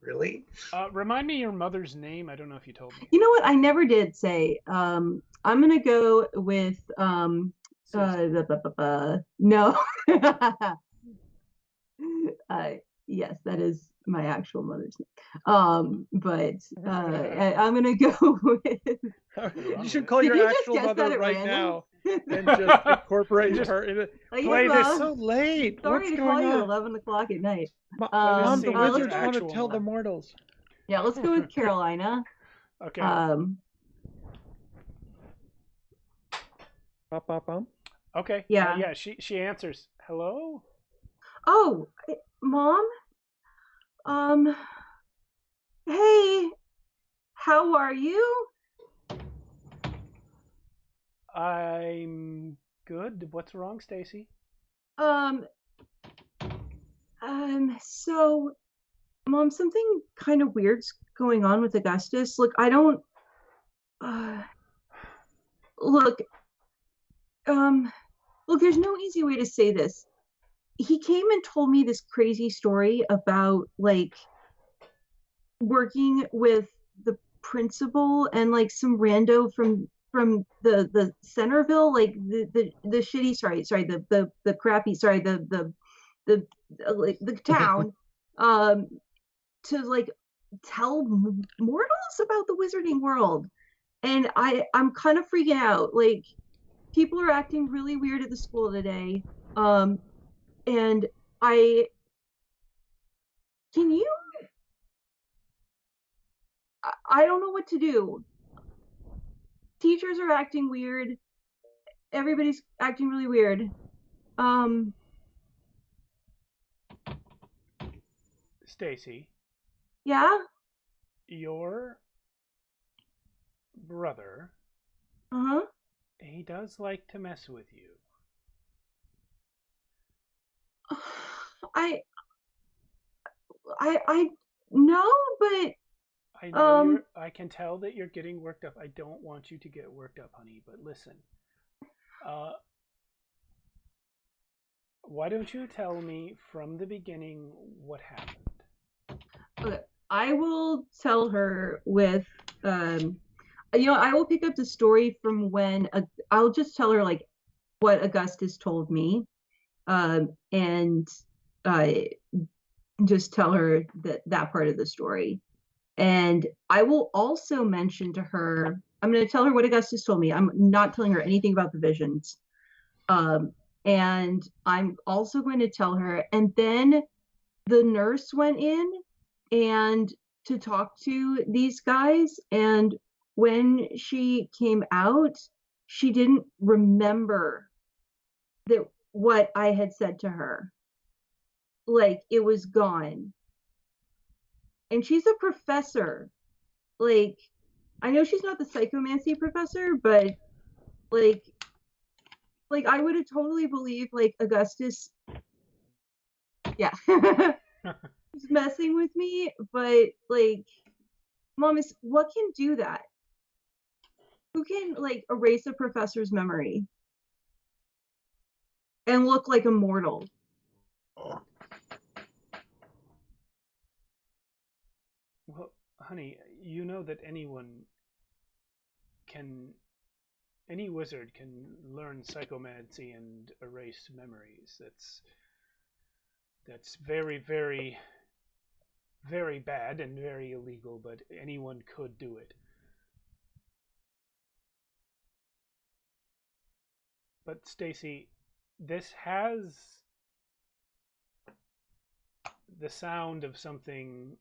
Really? Remind me your mother's name. I don't know if you told me. You know what? I never did say. I'm gonna go with no. Yes, that is my actual mother's name. But I'm gonna go with. You should call your actual mother right now and just incorporate her in it. Play this so late. Sorry to call you at 11 o'clock at night. Mom, the wizards let's want to go- tell the mortals. Yeah, let's go with Carolina. Okay. Okay. Yeah. Yeah. She answers. Hello. Oh, Mom. Hey, how are you? I'm Good. What's wrong, Stacy? So, Mom, something kind of weird's going on with Augustus. Look, I don't, look, look, there's no easy way to say this. He came and told me this crazy story about, like, working with the principal and, like, some rando from the Centerville, like, the shitty, the crappy, like, the town, to, like, tell mortals about the wizarding world. And I'm kind of freaking out. Like, people are acting really weird at the school today. And can you, I don't know what to do. Teachers are acting weird. Everybody's acting really weird. Stacy. Yeah? Your brother. Uh-huh. He does like to mess with you. I know, but I know I can tell that you're getting worked up. I don't want you to get worked up, honey, but listen. Why don't you tell me from the beginning what happened? Okay. I will tell her with I will pick up the story from when I'll just tell her, like, what Augustus told me, and just tell her that part of the story. And I will also mention to her, I'm going to tell her what Augustus told me. I'm not telling her anything about the visions. And I'm also going to tell her, and then the nurse went in and to talk to these guys, and when she came out, she didn't remember what I had said to her. Like, it was gone. And she's a professor. Like, I know she's not the psychomancy professor, but like I would have totally believed, like, Augustus, yeah, was messing with me. But, like, Mom, what can do that? Who can, like, erase a professor's memory and look like a mortal? Well, honey, you know that any wizard can learn psychomancy and erase memories. That's very, very, very bad and very illegal, but anyone could do it. But Stacy, this has the sound of something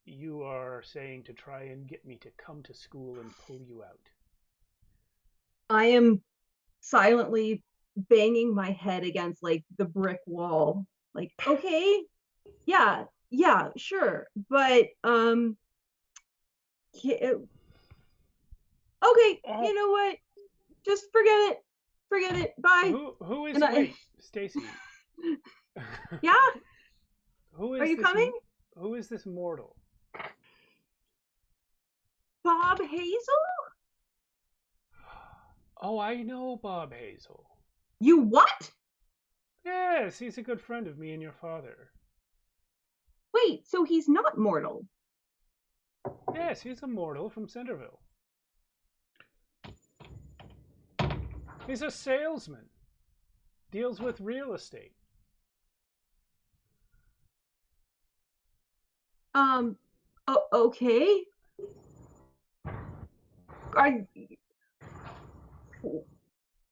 you are saying to try and get me to come to school and pull you out. I am silently banging my head against, like, the brick wall. Like, okay, yeah, sure, but okay, you know what? Just forget it. Bye. Who is? Wait, Stacy. Yeah. Who is? Are you coming? Who is this mortal? Bob Hazel? Oh, I know Bob Hazel. You what? Yes, he's a good friend of me and your father. Wait, so he's not mortal? Yes, he's a mortal from Centerville. He's a salesman. Deals with real estate. Okay.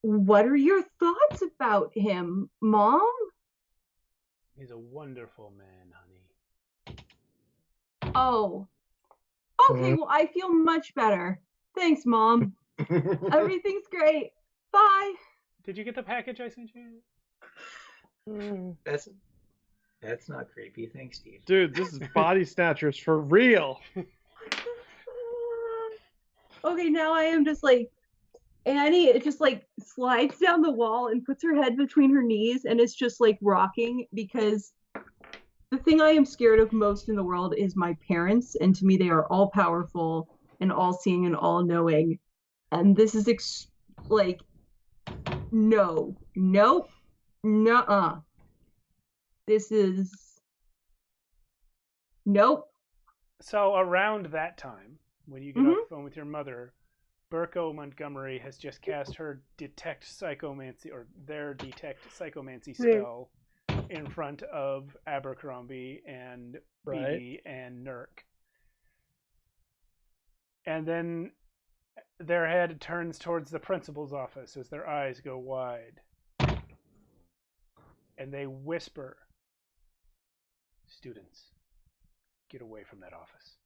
What are your thoughts about him, Mom? He's a wonderful man, honey. Oh. Okay, well, I feel much better. Thanks, Mom. Everything's great. Bye. Did you get the package I sent you? That's not creepy. Thanks, Steve. Dude, this is Body Snatchers for real. Okay, now I am just, like, Annie just like slides down the wall and puts her head between her knees and is just like rocking, because the thing I am scared of most in the world is my parents, and to me they are all powerful and all seeing and all knowing, and this is like no, nope, nuh-uh. This is nope. So around that time, when you get off the phone with your mother, Burko Montgomery has just cast her detect psychomancy, or their detect psychomancy spell in front of Abercrombie and BB and Nurk. And then their head turns towards the principal's office as their eyes go wide. And they whisper, "Students, get away from that office."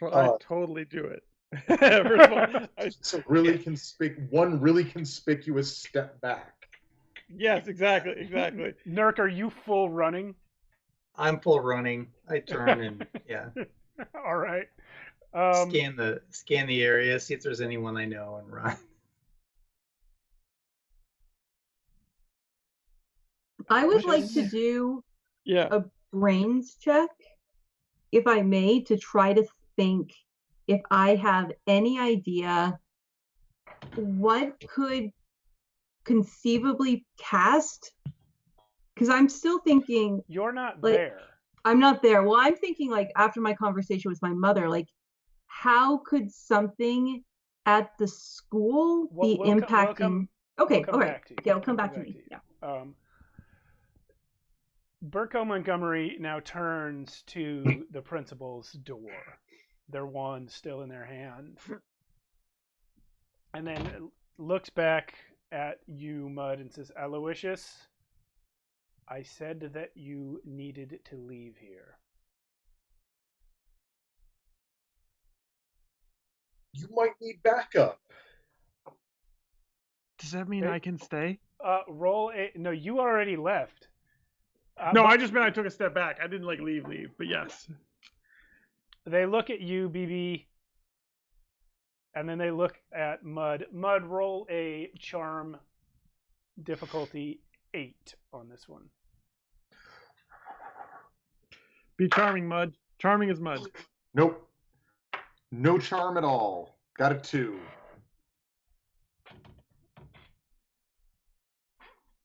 Well, I totally do it. First of all, it's a really really conspicuous step back. Yes, exactly. Nurk, are you full running? I'm full running. I turn and yeah. All right. Scan the area, see if there's anyone I know, and run. I would like to do a brains check, if I may, to try to think if I have any idea what could conceivably cast, because I'm still thinking you're not like, there. I'm not there. Well, I'm thinking like after my conversation with my mother, like how could something at the school be impacting? Okay, all right. Yeah, it'll come back to me. Yeah. Burko Montgomery now turns to the principal's door, their wand still in their hand, and then looks back at you, Mud, and says, "Aloysius, I said that you needed to leave here." You might need backup. Does that mean I can stay? Roll a... No, you already left. No, I just meant I took a step back. I didn't like leave, but yes. They look at you, BB, and then they look at Mud. Mud, roll a charm difficulty 8 on this one. Be charming, Mud. Charming as Mud. Nope. No charm at all. Got a 2.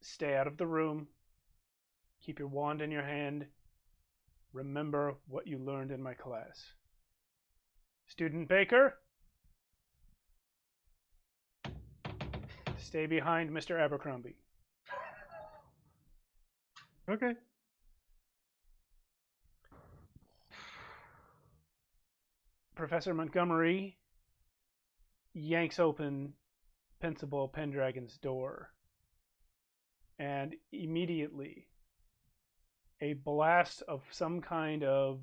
Stay out of the room. Keep your wand in your hand. Remember what you learned in my class. Student Baker, stay behind Mr. Abercrombie. Okay. Professor Montgomery yanks open Principal Pendragon's door, and immediately a blast of some kind of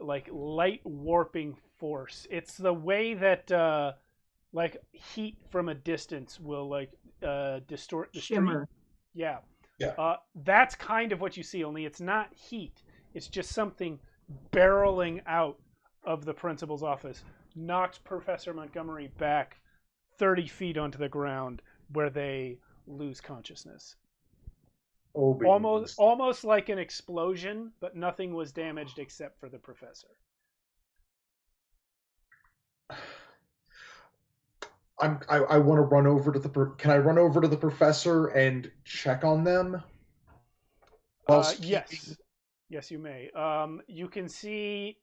like light warping force. It's the way that like heat from a distance will like distort the shimmer. Yeah. Yeah. That's kind of what you see, only it's not heat. It's just something barreling out of the principal's office. Knocks Professor Montgomery back 30 feet onto the ground, where they lose consciousness. Almost like an explosion, but nothing was damaged except for the professor. I want to run over to the. Can I run over to the professor and check on them? Yes, you may. You can see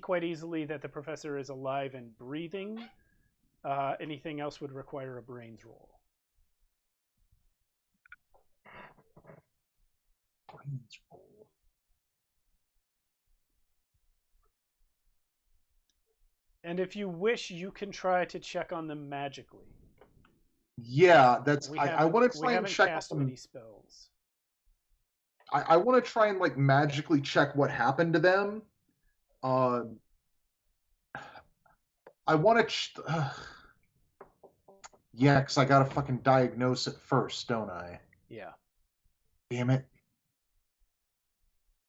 quite easily that the professor is alive and breathing. Anything else would require a brains roll. And if you wish, you can try to check on them magically. Yeah, that's. I want to try and check cast on any spells. I want to try and like magically check what happened to them. I want to. Yeah, because I gotta fucking diagnose it first, don't I? Yeah. Damn it.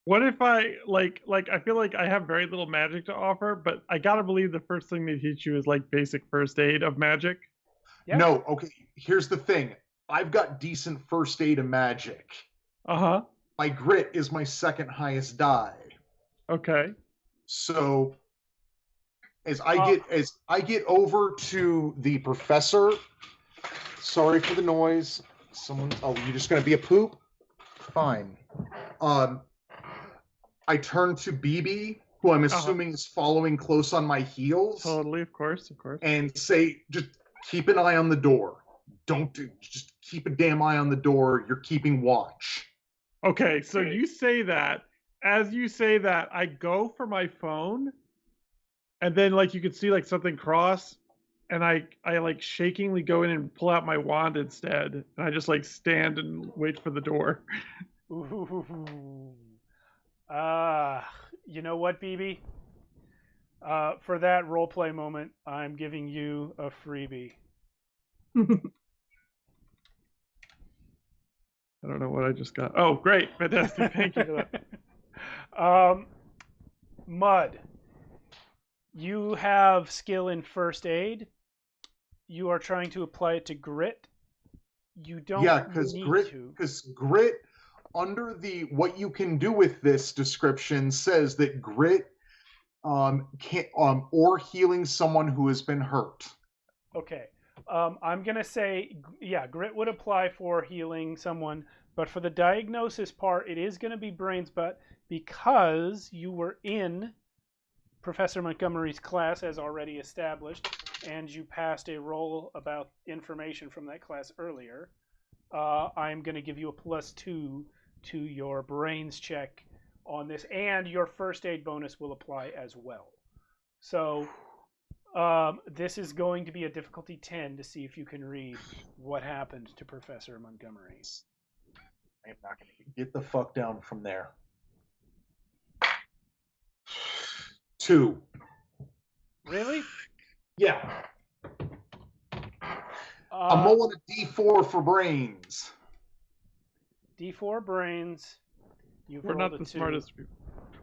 What if I like I feel like I have very little magic to offer, but I gotta believe the first thing they teach you is like basic first aid of magic. Yeah. No, okay. Here's the thing. I've got decent first aid of magic. Uh-huh. My grit is my second highest die. Okay. So as I get over to the professor, sorry for the noise. You're just gonna be a poop? Fine. I turn to BB, who I'm assuming is following close on my heels. Totally, of course. And say, just keep an eye on the door. Just keep a damn eye on the door. You're keeping watch. Okay, so you say that. As you say that, I go for my phone, and then like you can see like something cross, and I like shakingly go in and pull out my wand instead, and I just like stand and wait for the door. Ooh. You know what, BB? For that roleplay moment, I'm giving you a freebie. I don't know what I just got. Oh, great. Fantastic. Thank you for that. Mud, you have skill in first aid. You are trying to apply it to grit. You don't need to. Because grit, under the what you can do with this description, says that grit or healing someone who has been hurt. Okay. I'm going to say, yeah, grit would apply for healing someone, but for the diagnosis part, it is going to be brains, but because you were in Professor Montgomery's class as already established, and you passed a roll about information from that class earlier, I'm going to give you a +2 to your brains check on this, and your first aid bonus will apply as well. So this is going to be a difficulty 10 to see if you can read what happened to Professor Montgomery. I'm not going to get the fuck down from there. 2. Really? Yeah. I'm rolling a D4 for brains. D4 brains. We're not the smartest people.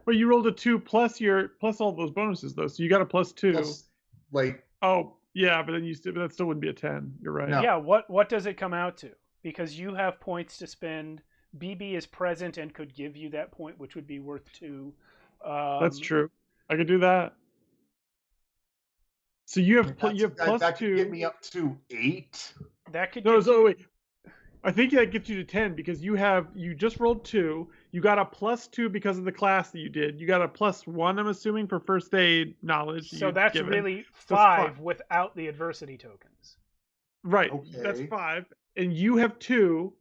Well, you rolled a 2 plus all those bonuses though, so you got a +2. Plus, like. Oh yeah, but then that still wouldn't be a 10. You're right. No. Yeah. What does it come out to? Because you have points to spend. BB is present and could give you that point, which would be worth 2. That's true. I could do that. So you have +2. That could get me up to 8. That could. Wait. I think that gets you to 10 because you just rolled 2. You got a +2 because of the class that you did. You got a +1, I'm assuming, for first aid knowledge. So that's really 5 without the adversity tokens. Right. Okay. That's 5. And you have 2.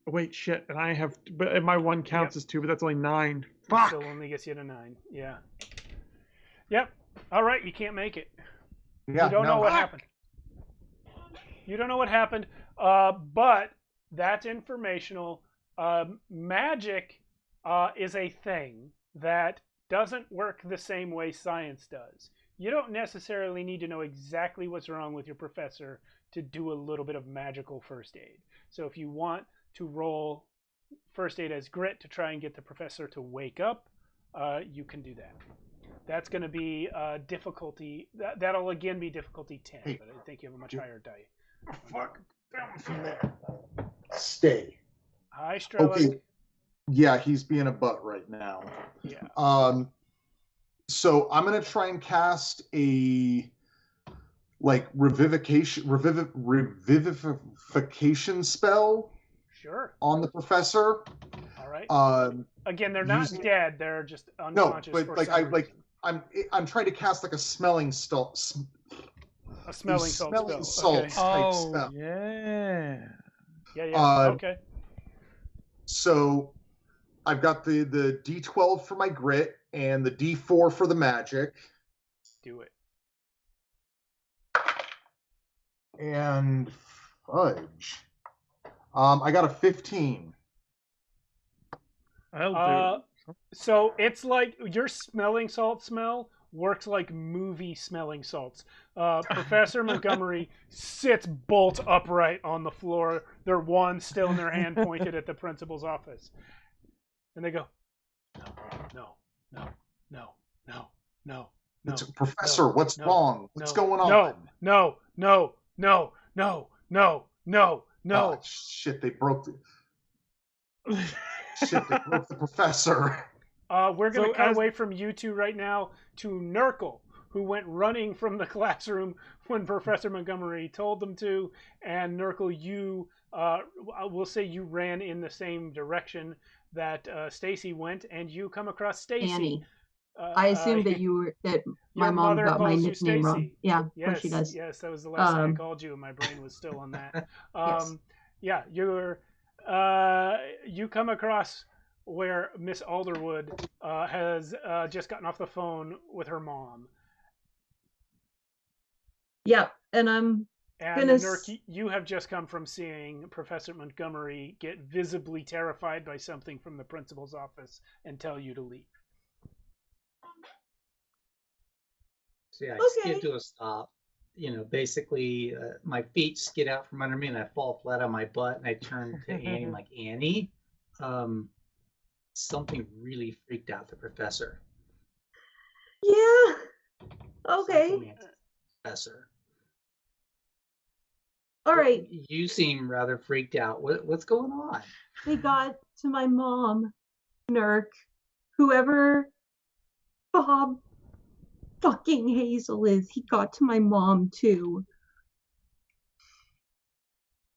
Wait, shit. And I have, but my 1 counts as 2, but that's only 9. Fuck. Still only gets you to 9. Yeah. Yep. All right. You can't make it. Yeah, you don't know what happened. You don't know what happened. But that's informational. Magic is a thing that doesn't work the same way science does. You don't necessarily need to know exactly what's wrong with your professor to do a little bit of magical first aid. So if you want to roll first aid as grit to try and get the professor to wake up, you can do that. That's going to be difficulty. That'll again be difficulty 10, but I think you have a much higher die. Fuck down from there. Stay. Hi, Strellick. Okay. Yeah, he's being a butt right now. Yeah. So I'm gonna try and cast a revivification spell. Sure. On the professor. All right. Again, they're not dead. They're just unconscious. No, but I'm trying to cast like a smelling salt. A smelling salt spell. Salts type spell. Yeah. Yeah. Okay. So I've got the D12 for my grit and the D4 for the magic. Do it. And fudge. I got a 15. I'll do. So it's like your smelling salt smell works like movie smelling salts. Professor Montgomery sits bolt upright on the floor, their wand still in their hand pointed at the principal's office. And they go, no, no, no, no, no. It's Professor, what's no, wrong? What's going on? No. Oh, shit, they broke the professor. We're going to cut away from you two right now to Nurgle, who went running from the classroom when Professor Montgomery told them to. And Nurgle, you, we'll say you ran in the same direction that Stacy went, and you come across Stacy. Annie. I assumed that my mom got my nickname wrong. Yeah, of course she does. Yes, that was the last time I called you, and my brain was still on that. Yes. Yeah, you come across where Miss Alderwood has just gotten off the phone with her mom. Yeah, and I'm and Nurk, you have just come from seeing Professor Montgomery get visibly terrified by something from the principal's office and tell you to leave. So yeah, I skid to a stop. Basically, my feet skid out from under me, and I fall flat on my butt. And I turn to Annie, I'm like, Annie, something really freaked out the professor. Yeah. Okay. Professor. All right. You seem rather freaked out. What's going on? They got to my mom, Nurk, whoever Bob fucking Hazel is, he got to my mom too.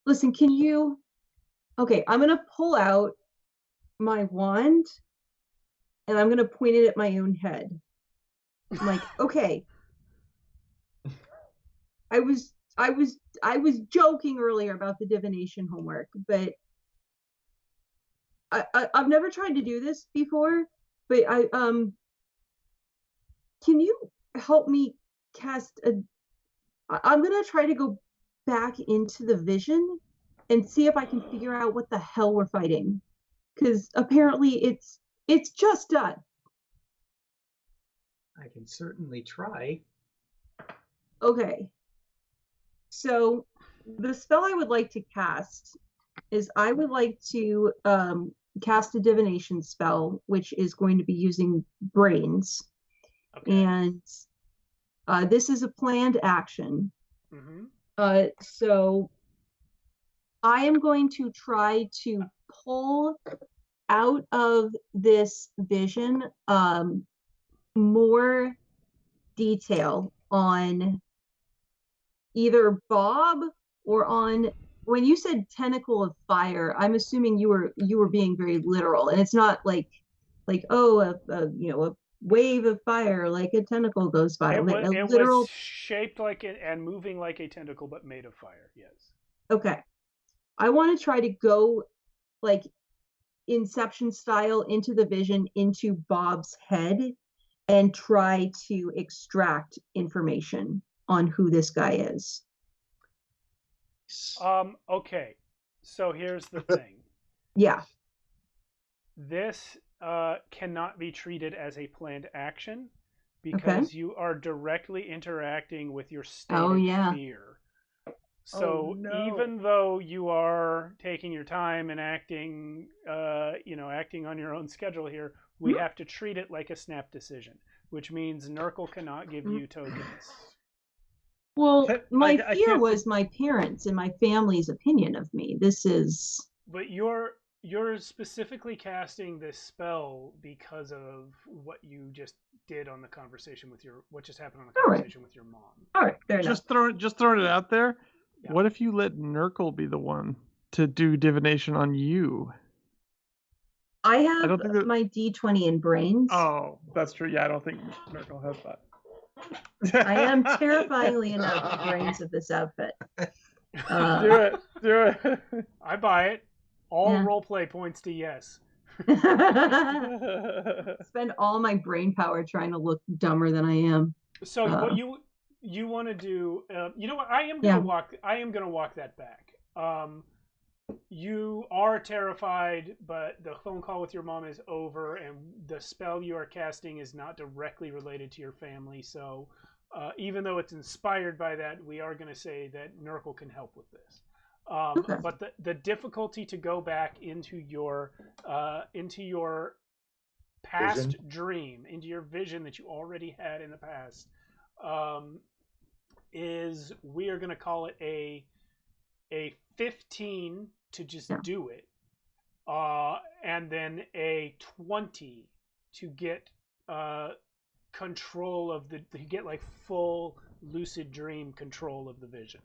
Listen, can you... Okay, I'm going to pull out my wand and I'm going to point it at my own head. I'm like, okay. I was joking earlier about the divination homework, but I've never tried to do this before, but can you help me cast I'm going to try to go back into the vision and see if I can figure out what the hell we're fighting. Because apparently it's just done. I can certainly try. Okay. So the spell I would like to cast is I would like to cast a divination spell, which is going to be using brains. Okay. And this is a planned action. Mm-hmm. So I am going to try to pull out of this vision more detail on either Bob or on, when you said tentacle of fire, I'm assuming you were being very literal, and it's not like a wave of fire, like a tentacle goes by. It was shaped like it and moving like a tentacle, but made of fire. Yes. Okay. I want to try to go like Inception style into the vision, into Bob's head, and try to extract information on who this guy is. Okay. So here's the thing. Yeah. This cannot be treated as a planned action because you are directly interacting with your state of fear. So even though you are taking your time and acting, acting on your own schedule here, we have to treat it like a snap decision, which means Nurgle cannot give you tokens. Well, my fear was my parents' and my family's opinion of me. This is... But you're specifically casting this spell because of what you just did on the conversation with what just happened on the conversation with your mom. All right, fair enough. Just throwing it out there. Yeah. What if you let Nurgle be the one to do divination on you? I have my D20 in brains. Oh, that's true. Yeah, I don't think Nurgle has that. I am terrifyingly enough the brains of this outfit. Do it. I buy it. All roleplay points to yes. Spend all my brain power trying to look dumber than I am. So what you want to do? You know what? I am gonna walk that back. You are terrified, but the phone call with your mom is over, and the spell you are casting is not directly related to your family. So even though it's inspired by that, we are going to say that Nurgle can help with this. But the difficulty to go back into your past Vision. dream, into your vision that you already had in the past, is, we are going to call it a 15 to just do it, and then a 20 to get control of to get like full lucid dream control of the vision.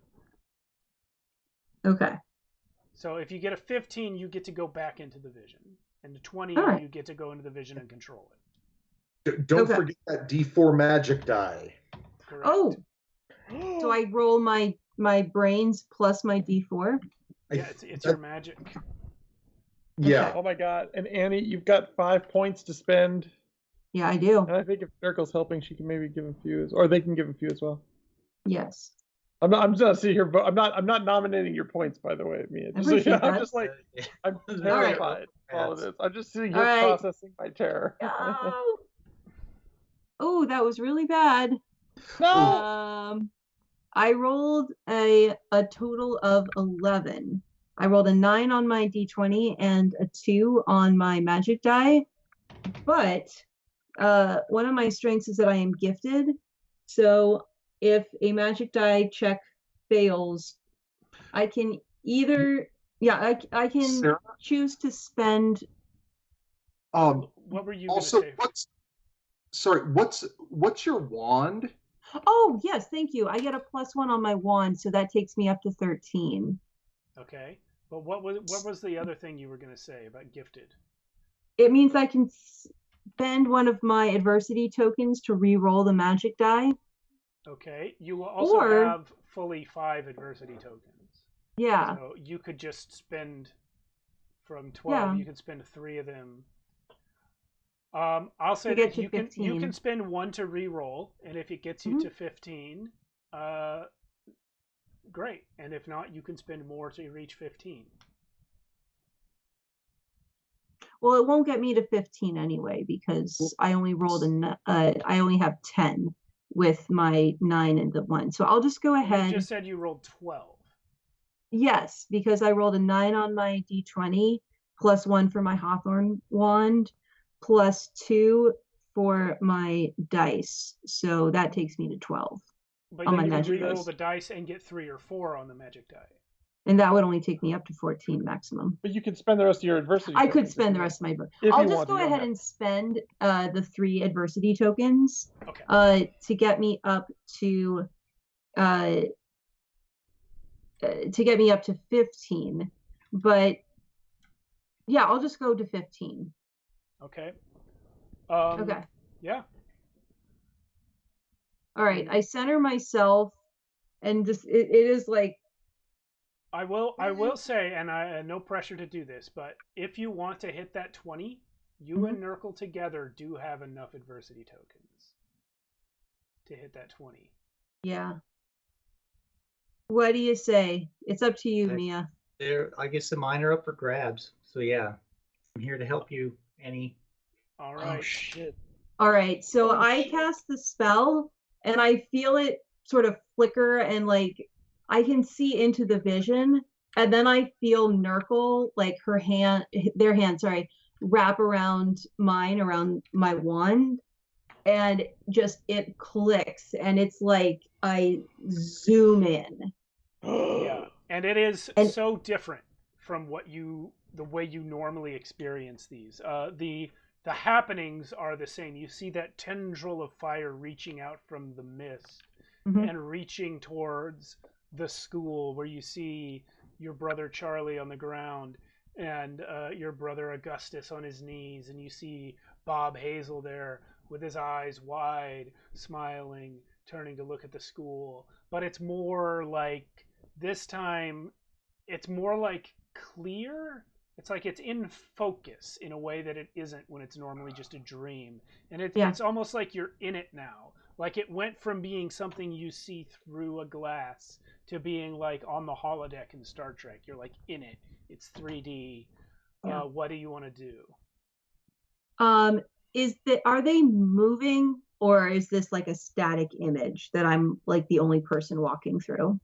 Okay. So if you get a 15, you get to go back into the vision, and the 20, All right. you get to go into the vision and control it. Don't Okay. forget that D4 magic die. Correct. Oh, so I roll my brains plus my D4. Yeah, it's your magic. Yeah. Okay. Oh my god. And Annie, you've got 5 points to spend. Yeah, I do. And I think if Circle's helping, she can maybe give a few, or they can give a few as well. Yes. I'm just gonna sit here, but I'm not nominating your points, by the way, Mia. I appreciate I'm that. just like, I'm All right. terrified of all of this. I'm just sitting All here right. processing my terror. Oh, that was really bad. No. I rolled a total of 11. I rolled a 9 on my D20 and a 2 on my magic die. But one of my strengths is that I am gifted. So if a magic die check fails, I can either I can Sarah? choose to spend. What were you Also, going to say? what's your wand? Oh yes, thank you. I get a +1 on my wand, so that takes me up to 13. Okay, but what was the other thing you were going to say about gifted? It means I can spend one of my adversity tokens to re-roll the magic die. Okay, you will also have fully 5 adversity tokens. Yeah. So you could just spend from 12. Yeah. You could spend 3 of them. I'll say To get that to you 15. can spend 1 to re-roll, and if it gets you to 15, great. And if not, you can spend more to reach 15. Well, it won't get me to 15 anyway because I only rolled I only have 10 with my 9 and the 1. So I'll just go ahead. You just said you rolled 12. Yes, because I rolled a 9 on my D20 plus 1 for my Hawthorne wand plus 2 for my dice. So that takes me to 12 But on my you can magic re-roll dice. the dice and get 3 or 4 on the magic die. And that would only take me up to 14 maximum. But you could spend the rest of your adversity. I could tokens spend if the you rest of my. if I'll you just want, go you don't ahead have and spend the 3 adversity tokens Okay. to get me up to 15. But yeah, I'll just go to 15. Okay. Okay. Yeah. All right. I center myself, and just it is like. I will say, and I no pressure to do this, but if you want to hit that 20, you and Nurgle together do have enough adversity tokens to hit that 20. Yeah. What do you say? It's up to you, Mia. I guess the mine are up for grabs. So yeah, I'm here to help you, Annie. All right. Oh shit. All right. So I cast the spell, and I feel it sort of flicker, and like I can see into the vision, and then I feel Nurgle, like their hand, wrap around mine, around my wand, and just it clicks, and it's like I zoom in. Yeah, and it is so different from the way you normally experience these. The happenings are the same. You see that tendril of fire reaching out from the mist and reaching towards the school, where you see your brother Charlie on the ground and your brother Augustus on his knees, and you see Bob Hazel there with his eyes wide, smiling, turning to look at the school. But it's more like, this time, it's more like clear. It's like it's in focus in a way that it isn't when it's normally just a dream. And it's almost like you're in it now. Like it went from being something you see through a glass to being like on the holodeck in Star Trek. You're like in it. It's 3D. Yeah. What do you want to do? Are they moving, or is this like a static image that I'm like the only person walking through?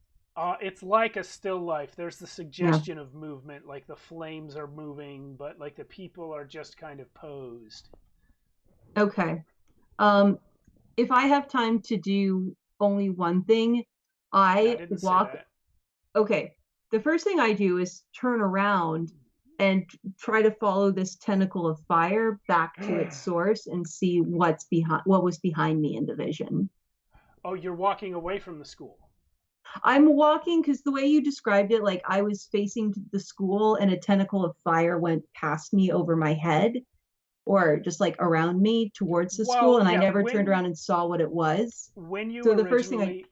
It's like a still life. There's the suggestion of movement, like the flames are moving, but like the people are just kind of posed. Okay. If I have time to do only one thing, I I didn't say walk. that. Okay. The first thing I do is turn around and try to follow this tentacle of fire back to its source and see what was behind me in the vision. Oh, you're walking away from the school. I'm walking because the way you described it, like I was facing the school and a tentacle of fire went past me over my head or just like around me towards the school, Well, and I yeah, never turned around and saw what it was. when you So the first thing originally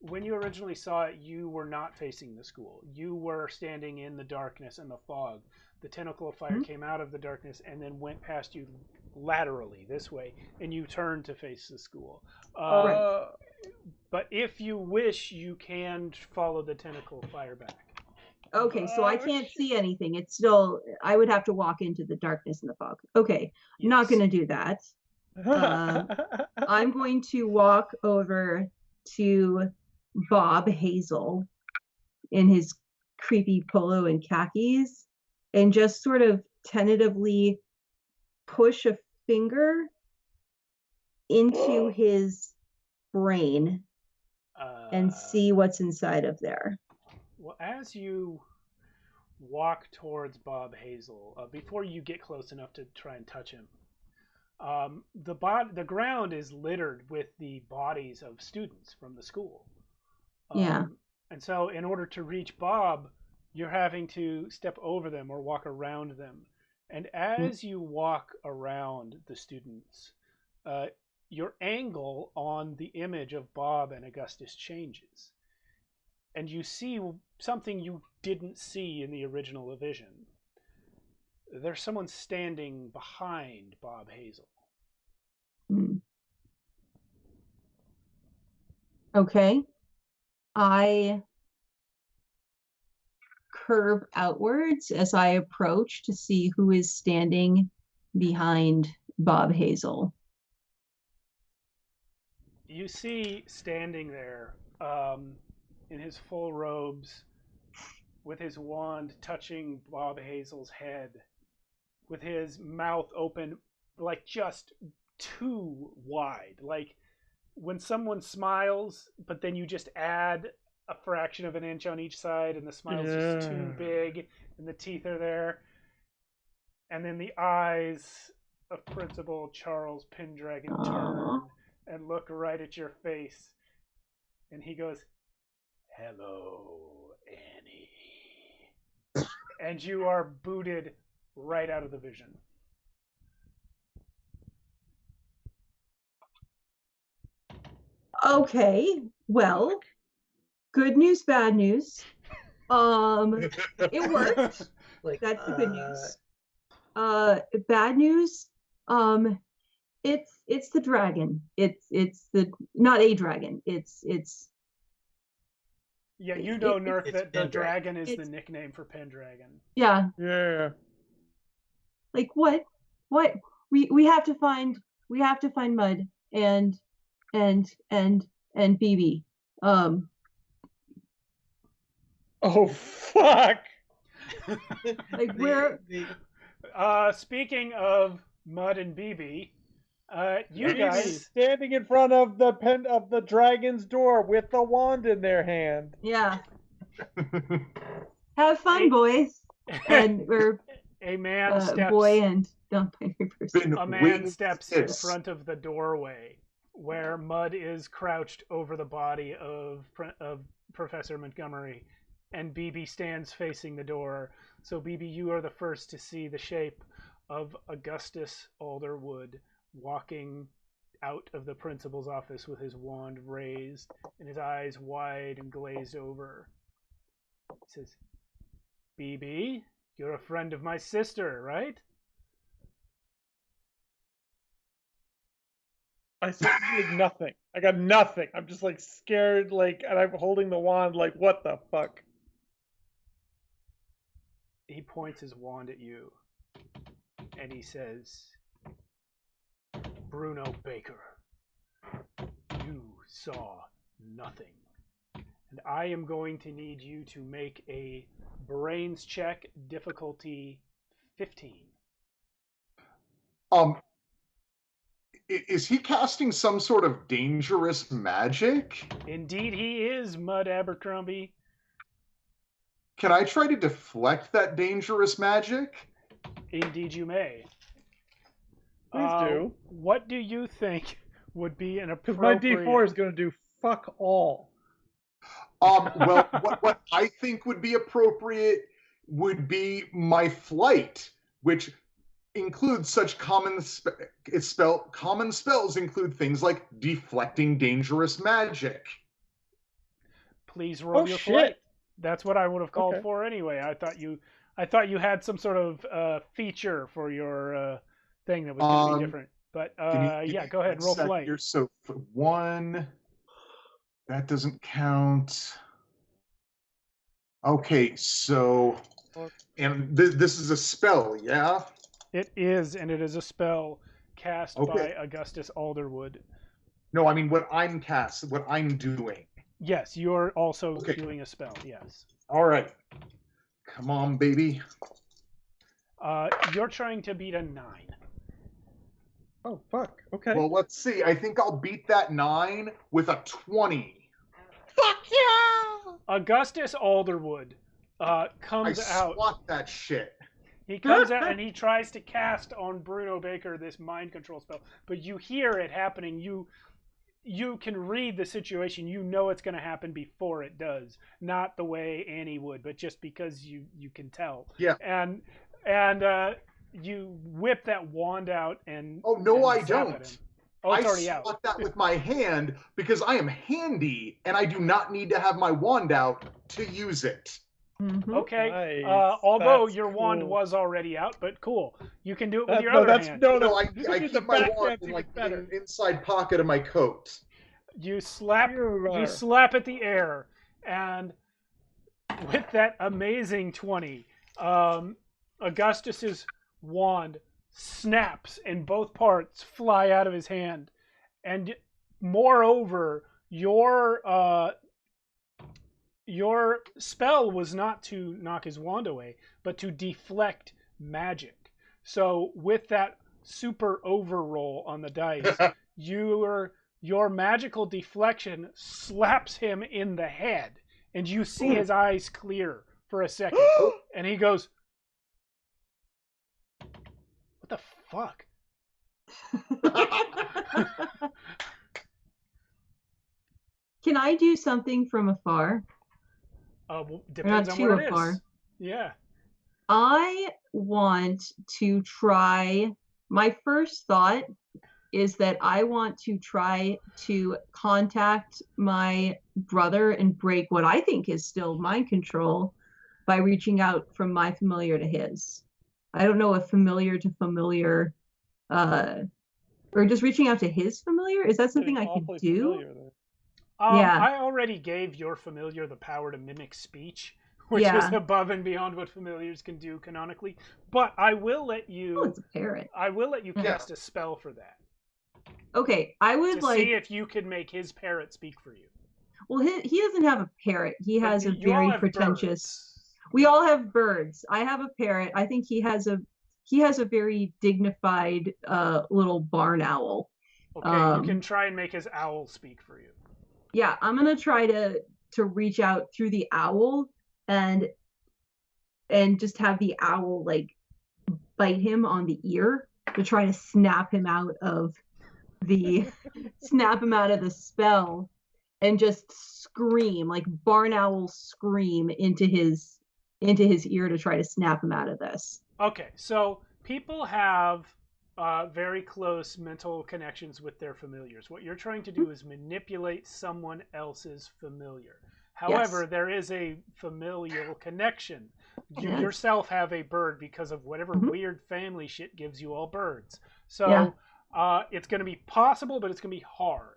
when you originally saw it, you were not facing the school. You were standing in the darkness and the fog. The tentacle of fire came out of the darkness and then went past you laterally this way, and you turned to face the school. Right. But if you wish, you can follow the tentacle of fire back. Okay, so I can't see anything. It's still, I would have to walk into the darkness and the fog. Okay, Yes. not going to do that. I'm going to walk over to Bob Hazel in his creepy polo and khakis and just sort of tentatively push a finger into his brain and see what's inside of there. Well, as you walk towards Bob Hazel, before you get close enough to try and touch him, the ground is littered with the bodies of students from the school. Yeah. And so in order to reach Bob, you're having to step over them or walk around them. And as you walk around the students, your angle on the image of Bob and Augustus changes. And you see something you didn't see in the original vision. There's someone standing behind Bob Hazel. Okay. I curve outwards as I approach to see who is standing behind Bob Hazel. You see standing there in his full robes, with his wand touching Bob Hazel's head, with his mouth open, like just too wide. Like when someone smiles, but then you just add a fraction of an inch on each side, and the smile's just too big, and the teeth are there. And then the eyes of Principal Charles Pendragon turn and look right at your face. And he goes, "Hello, Annie." And you are booted right out of the vision. Okay, well, good news, bad news. It worked. Like, That's the good news. Bad news. It's the dragon. It's the not a dragon. It's Yeah, you know, Nerf, it's that the Pendragon. dragon is the It's- nickname for Pendragon. yeah. Yeah. Like what? We have to find Mud and BB. Oh fuck! Like where? Speaking of Mud and BB, you guys, standing in front of the dragon's door with the wand in their hand. Yeah. Have fun, boys. And we're a man steps. boy and non-binary person. A man steps in front of the doorway where Mud is crouched over the body of Professor Montgomery, and BB stands facing the door. So BB, you are the first to see the shape of Augustus Alderwood walking out of the principal's office with his wand raised and his eyes wide and glazed over. He says, "BB, you're a friend of my sister, right?" I said like nothing. I got nothing. I'm just like scared, like, and I'm holding the wand, like, what the fuck? He points his wand at you, and he says, "Bruno Baker, you saw nothing. And I am going to need you to make a brains check, difficulty 15. Is he casting some sort of dangerous magic? Indeed, he is, Mud Abercrombie. Can I try to deflect that dangerous magic? Indeed, you may. Please do. What do you think would be an Because my appropriate... D4 is going to do fuck all. Well, what I think would be appropriate would be my flight, which includes such common spells include things like deflecting dangerous magic. Please roll your shit. flight. That's what I would have called Okay. for anyway. I thought you had some sort of feature for your thing that was going to be different. But yeah, go ahead, roll flight. Here. So for 1, that doesn't count. Okay, so and this is a spell, yeah? It is, and it is a spell cast Okay. by Augustus Alderwood. No, I mean what I'm doing. Yes, you're also Okay. doing a spell. Yes. All right. Come on, baby. You're trying to beat a 9. Oh, fuck. Okay. Well, let's see. I think I'll beat that 9 with a 20. fuck yeah! Augustus Alderwood I comes out. swat that shit. He comes out and he tries to cast on Bruno Baker this mind control spell, but you hear it happening. You can read the situation. You know it's going to happen before it does, not the way Annie would, but just because you can tell. Yeah. And you whip that wand out and Oh no, and I zap at don't. him. Oh, it's I already out. swat that with my hand because I am handy and I do not need to have my wand out to use it. Mhm. Okay. Nice. Although That's your wand cool. was already out, but cool. You can do it with That- your no, other that's hand. no, No, I You can use the keep my back wand hand's in even like better. the inside pocket of my coat. You slap You are- at the air, and with that amazing 20, Augustus's wand snaps and both parts fly out of his hand. And moreover, your spell was not to knock his wand away, but to deflect magic. So with that super overroll on the dice, your magical deflection slaps him in the head, and you see his eyes clear for a second, and he goes, "What the fuck?" Can I do something from afar? Depends on too what it afar. is. Yeah. I want to try. My first thought is that I want to try to contact my brother and break what I think is still mind control by reaching out from my familiar to his. I don't know if familiar to familiar, or just reaching out to his familiar. Is that something I could Awfully do? familiar there. Yeah. I already gave your familiar the power to mimic speech, which Yeah. is above and beyond what familiars can do canonically. But I will let you. Oh, it's a parrot. I will let you Yeah. cast a spell for that Okay, I would to like. see if you can make his parrot speak for you. Well, he doesn't have a parrot. He But has a you all very have pretentious. birds. We all have birds. I have a parrot. I think he has a very dignified little barn owl. Okay, you can try and make his owl speak for you. Yeah, I'm gonna try to reach out through the owl and just have the owl like bite him on the ear to try to snap him out of the spell and just scream like barn owl scream into his ear to try to snap him out of this. Okay, so people have very close mental connections with their familiars. What you're trying to do is manipulate someone else's familiar. However, Yes. there is a familial connection. You Yes. yourself have a bird because of whatever Mhm. weird family shit gives you all birds. So Yeah. it's going to be possible, but it's going to be hard.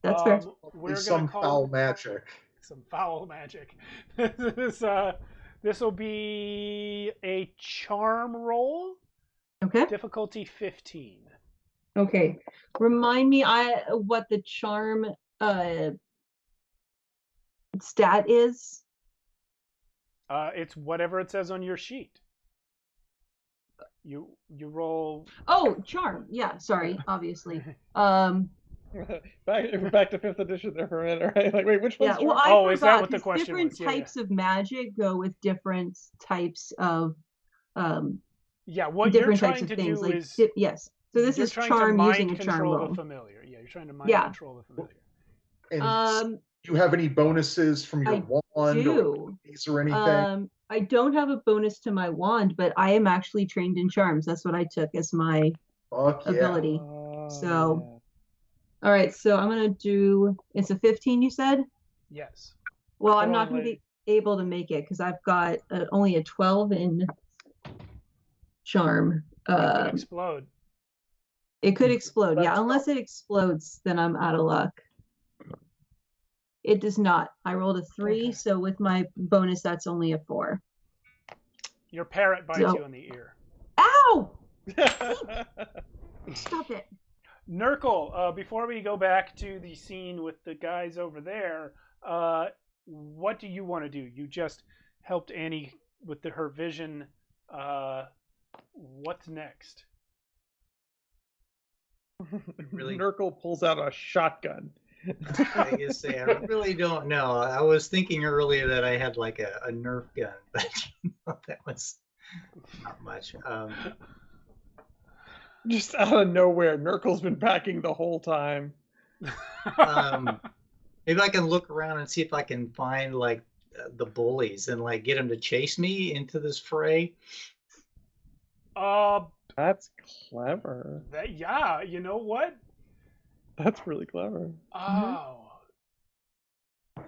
That's fair. We're Some going to call foul magic. some foul magic. This will be a charm roll. Okay. Difficulty 15. Okay. Remind me what the charm stat is. It's whatever it says on your sheet. You roll. Oh, charm. Yeah, sorry. Obviously. We're back to 5th edition there for a minute, right? Like, wait, which one's Yeah. Well, charm? I Oh, is that forgot, what the 'cause question different was? Yeah, types of magic go with different types of Yeah, what you're different types trying of to things. do Like is yes. So this you're is trying to charm mind using a charm control roll. the familiar. Yeah, you're trying to mind Yeah. control the familiar. And do you have any bonuses from your I wand do. or anything? I don't have a bonus to my wand, but I am actually trained in charms. That's what I took as my Fuck yeah. ability. So, Yeah. all right. So I'm gonna do. It's a 15. You said. Yes. Well, Come I'm not on, gonna lady. be able to make it because I've got only a 12 in charm. It could explode. It could explode. Yeah, That's unless it explodes, then I'm out of luck. It does not. I rolled a 3, Okay. so with my bonus, that's only a 4. Your parrot bites So- you in the ear. Ow! Stop it. Nurgle, before we go back to the scene with the guys over there, what do you want to do? You just helped Annie with her vision. What's next? Really? Nurgle pulls out a shotgun. I guess say I really don't know. I was thinking earlier that I had like a Nerf gun, but that was not much. Just out of nowhere, Nurgle's been packing the whole time. Maybe I can look around and see if I can find like the bullies and like get them to chase me into this fray. That's clever. Yeah, you know what? That's really clever. Oh.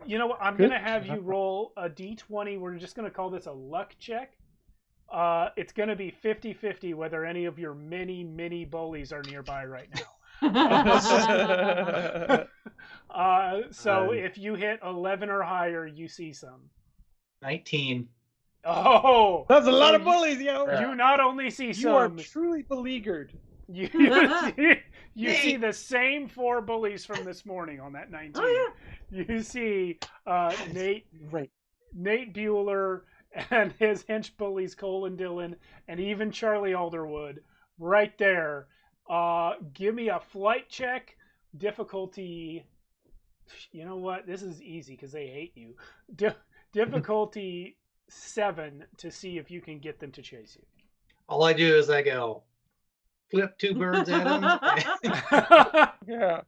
You know what? I'm Good going to have you job. roll a d20. We're just going to call this a luck check. It's going to be 50-50 whether any of your mini bullies are nearby right now. So if you hit 11 or higher, you see some. 19. Oh! That's a lot so of bullies, yo! You not only see You are some... truly beleaguered. You see the same 4 bullies from this morning on that 19. Oh, You see Nate Great. Bueller and his hench bullies Cole and Dylan and even Charlie Alderwood right there. Give me a flight check. Difficulty. You know what? This is easy because they hate you. Difficulty 7 to see if you can get them to chase you. All I do is I go flip 2 birds at them Yeah.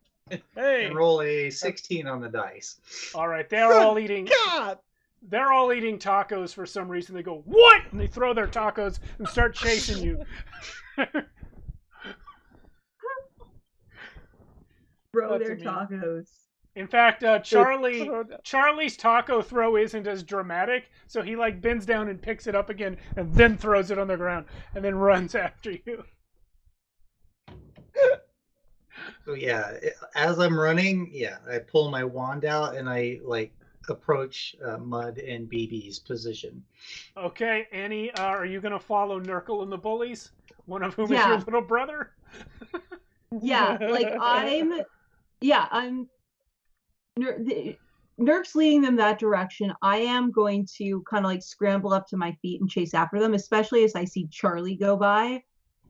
Hey. and roll a 16 on the dice. All right, they're all eating. God! They're all eating tacos for some reason. They go, "What?" And they throw their tacos and start chasing you. Throw That's their mean. tacos. In fact, Charlie's taco throw isn't as dramatic, so he like bends down and picks it up again and then throws it on the ground and then runs after you. So yeah, as I'm running, I pull my wand out and I like approach Mud and BB's position. Okay, Annie, are you gonna follow Nurgle and the bullies? One of whom is Yeah. your little brother? Yeah, like I'm Nurk's leading them that direction. I am going to kind of like scramble up to my feet and chase after them, especially as I see Charlie go by.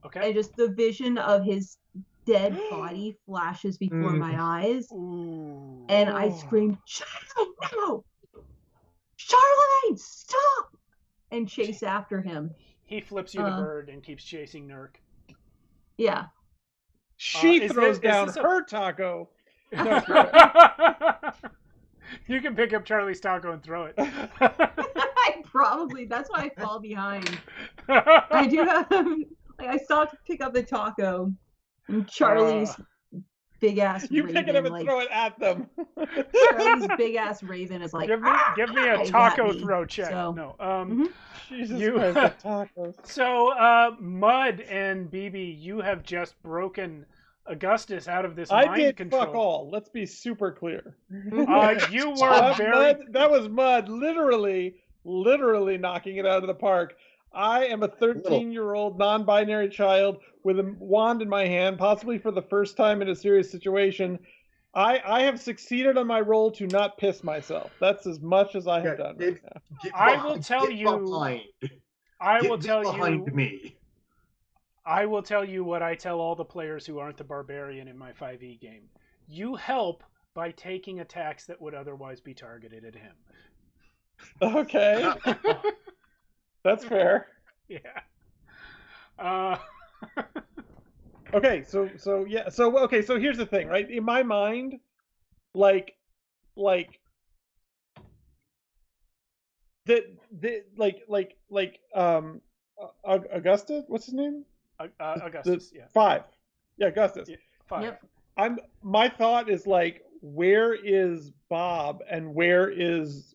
Okay. And just the vision of his dead body flashes before my eyes. Ooh. And I scream, Charlie, no! Charlemagne, stop! And chase after him. He flips you the bird and keeps chasing Nurk. Yeah. She is throws this- is down this a- her taco. You can pick up Charlie's taco and throw it. That's why I fall behind. I do have, like, I stop to pick up the taco, and Charlie's big ass You raven, pick it up and like, throw it at them. Charlie's big ass raven is like, give me a "Ah!" taco at me. throw check. So, No. Jesus You- Christ, the tacos. So, Mud and BB, you have just broken Augustus out of this I mind did control. fuck all. Let's be super clear. You were very. That was Mud literally knocking it out of the park. I am a 13-year-old non-binary child with a wand in my hand, possibly for the first time in a serious situation. I have succeeded on my role to not piss myself. That's as much as I have done right now. I will tell you. Behind. I Get will tell behind you. me. I will tell you what I tell all the players who aren't the barbarian in my 5e game. You help by taking attacks that would otherwise be targeted at him. Okay. That's fair. Yeah. Okay, so here's the thing, right? In my mind, like Augusta, what's his name? Augustus, yeah. 5. Yeah, Augustus. Yeah, 5. Yep. My thought is like, where is Bob and where is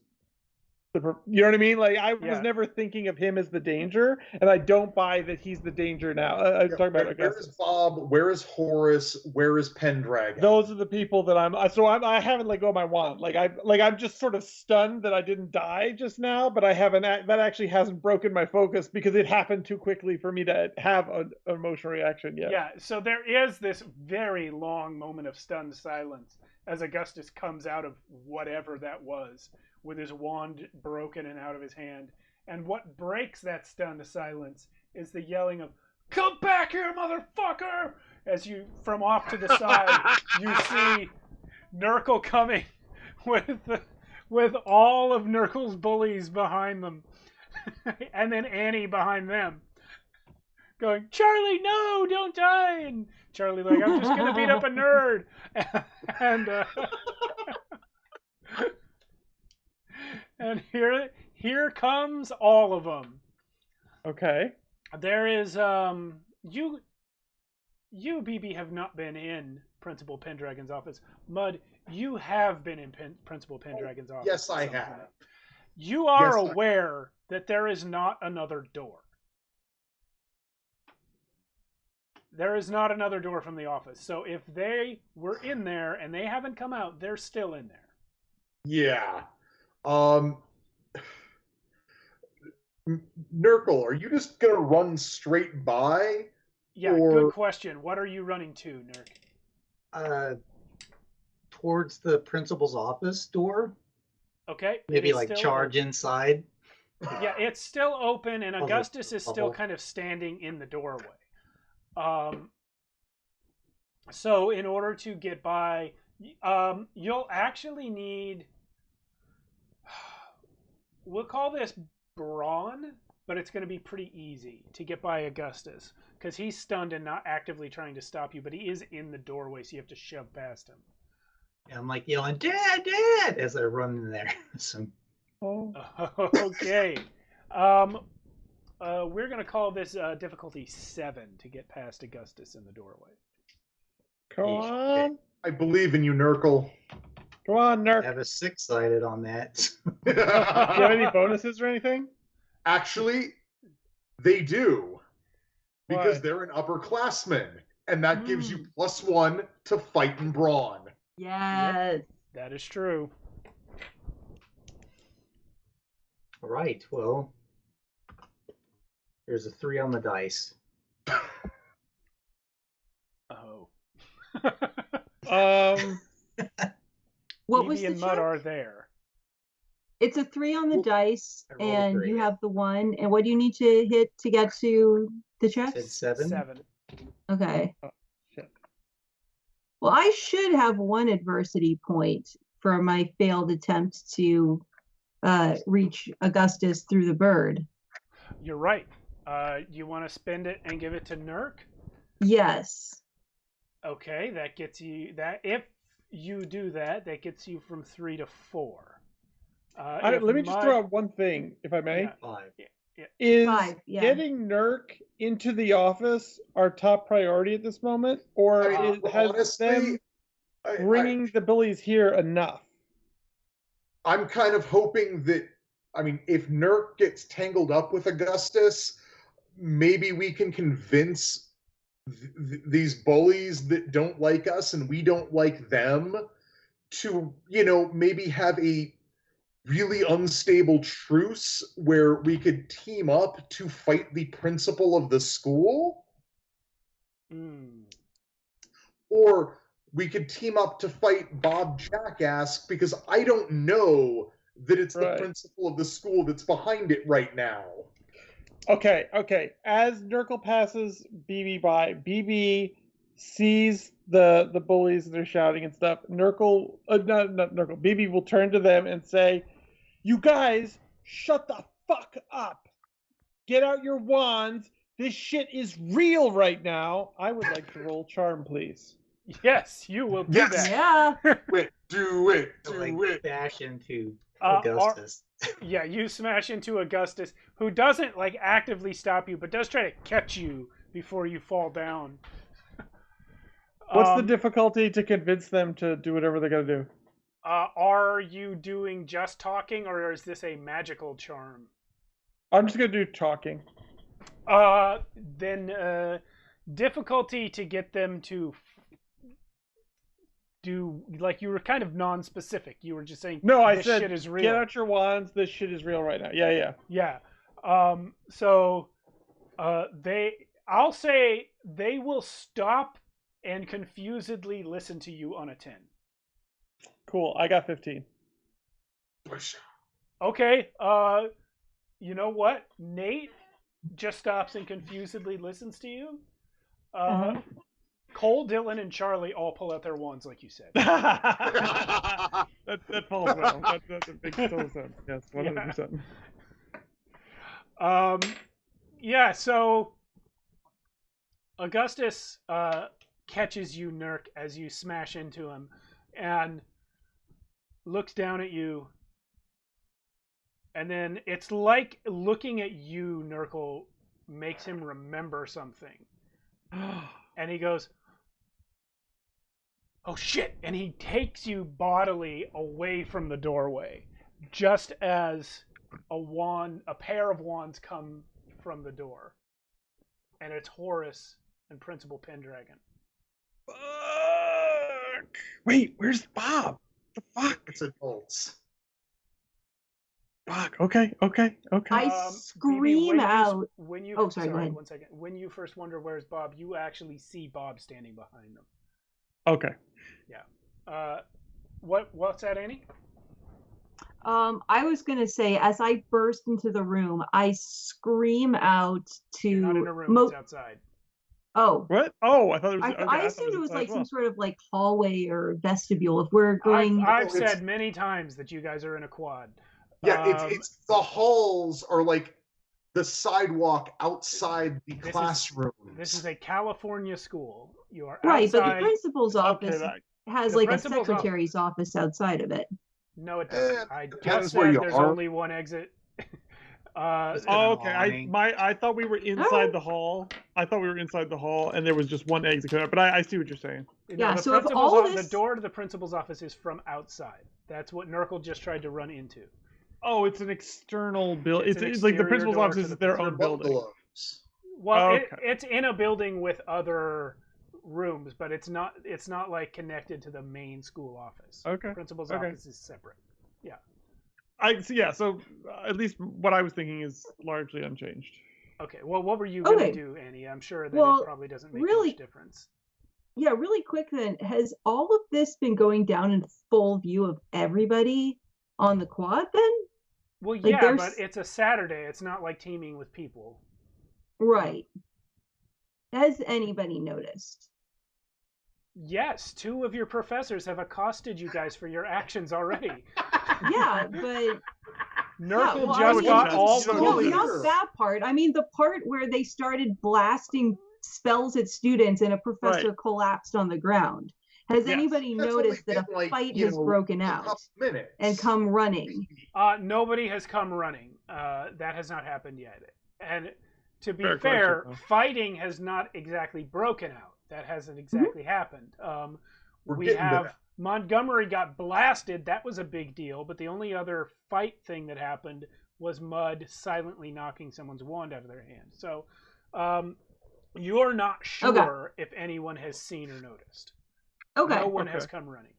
you know what I mean? Like, I was never thinking of him as the danger, and I don't buy that he's the danger now. I'm talking about Augustus. Where is Bob? Where is Horace? Where is Pendragon? Those are the people that I haven't let go of my wand. I'm just sort of stunned that I didn't die just now, but that actually hasn't broken my focus because it happened too quickly for me to have an emotional reaction yet. Yeah, so there is this very long moment of stunned silence as Augustus comes out of whatever that was, with his wand broken and out of his hand. And what breaks that stunned silence is the yelling of, "Come back here, motherfucker!" As you, from off to the side, you see Nurgle coming with all of Nurgle's bullies behind them. And then Annie behind them. Going, "Charlie, no, don't die!" And Charlie like, "I'm just going to beat up a nerd." And here comes all of them. Okay. There is you BB have not been in Principal Pendragon's office. Mud, you have been in Principal Pendragon's office. Yes, I have. You are aware that there is not another door. There is not another door from the office. So if they were in there and they haven't come out, they're still in there. Yeah. Nurgle, are you just gonna run straight by? Yeah, good question. What are you running to, Nurk? Towards the principal's office door. Okay. Maybe like charge inside. Yeah, it's still open, and Augustus is still kind of standing in the doorway. So in order to get by, you'll actually need, we'll call this brawn, but it's going to be pretty easy to get by Augustus because he's stunned and not actively trying to stop you, but he is in the doorway, so you have to shove past him. And I'm like yelling, "Dad, Dad!" as I run in there. So. Okay. We're going to call this difficulty 7 to get past Augustus in the doorway. Come on. I believe in you, Nurgle. Come on, Nurk. I have a 6-sided on that. Do you have any bonuses or anything? Actually, they do. Because Why? they're an upperclassman. And that gives you +1 to fight in brawn. Yes. Yep, that is true. All right, well, there's a 3 on the dice. Oh. What BB was the and Mud check? are there. It's a 3 on the dice, I rolled a and 3. you have the 1. And what do you need to hit to get to the chest? Said 7. 7. Okay. Oh, shit. Well, I should have 1 adversity point for my failed attempt to reach Augustus through the bird. You're right. You want to spend it and give it to Nurk? Yes. Okay, that gets you that. If you do that, that gets you from 3 to 4. Let me just throw out one thing, if I may. Yeah. 5. Is 5, yeah. getting Nurk into the office our top priority at this moment, or has honestly, them bringing the bullies here enough? I'm kind of hoping that, if Nurk gets tangled up with Augustus, maybe we can convince these bullies that don't like us and we don't like them to, maybe have a really unstable truce where we could team up to fight the principal of the school. Or we could team up to fight Bob Jackass, because I don't know that it's the principal of the school that's behind it right now. Okay. As Nurgle passes BB by, BB sees the bullies and they're shouting and stuff. Not Nurgle. BB will turn to them and say, "You guys, shut the fuck up. Get out your wands. This shit is real right now. I would like to roll charm, please." Yes, you will do that. Yeah. Do it. Bash into Uh, Augustus. Yeah, you smash into Augustus, who doesn't like actively stop you, but does try to catch you before you fall down. What's the difficulty to convince them to do whatever they're gonna do? Are you doing just talking, or is this a magical charm? I'm just gonna do talking. Then difficulty to get them to do, like, you were kind of non-specific. You were just saying, No, I this said, shit is real. get out your wands. This shit is real right now. Yeah. Yeah. I'll say they will stop and confusedly listen to you on a 10. Cool. I got 15. Okay. You know what? Nate just stops and confusedly listens to you. Cole, Dylan, and Charlie all pull out their wands, like you said. that follows well. That makes total sense. Yes, 100%. Yeah, so Augustus catches you, Nurk, as you smash into him, and looks down at you. And then it's like looking at you, Nurkle, makes him remember something. And he goes, "Oh shit!" And he takes you bodily away from the doorway, just as a pair of wands come from the door. And it's Horus and Principal Pendragon. Fuck! Wait, where's Bob? The fuck? It's adults. Fuck. Okay. I scream out. When you, Oh, sorry, go ahead. 1 second. When you first wonder where's Bob, you actually see Bob standing behind them. Okay. Yeah. What's that, Annie? I was gonna say, as I burst into the room, I scream out to. You're not in a room. It's outside. Oh. What? Oh, I thought it was. I assumed it was like some sort of like hallway or vestibule. If we're going, I've said many times that you guys are in a quad. Yeah, it's the halls are like the sidewalk outside the classroom. This is a California school. You are right, outside. but the principal's office has like a secretary's office outside of it. No, it doesn't. I just said there's only one exit. Okay. I thought we were inside the hall. I thought we were inside the hall, and there was just one exit. But I see what you're saying. Yeah. So if the door to the principal's office is from outside. That's what Nurkle just tried to run into. Oh, it's an external building. It's like the principal's office is their own building. Well, it's in a building with other rooms, but it's not like connected to the main school office. Okay. The principal's office is separate. Yeah. So at least what I was thinking is largely unchanged. Okay. Well, what were you going to do, Annie? I'm sure that it probably doesn't make much difference. Yeah, really quick then. Has all of this been going down in full view of everybody on the quad then? Well, yeah, but it's a Saturday. It's not like teaming with people. Right. Has anybody noticed? Yes, 2 of your professors have accosted you guys for your actions already. Yeah, but Nurkle just got all the bullies. No, not that part. I mean the part where they started blasting spells at students and a professor collapsed on the ground. Has anybody noticed that a fight has broken out and come running? Nobody has come running. That has not happened yet. And to be fair, fighting has not exactly broken out. That hasn't exactly happened. We have Montgomery got blasted. That was a big deal. But the only other fight thing that happened was Mud silently knocking someone's wand out of their hand. So you're not sure if anyone has seen or noticed. Okay. No one has come running.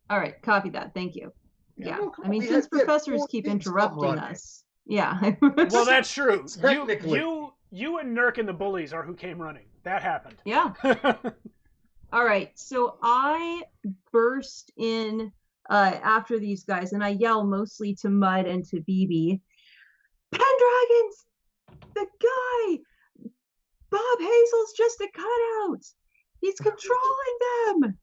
All right, copy that. Thank you. Yeah. I mean, since professors keep interrupting us. Yeah. Well, that's true. You and Nurk and the bullies are who came running. That happened. Yeah. All right. So I burst in after these guys, and I yell mostly to Mud and to BB, "Pendragons! The guy, Bob Hazel's just a cutout. He's controlling them.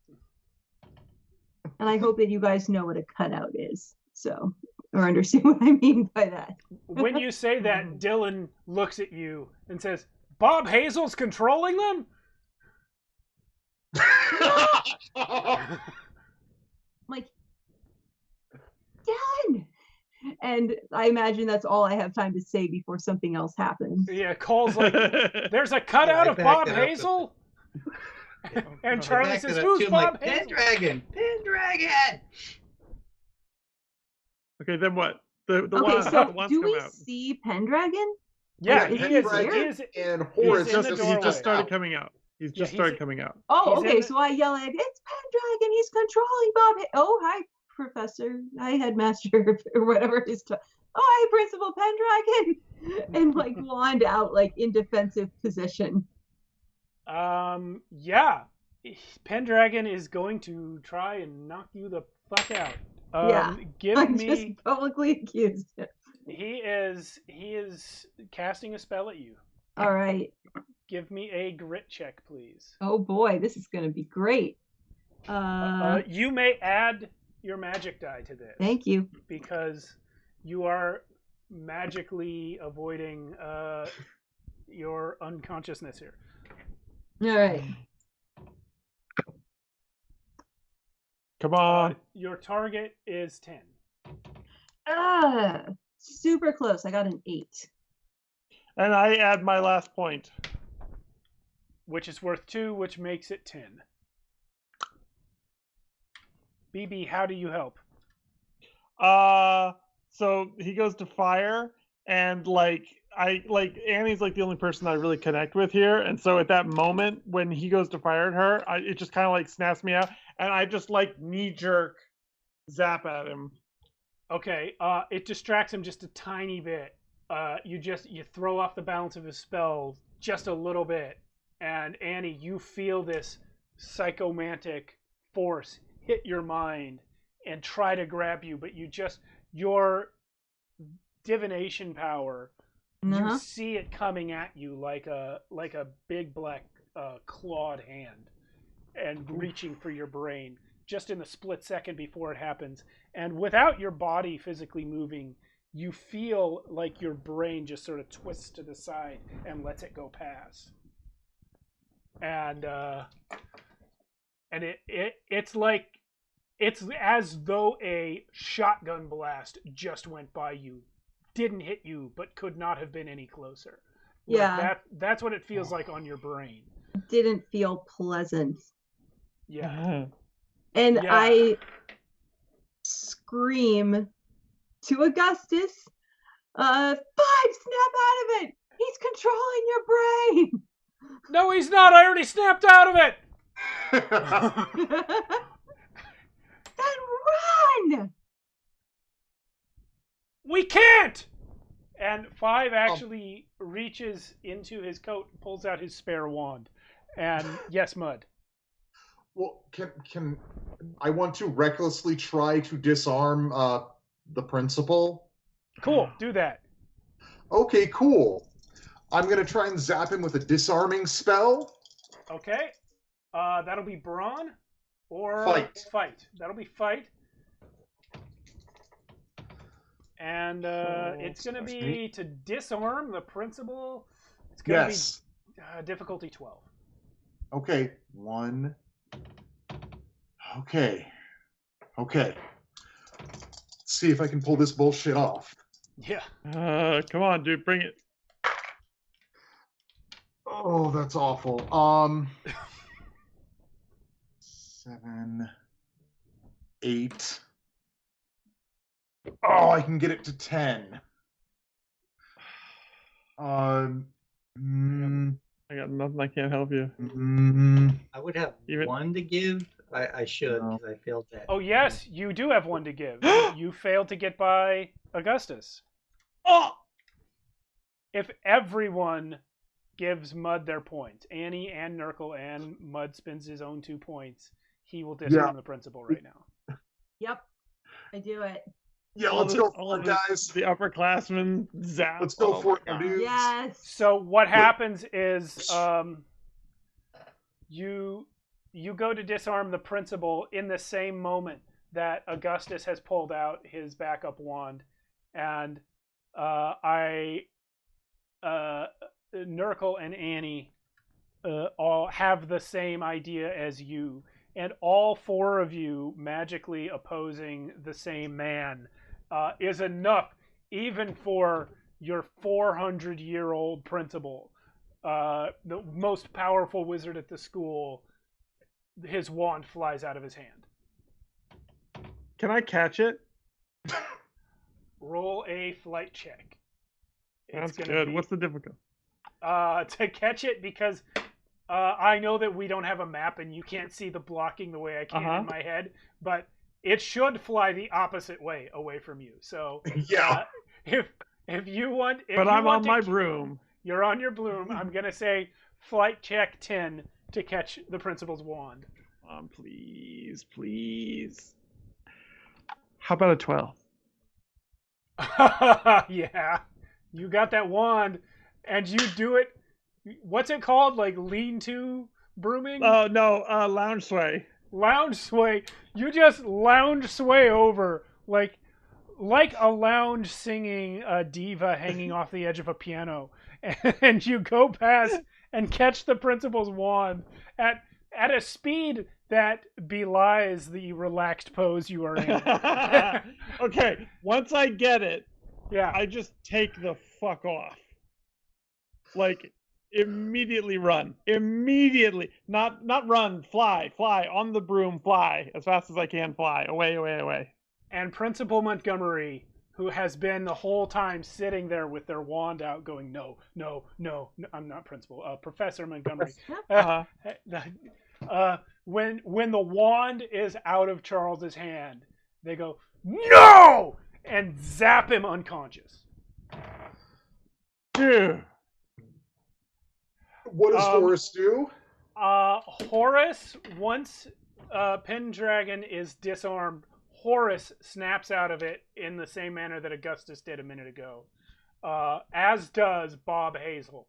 And I hope that you guys know what a cutout is, so, or understand what I mean by that. When you say that, Dylan looks at you and says, Bob Hazel's controlling them? Like, Dylan! And I imagine that's all I have time to say before something else happens. Yeah, Cole's like, there's a cutout of Bob Hazel? And Charlie says, who's Bob Hazel? Pendragon! Pendragon! Okay, then what? The Okay, so wand do come we out. see Pendragon? Yeah, Is he he is. there? He is. And Horace in the just, doorway. He just started coming out. He's Yeah, just started coming out. Oh, He's okay. in So I yell at, it's Pendragon. He's controlling Bob. Oh, hi, Professor. Hi, Headmaster, or whatever his. Oh, hi, Principal Pendragon. And like wand out like in defensive position. Yeah. Pendragon is going to try and knock you the fuck out. Yeah, Give I'm me. just publicly accused. He is casting a spell at you. All right. Give me a grit check, please. Oh boy, this is going to be great. You may add your magic die to this. Thank you. Because you are magically avoiding your unconsciousness here. All right. Come on. Your target is 10. Super close. I got an 8. And I add my last point. Which is worth 2, which makes it 10. BB, how do you help? So he goes to fire, and Annie's like the only person I really connect with here, and so at that moment when he goes to fire at her, it just kind of like snaps me out, and I just like knee jerk zap at him. Okay, it distracts him just a tiny bit. You throw off the balance of his spell just a little bit, and Annie, you feel this psychomantic force hit your mind and try to grab you, but your divination power, you see it coming at you like a big black clawed hand and reaching for your brain just in the split second before it happens. And without your body physically moving, you feel like your brain just sort of twists to the side and lets it go past. And it's as though a shotgun blast just went by you. Didn't hit you, but could not have been any closer. Yeah. That's what it feels like on your brain. Didn't feel pleasant. Yeah. And Yeah. I scream to Augustus, 5, snap out of it! He's controlling your brain! No, he's not! I already snapped out of it! Then run! We can't! And 5 actually reaches into his coat, pulls out his spare wand. And yes, Mud. Well, can I want to recklessly try to disarm the principal? Cool, do that. Okay, cool. I'm gonna try and zap him with a disarming spell. Okay. That'll be brawn or Fight. That'll be fight. And it's going to be to disarm the principal. It's going to be difficulty 12. Okay, 1. Okay. Let's see if I can pull this bullshit off. Yeah. Come on, dude, bring it. Oh, that's awful. 7, 8. Oh, I can get it to 10. I got nothing. I can't help you. I would have 1 to give. I should, because I failed that. Oh, yes, you do have 1 to give. You failed to get by Augustus. Oh! If everyone gives Mud their points, Annie and Nurgle, and Mud spends his own 2 points, he will disarm the principal right now. Yep, I do it. Yeah, All let's the- go all for it, the- guys. The upperclassmen zap. Let's go for it, my God. dudes. Yes. So what happens is you go to disarm the principal in the same moment that Augustus has pulled out his backup wand, and Nurgle and Annie all have the same idea as you, and all four of you magically opposing the same man is enough even for your 400-year-old principal, the most powerful wizard at the school. His wand flies out of his hand. Can I catch it? Roll a flight check. That's gonna good. be, What's the difficulty? to catch it, because I know that we don't have a map and you can't see the blocking the way I can in my head, but it should fly the opposite way away from you. So Yeah. if you want, But I'm on my broom. You're on your bloom. I'm gonna say flight check 10 to catch the principal's wand. Please, please. How about a 12? Yeah, you got that wand, and you do it. What's it called? Like lean-to brooming? Oh no, lounge sway. Lounge sway. You just lounge sway over like a lounge singing a diva hanging off the edge of a piano, and you go past and catch the principal's wand at a speed that belies the relaxed pose you are in. Okay, once I get it, Yeah. I just take the fuck off. Like immediately run. Immediately. Not run, fly on the broom, fly as fast as I can, fly away. And Principal Montgomery, who has been the whole time sitting there with their wand out going, no, I'm not Principal, Professor Montgomery. When the wand is out of Charles's hand, they go, no! And zap him unconscious. Dude. What does Horace do? Horace, once Pendragon is disarmed, Horace snaps out of it in the same manner that Augustus did a minute ago, as does Bob Hazel.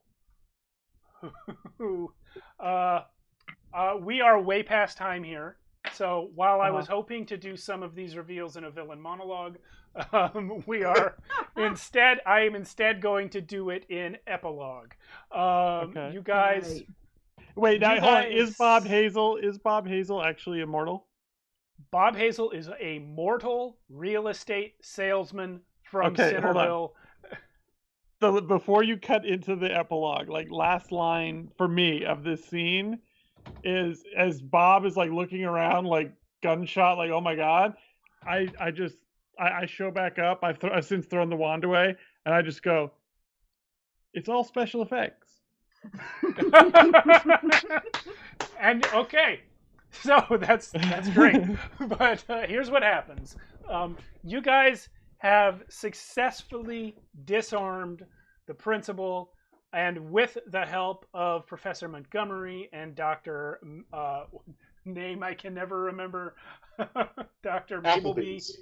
We are way past time here, so while I was hoping to do some of these reveals in a villain monologue, we are I am instead going to do it in epilogue. Okay. You guys. Right. Wait, now You hold on. guys- Is Bob Hazel actually immortal? Bob Hazel is a mortal real estate salesman from Okay, hold on. Centerville. So before you cut into the epilogue, like last line for me of this scene is as Bob is like looking around, like gunshot, like oh my god, I show back up. I've since thrown the wand away, and I just go, it's all special effects. And okay, so that's great. But here's what happens: you guys have successfully disarmed the principal, and with the help of Professor Montgomery and Dr. Name I can never remember, Dr. Dr. Appleby's.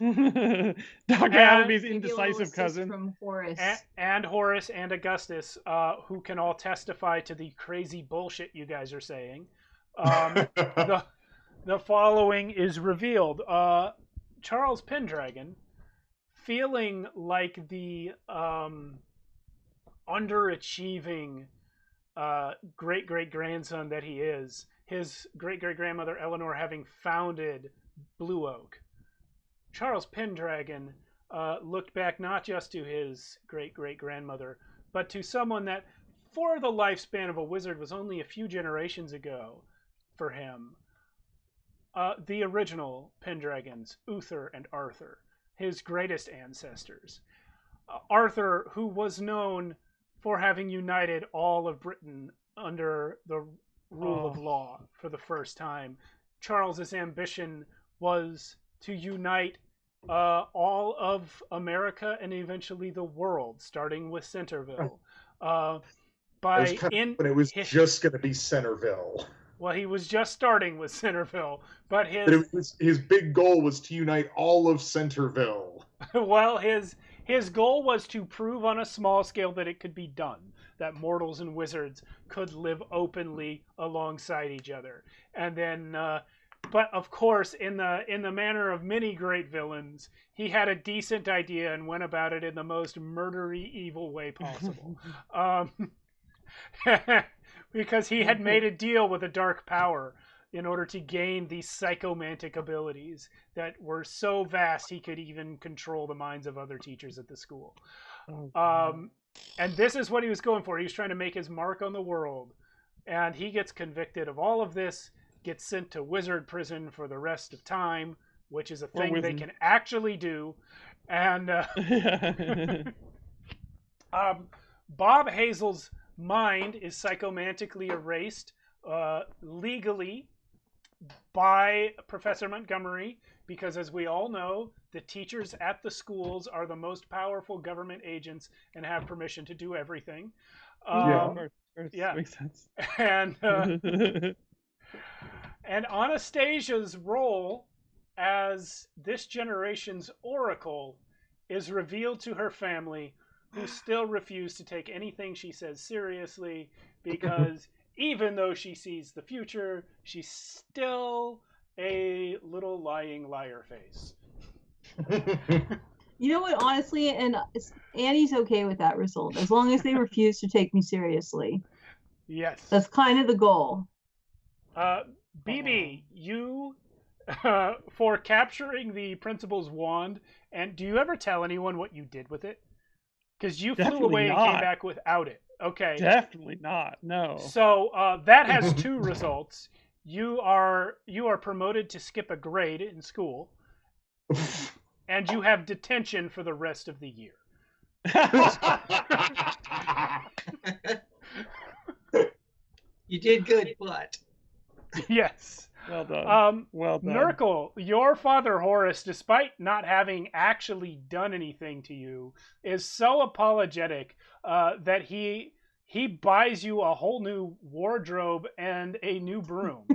Dr. Appleby's indecisive cousin. From Horace. And Horace and Augustus, who can all testify to the crazy bullshit you guys are saying. The following is revealed. Charles Pendragon, feeling like the underachieving great-great-grandson that he is, his great-great-grandmother Eleanor having founded Blue Oak, Charles Pendragon looked back not just to his great-great-grandmother, but to someone that, for the lifespan of a wizard, was only a few generations ago for him. The original Pendragons, Uther and Arthur, his greatest ancestors. Arthur, who was known for having united all of Britain under the rule of law for the first time. Charles's ambition was to unite all of America and eventually the world, starting with Centerville. When it was just going to be Centerville. Well, he was just starting with Centerville, but his big goal was to unite all of Centerville. Well, his goal was to prove on a small scale that it could be done, that mortals and wizards could live openly alongside each other. And then, but of course, in the manner of many great villains, he had a decent idea and went about it in the most murdery, evil way possible. Because he had made a deal with a dark power in order to gain these psychomantic abilities that were so vast he could even control the minds of other teachers at the school. And this is what he was going for. He was trying to make his mark on the world. And he gets convicted of all of this, gets sent to wizard prison for the rest of time, which is a thing they can actually do. And Bob Hazel's mind is psychomantically erased legally by Professor Montgomery, because as we all know, the teachers at the schools are the most powerful government agents and have permission to do everything. Yeah, makes sense. And and Anastasia's role as this generation's oracle is revealed to her family, who still refuse to take anything she says seriously, because even though she sees the future, she's still a little lying liar face. You know what, honestly, and Annie's okay with that result, as long as they refuse to take me seriously. Yes. That's kind of the goal. BB, you, for capturing the principal's wand, and do you ever tell anyone what you did with it? Because you flew away and came back without it. Okay. Definitely not. No. So that has two results. You are promoted to skip a grade in school, and you have detention for the rest of the year. You did good, but Yes. Well done. Well done. Nurgle, your father Horace, despite not having actually done anything to you, is so apologetic that he buys you a whole new wardrobe and a new broom.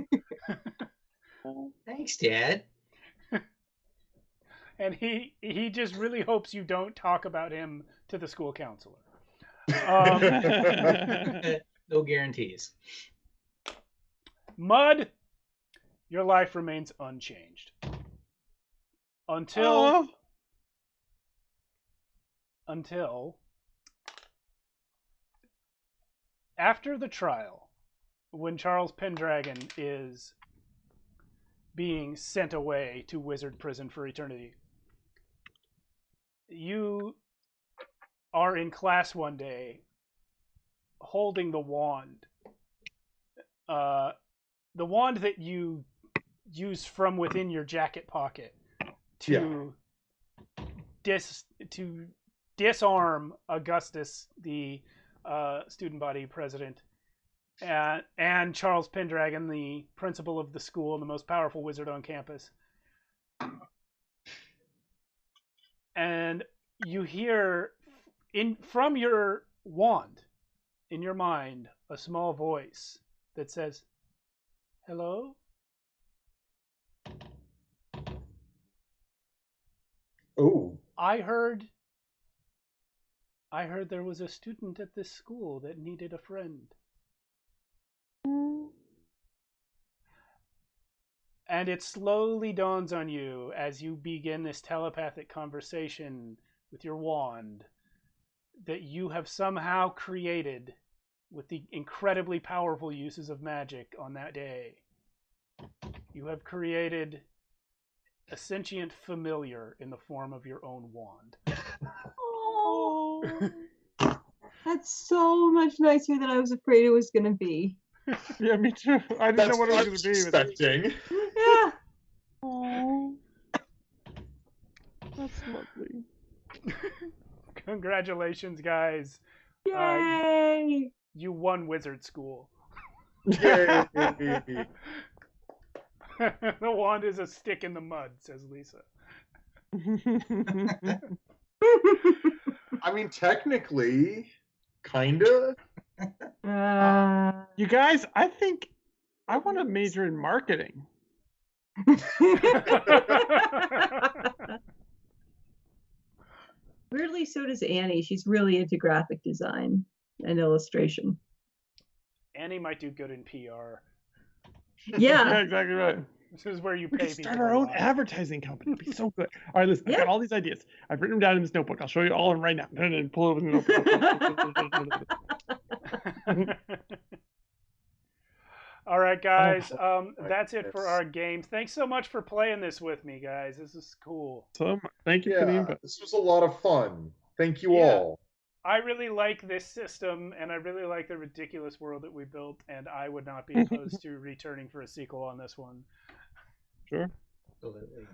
Thanks, Dad. And he just really hopes you don't talk about him to the school counselor. No guarantees. Mud, your life remains unchanged. Until after the trial, when Charles Pendragon is being sent away to wizard prison for eternity. You are in class one day holding the wand. The wand that you use from within your jacket pocket to disarm Augustus, the student body president, and Charles Pendragon, the principal of the school and the most powerful wizard on campus. And you hear from your wand, in your mind, a small voice that says, "Hello?" Oh. I heard there was a student at this school that needed a friend. And it slowly dawns on you as you begin this telepathic conversation with your wand that you have somehow created, with the incredibly powerful uses of magic on that day, you have created a sentient familiar in the form of your own wand. Oh, that's so much nicer than I was afraid it was going to be. Yeah, me too. I didn't know what it was going to be. Expecting. Yeah. Oh, that's lovely. Congratulations, guys. Yay! You won wizard school. Yay. The wand is a stick in the mud, says Lisa. I mean, technically, kinda. You guys, I think I want to major in marketing. Weirdly, so does Annie. She's really into graphic design and illustration. Annie might do good in PR. Yeah. Exactly right. This is where you We pay could people. start our a own lot. advertising company. It'd be so good. All right, listen. I've got all these ideas. I've written them down in this notebook. I'll show you all of them right now. And pull it over the notebook. All right, guys. That's it for our games. Thanks so much for playing this with me, guys. This is cool. So, thank you for the invite. This was a lot of fun. Thank you Yeah. all. I really like this system, and I really like the ridiculous world that we built, and I would not be opposed to returning for a sequel on this one. Sure. Absolutely.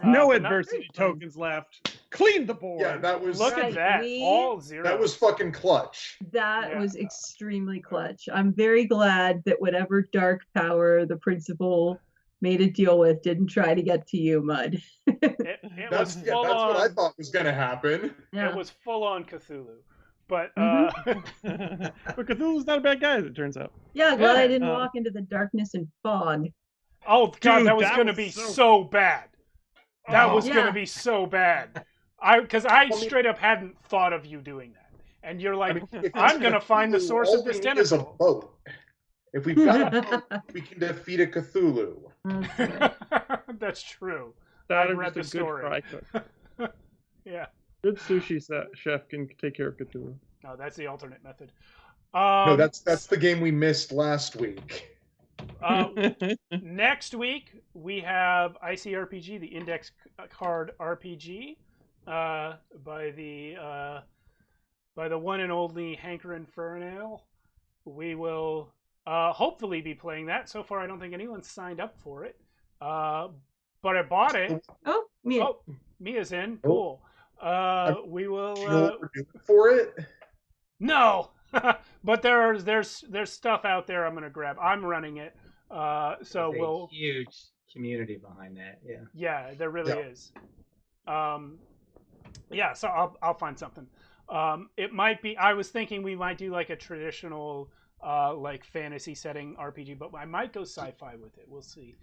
No but not- adversity tokens left. Clean the board. Yeah, that was Look at that. All zero. that was fucking clutch. That Yeah. was extremely clutch. I'm very glad that whatever dark power the principal made a deal with didn't try to get to you, Mud. It That's was that's full what I on. thought was gonna happen. Yeah. It was full on Cthulhu. But But Cthulhu's not a bad guy, as it turns out. Yeah, glad I didn't Uh, walk into the darkness and fog. oh god, Dude, that was that gonna was be so- so bad. That Oh. was Yeah. gonna be so bad. Because I mean- straight up hadn't thought of you doing that, and you're like, If I'm it's gonna find the Cthulhu, source all of this we need is a tentacle. boat. If we've got a boat, we can defeat a Cthulhu. That's true. That I or read just the a good story. fry cook. Yeah. Good sushi chef can take care of Cthulhu. No, that's the alternate method. No, that's the game we missed last week. Next week we have ICRPG, the Index Card RPG, by the one and only Hankerin Fernale. We will hopefully be playing that. So far, I don't think anyone's signed up for it, but I bought it. Oh, me. Oh, Mia's in. Cool. We will. Do you know what we're doing for it? No, but there's stuff out there I'm gonna grab. I'm running it, so There's a we'll. huge community behind that. Yeah. Yeah, there really Yeah. is. Yeah, so I'll find something. It might be. I was thinking we might do like a traditional, like fantasy setting RPG, but I might go sci-fi with it. We'll see.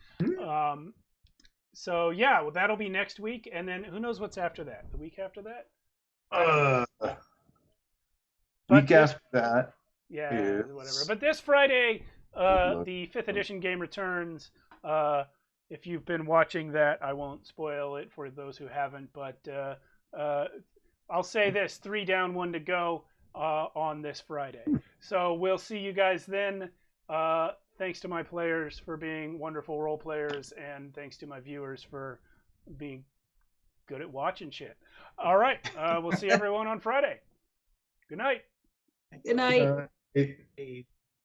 So yeah, well, that'll be next week, and then who knows what's after that? The week after that? But Week after that. Yeah, is- whatever. But this Friday, look. the 5th edition game returns. If you've been watching that, I won't spoil it for those who haven't. But I'll say this: 3 down, 1 to go on this Friday. So we'll see you guys then. Thanks to my players for being wonderful role players, and thanks to my viewers for being good at watching shit. All right, we'll see everyone on Friday. Good night. Good night. It, Hey,